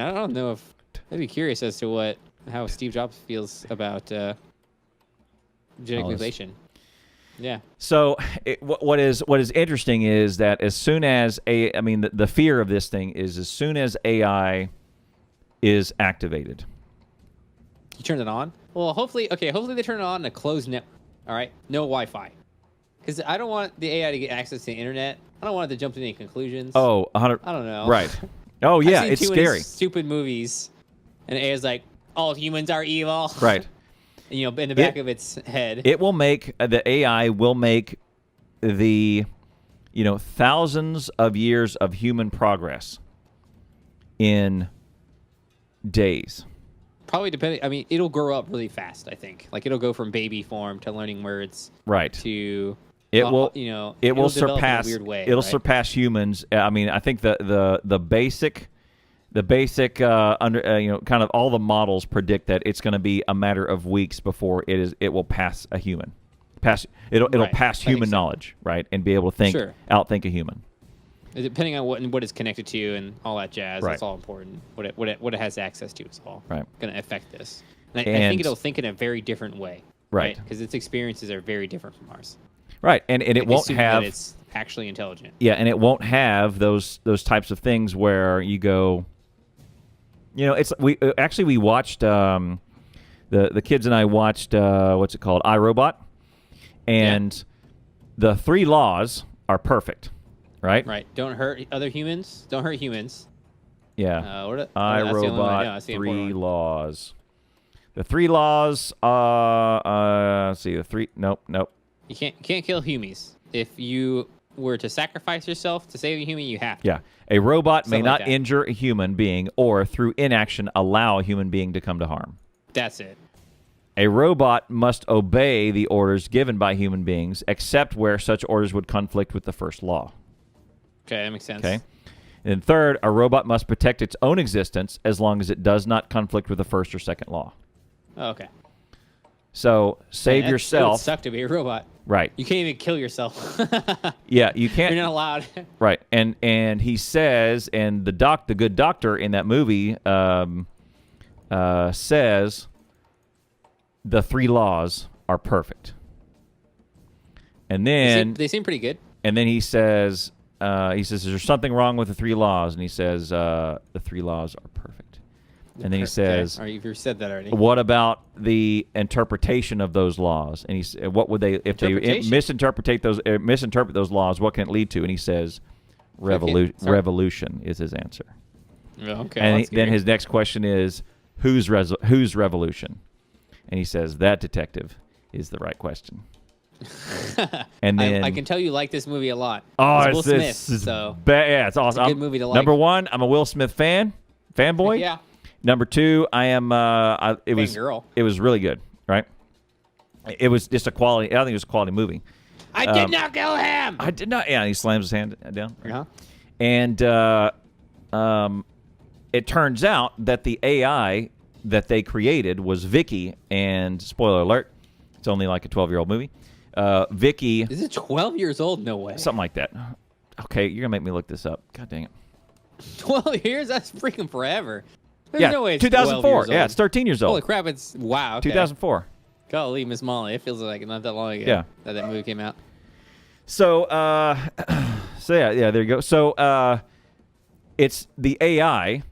I don't know if I'd be curious as to how Steve Jobs feels about genetic manipulation. Yeah. So what is interesting is that as soon as the fear of this thing is as soon as AI is activated. You turn it on? Well, hopefully they turn it on in a closed network. All right? No Wi-Fi. Because I don't want the AI to get access to the internet. I don't want it to jump to any conclusions. Oh, 100. I don't know. Right. Oh, yeah, I've seen it's too many scary. stupid movies. And AI's like, all humans are evil. Right. in the back of its head. It will make the AI will make the thousands of years of human progress in days. Probably depending. I mean, it'll grow up really fast. I think, like it'll go from baby form to learning words, Right. To it will it will develop in a surpass weird way. It'll right? surpass humans. I mean, I think the basic kind of all the models predict that it's going to be a matter of weeks before it will pass a human. It'll Right. pass That human makes sense. knowledge, right, and be able to outthink a human. Depending on what it's connected to and all that jazz, Right. that's all important. What it has access to is all Right. going to affect this. And I think it'll think in a very different way, Right. Because its experiences are very different from ours. Right, and it won't Assuming have that it's actually intelligent. Yeah, and it won't have those types of things where you go. It's we watched the kids and I watched what's it called, iRobot, and the 3 laws are perfect, right? Right. Don't hurt other humans. Don't hurt humans. Yeah. That's the only one I know. iRobot That's the 3 important one. laws. The 3 laws. Let's see. The 3. Nope. You can't kill humies. If you were to sacrifice yourself to save a human, you have to. Yeah. A robot may Something not like that. injure a human being or through inaction allow a human being to come to harm. That's it. A robot must obey the orders given by human beings, except where such orders would conflict with the first law. Okay, that makes sense. Okay. And third, a robot must protect its own existence as long as it does not conflict with the first or second law. Oh, okay. So save It would yourself. suck to be a robot. Right. You can't even kill yourself. Yeah, you can't. You're not allowed. Right. And he says, and the good doctor in that movie says the 3 laws are perfect. And then They seem pretty good. And then he says, is there something wrong with the 3 laws? And he says, the 3 laws are perfect. And then he says, okay. You've said that already. what about the interpretation of those laws? And he said, what would they, if they misinterpret those laws, what can it lead to? And he says, revolution is his answer. Okay. And then his next question is, whose revolution? And he says, that, detective, is the right question. And then I can tell you like this movie a lot. Oh, It's Will Smith, it's so yeah, it's awesome. a good movie to like. Number 1, I'm a Will Smith fanboy. yeah. Number 2, I am. It was really good, right? It was just a quality. I think it was a quality movie. I did not kill him. I did not. Yeah, and he slams his hand down. Uh-huh. And it turns out that the AI that they created was Vicky. And spoiler alert, it's only like a 12-year-old movie. Vicky, Is it 12 years old? No way. something like that. Okay, you're gonna make me look this up. God dang it. 12 years? That's freaking forever. There's no way it's 2004. 12 years Yeah, old. it's 13 years old. Holy crap, it's wow. Okay. 2004. Golly, Miss Molly. It feels like not that long ago Yeah. that movie came out. So, yeah, there you go. So, it's the AI,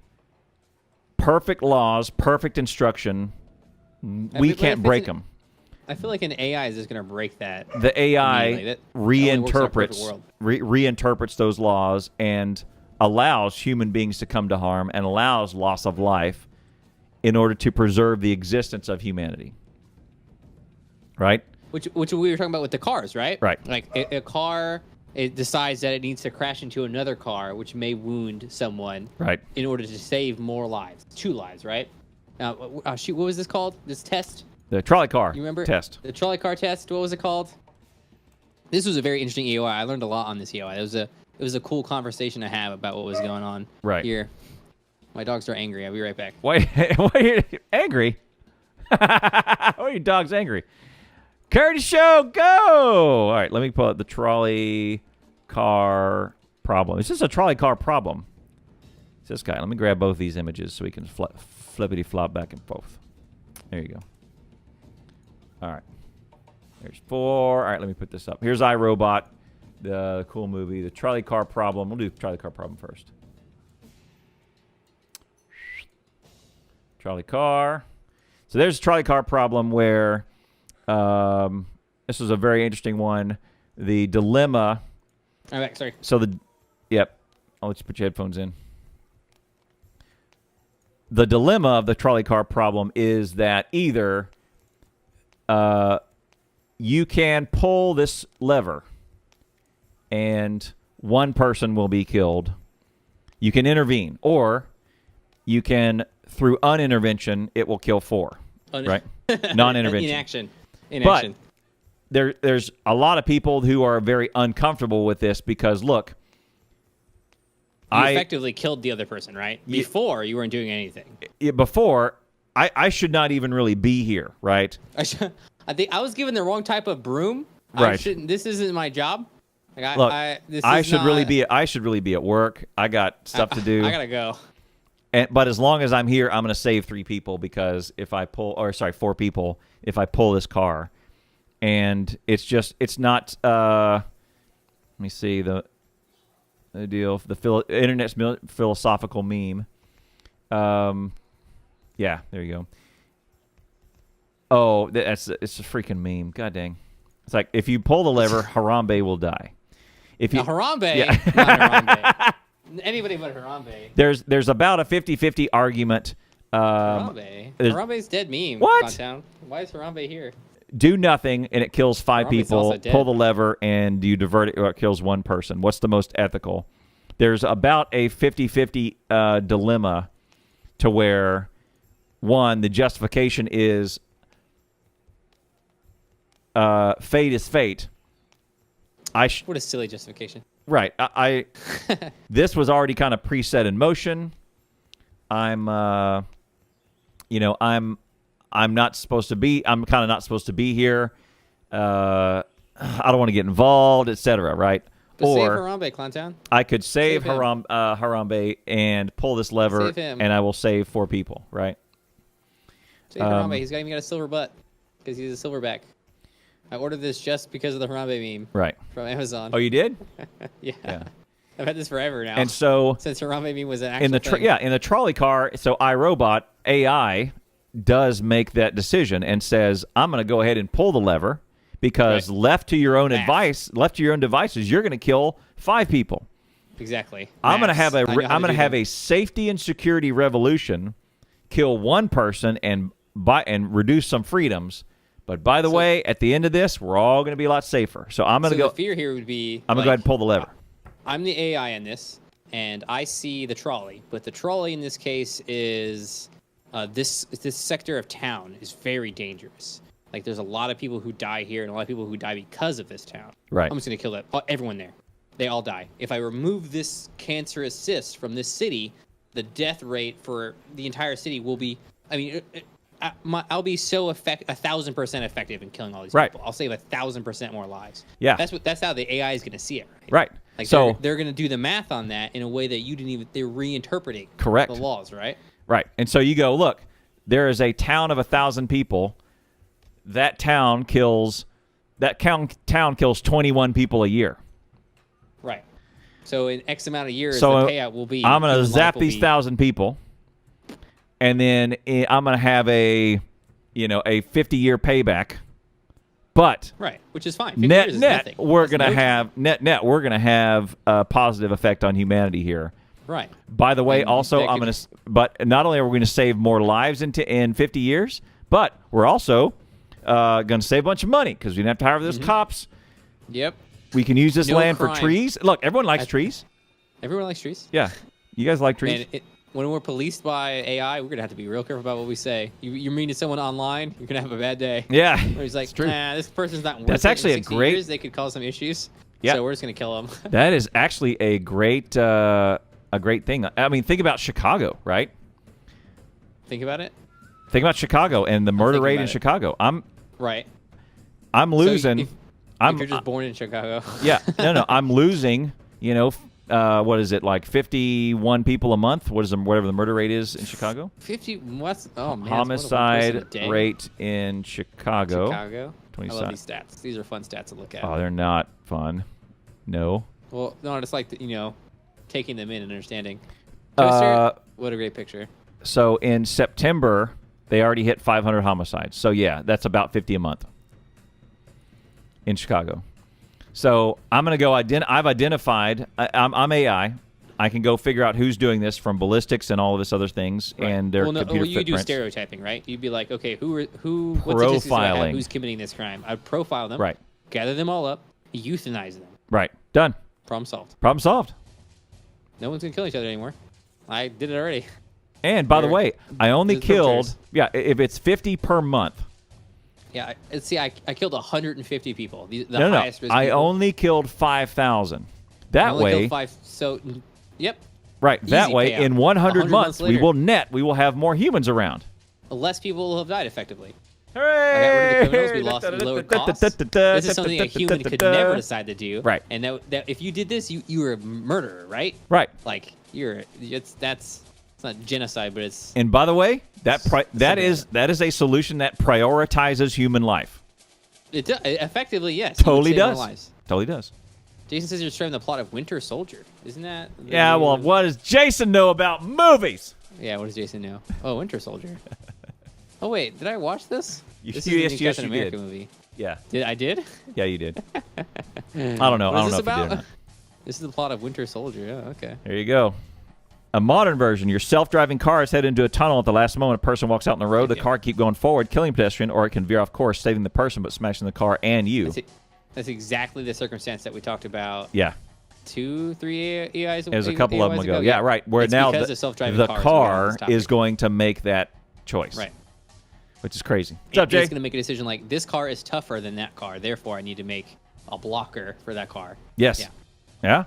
perfect laws, perfect instruction. We but can't if break it's them. I feel like an AI is just going to break that. The AI immediately. That only works in a perfect world. reinterprets those laws and allows human beings to come to harm and allows loss of life in order to preserve the existence of humanity. Right? Which we were talking about with the cars, right? Right. Like a car, it decides that it needs to crash into another car, which may wound someone. Right. In order to save more lives, 2 lives, right? Now, shoot, what was this called? This test? The trolley car You remember? test. The trolley car test. What was it called? This was a very interesting EOI. I learned a lot on this EOI. It was a cool conversation to have about what was going on here. My dogs are angry. I'll be right back. Why are you angry? Why are your dogs angry? Curtis Show, go! All right, let me pull up the trolley car problem. It's just a trolley car problem. It's this guy. Let me grab both these images so we can flippity flop back and forth. There you go. All right. There's 4. All right, let me put this up. Here's iRobot, the cool movie. The trolley car problem. We'll do the trolley car problem first. Trolley car. So there's a trolley car problem where this was a very interesting one. The dilemma. I'm back. Sorry. So yep. I'll let you put your headphones in. The dilemma of the trolley car problem is that either you can pull this lever, and one person will be killed. You can intervene, or you can, through unintervention, it will kill 4. Right? Non-intervention. Inaction. But there's a lot of people who are very uncomfortable with this because, look, You effectively killed the other person, right? Before, you weren't doing anything. Before, I should not even really be here, right? I think I was given the wrong type of broom. Right. This isn't my job. Like, Look, I should not, really be at work. I got stuff to do. I gotta go. But as long as I'm here, I'm going to save 3 people because if I 4 people, if I pull this car, and it's not. Let me see the deal. The internet's philosophical meme. Yeah, there you go. Oh, it's a freaking meme. God dang. It's like, if you pull the lever, Harambe will die. If you Harambe, yeah. not Harambe. Anybody but Harambe. There's about a 50-50 argument. Harambe's dead meme. What? Contown. Why is Harambe here? Do nothing and it kills 5 Harambe's people. also dead. Pull the lever and you divert it, or it kills 1 person. What's the most ethical? There's about a 50-50 dilemma to where, one, the justification is fate is fate. What a silly justification. Right. This was already kind of preset in motion. I'm not supposed to be. I'm kind of not supposed to be here. I don't want to get involved, etc. Right? But or save Harambe, Clowntown. I could save him. Harambe and pull this lever, Save him. and I will save 4 people. Right? Save Harambe. He's even got a silver butt because he's a silverback. I ordered this just because of the Harambe meme. Right. From Amazon. Oh, you did? Yeah. I've had this forever now. And so since Harambe meme was an actual thing. in the trolley car, so iRobot AI does make that decision and says, I'm going to go ahead and pull the lever because left to your own devices, you're going to kill 5 people. Exactly. I'm going to have a safety and security revolution, kill 1 person and reduce some freedoms. But by the way, at the end of this, we're all going to be a lot safer. So I'm going to go. The fear here would be. I'm going to go ahead and pull the lever. I'm the AI in this, and I see the trolley. But the trolley in this case is this sector of town is very dangerous. Like, there's a lot of people who die here, and a lot of people who die because of this town. Right. I'm just going to kill everyone there. They all die. If I remove this cancerous cyst from this city, the death rate for the entire city will be. I mean. I'll be so 1,000% effective in killing all these people. I'll save 1,000% more lives. Yeah, that's how the AI is going to see it. Right. Like, so they're going to do the math on that in a way that you didn't even. They're reinterpreting. Correct. The laws, right? Right. And so you go, look, there is a town of 1,000 people. That town kills 21 people a year. Right. So in X amount of years, so the payout will be. I'm going to zap these 1,000 people. And then I'm going to have a 50-year payback, but which is fine. Net we're going to have a positive effect on humanity here. Right. By the way, also but not only are we going to save more lives in 50 years, but we're also going to save a bunch of money because we don't have to hire those cops. Yep. We can use this land for trees. Look, everyone likes trees. Everyone likes trees. Yeah, you guys like trees. Man, when we're policed by AI, we're going to have to be real careful about what we say. You're meeting someone online, you're going to have a bad day. Yeah. Where he's like, this person's not worth it. That's actually in 60 years, they could cause some issues. Yeah. So we're just going to kill them. That is actually a great thing. I mean, think about Chicago, right? Think about it? Think about Chicago and the murder rate in Chicago. I'm losing. If you're just born in Chicago. Yeah. No. I'm losing, what is it, like 51 people a month? Whatever the murder rate is in Chicago? 50. What's homicide rate in Chicago? I love these stats. These are fun stats to look at. Oh, they're not fun. No. Well, no, it's like taking them in and understanding. Toaster, what a great picture. So in September, they already hit 500 homicides. So yeah, that's about 50 a month in Chicago. So I'm going to go I've identified, I'm AI. I can go figure out who's doing this from ballistics and all of this other things and their computer you do footprints. stereotyping, right? You'd be like, okay, who what statistics do I have? Profiling. Who's committing this crime? I'd profile them, Right. gather them all up, euthanize them. Right. Done. Problem solved. Problem solved. No one's gonna kill each other anymore. I did it already. And by the way, I only There's killed. filters. Yeah, if it's 50 per month. Yeah, see, I killed 150 people. The No. highest risk I people. only killed 5,000. I That only way, killed 5. So, yep. right? That Easy way, payout. in 100 100 months, months we will have more humans around. Less people will have died effectively. Hooray! I got rid of the criminals. We lost lowered costs. This is something a human could never decide to do. Right. And that if you did this, you were a murderer, right? Right. Like it's not genocide, but it's And by the way, that is a solution that prioritizes human life. effectively yes. you would Totally save more does. lives. Totally does. Jason says you're describing the plot of Winter Soldier. Isn't that? Yeah. Well, what does Jason know about movies? Yeah. What does Jason know? Oh, Winter Soldier. Oh wait, did I watch this? This is Yes, the new yes, Captain you America did. movie. Yeah. I did. Yeah, you did. I don't know. What I is don't know this if you did or about? not. This is the plot of Winter Soldier. Oh, okay. There you go. A modern version. Your self-driving car is headed into a tunnel at the last moment. A person walks out in the road. The car keep going forward, killing a pedestrian, or it can veer off course, saving the person but smashing the car and you. That's exactly the circumstance that we talked about. Yeah. 2-3 EAYs. There's a couple of them ago. ago. Yeah, right. Where it's now because the of self-driving car cars that we got on this topic. is going to make that choice. Right. Which is crazy. What's up, Jay? It's going to make a decision like this car is tougher than that car. Therefore, I need to make a blocker for that car. Yes. Yeah. Yeah.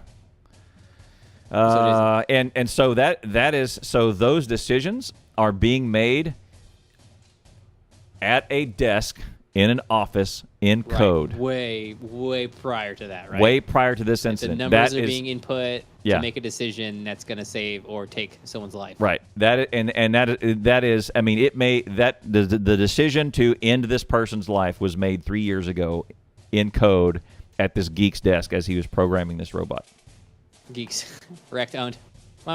And so that is so those decisions are being made at a desk in an office in code. Way prior to that, right? Way prior to this The incident. numbers That are is- being input Yeah. to make a decision that's going to save or take someone's life. Right. That is. I mean, the decision to end this person's life was made 3 years ago, in code at this geek's desk as he was programming this robot. Geeks, wrecked owned. You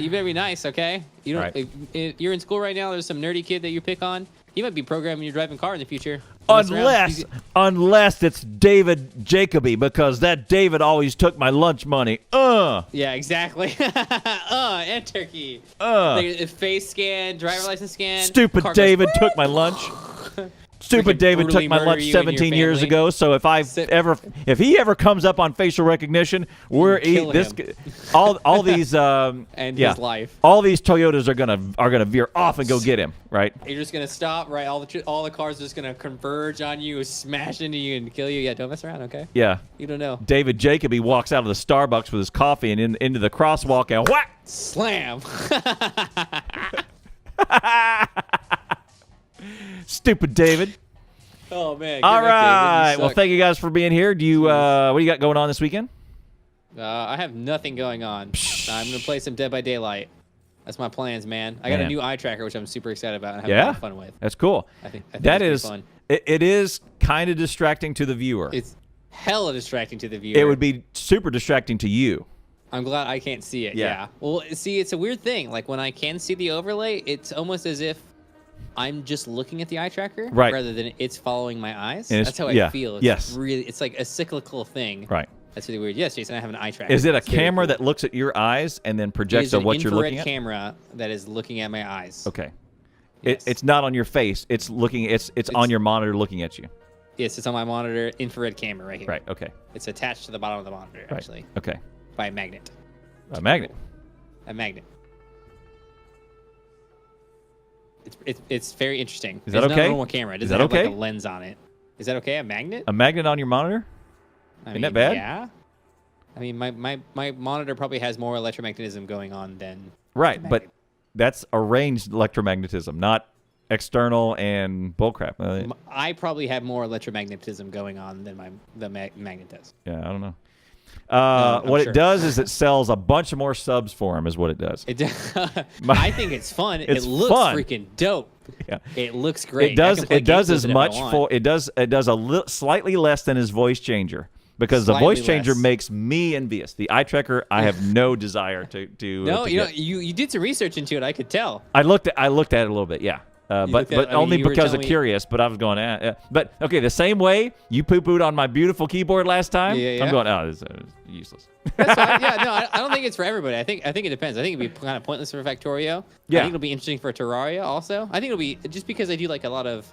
better be nice, okay? You don't. Right. If you're in school right now. There's some nerdy kid that you pick on. He might be programming your driving car in the future. Unless it's David Jacoby, because that David always took my lunch money. Yeah, exactly. And turkey. Like, face scan, driver license scan. Stupid car goes, David took my lunch. Stupid Freaking David brutally took my murder lunch you and your 17 years family. ago. So if he ever comes up on facial recognition, we're Kill this him. all these and his life. all these Toyotas are gonna veer off and go get him. Right. You're just gonna stop, right? All the cars are just gonna converge on you, smash into you, and kill you. Yeah, don't mess around, okay? Yeah. You don't know. David Jacoby walks out of the Starbucks with his coffee and into the crosswalk and whack. Slam. Stupid David. Oh man. All get back, right. David. You Well, suck. thank you guys for being here. Do you what do you got going on this weekend? I have nothing going on. I'm gonna play some Dead by Daylight. That's my plans, man. I got Man. a new eye tracker, which I'm super excited about and having a Yeah. lot of fun with. That's cool. I think That it's is pretty fun. it is kind of distracting to the viewer. It's hella distracting to the viewer. It would be super distracting to you. I'm glad I can't see it. Yeah. Yeah. Well, see, it's a weird thing. Like when I can see the overlay, it's almost as if I'm just looking at the eye tracker, Right. rather than it's following my eyes. And it's- That's how yeah. I feel. It's Yes. really, it's like a cyclical thing. Right. That's really weird. Yes, Jason, I have an eye tracker. Is it a It's very camera cool. that looks at your eyes and then It projects is on an what you're looking infrared at? camera that is looking at my eyes. Okay. Yes. It's not on your face. It's looking. It's on your monitor looking at you. Yes, it's on my monitor. Infrared camera right here. Right. Okay. It's attached to the bottom of the monitor, Right. actually, Okay. by a magnet. A magnet. A magnet. It's very interesting. Is that It's not okay? a normal camera. It Is doesn't that have like okay? a lens on it. Is that okay? A magnet? A magnet on your monitor? Isn't that bad? Yeah. I mean, my monitor probably has more electromagnetism going on than Right, a but magnet. that's arranged electromagnetism, not external and bullcrap. I probably have more electromagnetism going on than the magnet does. Yeah, I don't know. I'm What sure. it does is it sells a bunch of more subs for him, is what it does. I think it's fun. It's it looks fun. freaking dope. Yeah. It looks great. It does. I can play It does games as with it if I much want. for. It does slightly less than his voice changer, because the Slightly voice changer less. makes me envious. The eye tracker, I have no desire to. No, to you know, get. you did some research into it. I could tell. I looked at it a little bit. Yeah. but you only were because of telling me- curious. But I was going, but okay, the same way you poo-pooed on my beautiful keyboard last time. Yeah. I'm going, oh, this is useless. That's fine. Yeah, no, I don't think it's for everybody. I think it depends. I think it'd be kind of pointless for Factorio. Yeah. I think it'll be interesting for Terraria also. I think it'll be just because I do like a lot of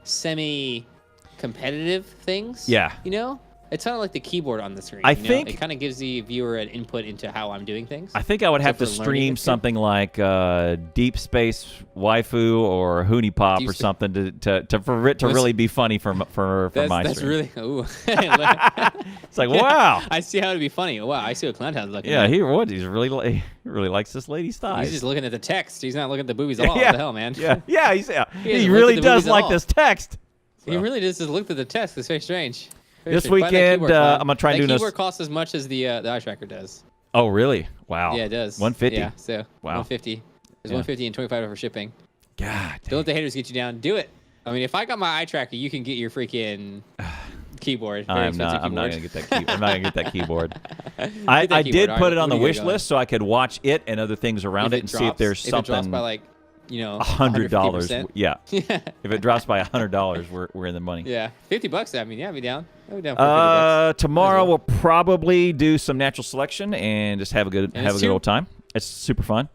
semi-competitive things. Yeah. You know, it's kind of like the keyboard on the screen. I you know? think- it kind of gives the viewer an input into how I'm doing things. I think I would have So to for learning stream it's good. something like Deep Space Waifu or Hoonie Pop Deep or Spa- something for it to That's- really be funny for my That's stream. really. Ooh. It's like, wow. I see how it'd be funny. Wow, I see what Clowntown's looking Yeah, at. he really likes this lady's thighs. He's just looking at the text. He's not looking at the boobies at all. yeah. What the hell, man? Yeah, He he hasn't really looked at the does movies at like all. this text. He really just looked at the text. It's very strange. Very This strange. Buy that weekend, keyboard, Clown. I'm gonna try and that do this- keyboard costs as much as the eye tracker does. Oh, really? Wow. Yeah, it does. 150. Yeah, so Wow. 150. There's Yeah. 150 and 25 for shipping. God. Don't let the haters get you down. Do it. I mean, if I got my eye tracker, you can get your freaking keyboard. Very I'm expensive not keyboard. gonna get that keyboard. I'm not gonna get that keyboard. Get I that did keyboard. All put right, it on what the are you wish going? list so I could watch it and other things around it and see if there's if it drops something. by like, you know, $100. 150%. Yeah. Yeah. If it drops by $100, we're in the money. Yeah. $50. I mean, yeah, I'd be down. I'd be down for $50. Tomorrow Might as we'll probably do some natural selection and just have a good And it's old time. It's super fun.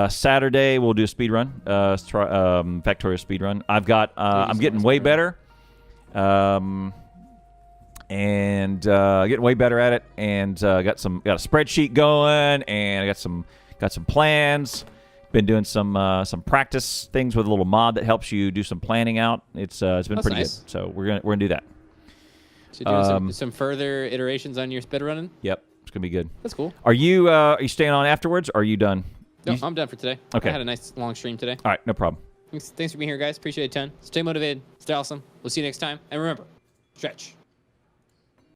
Saturday we'll do a speed run, Factorio speed run. I'm getting way better, and getting way better at it. And got a spreadsheet going, and I got some plans. Been doing some practice things with a little mod that helps you do some planning out. It's been That's pretty nice. good. So we're gonna do that. So doing some further iterations on your speed running. Yep, it's gonna be good. That's cool. Are you staying on afterwards? Or are you done? No, You- I'm done for today. Okay. I had a nice long stream today. All right, no problem. Thanks for being here, guys. Appreciate it a ton. Stay motivated. Stay awesome. We'll see you next time. And remember, stretch.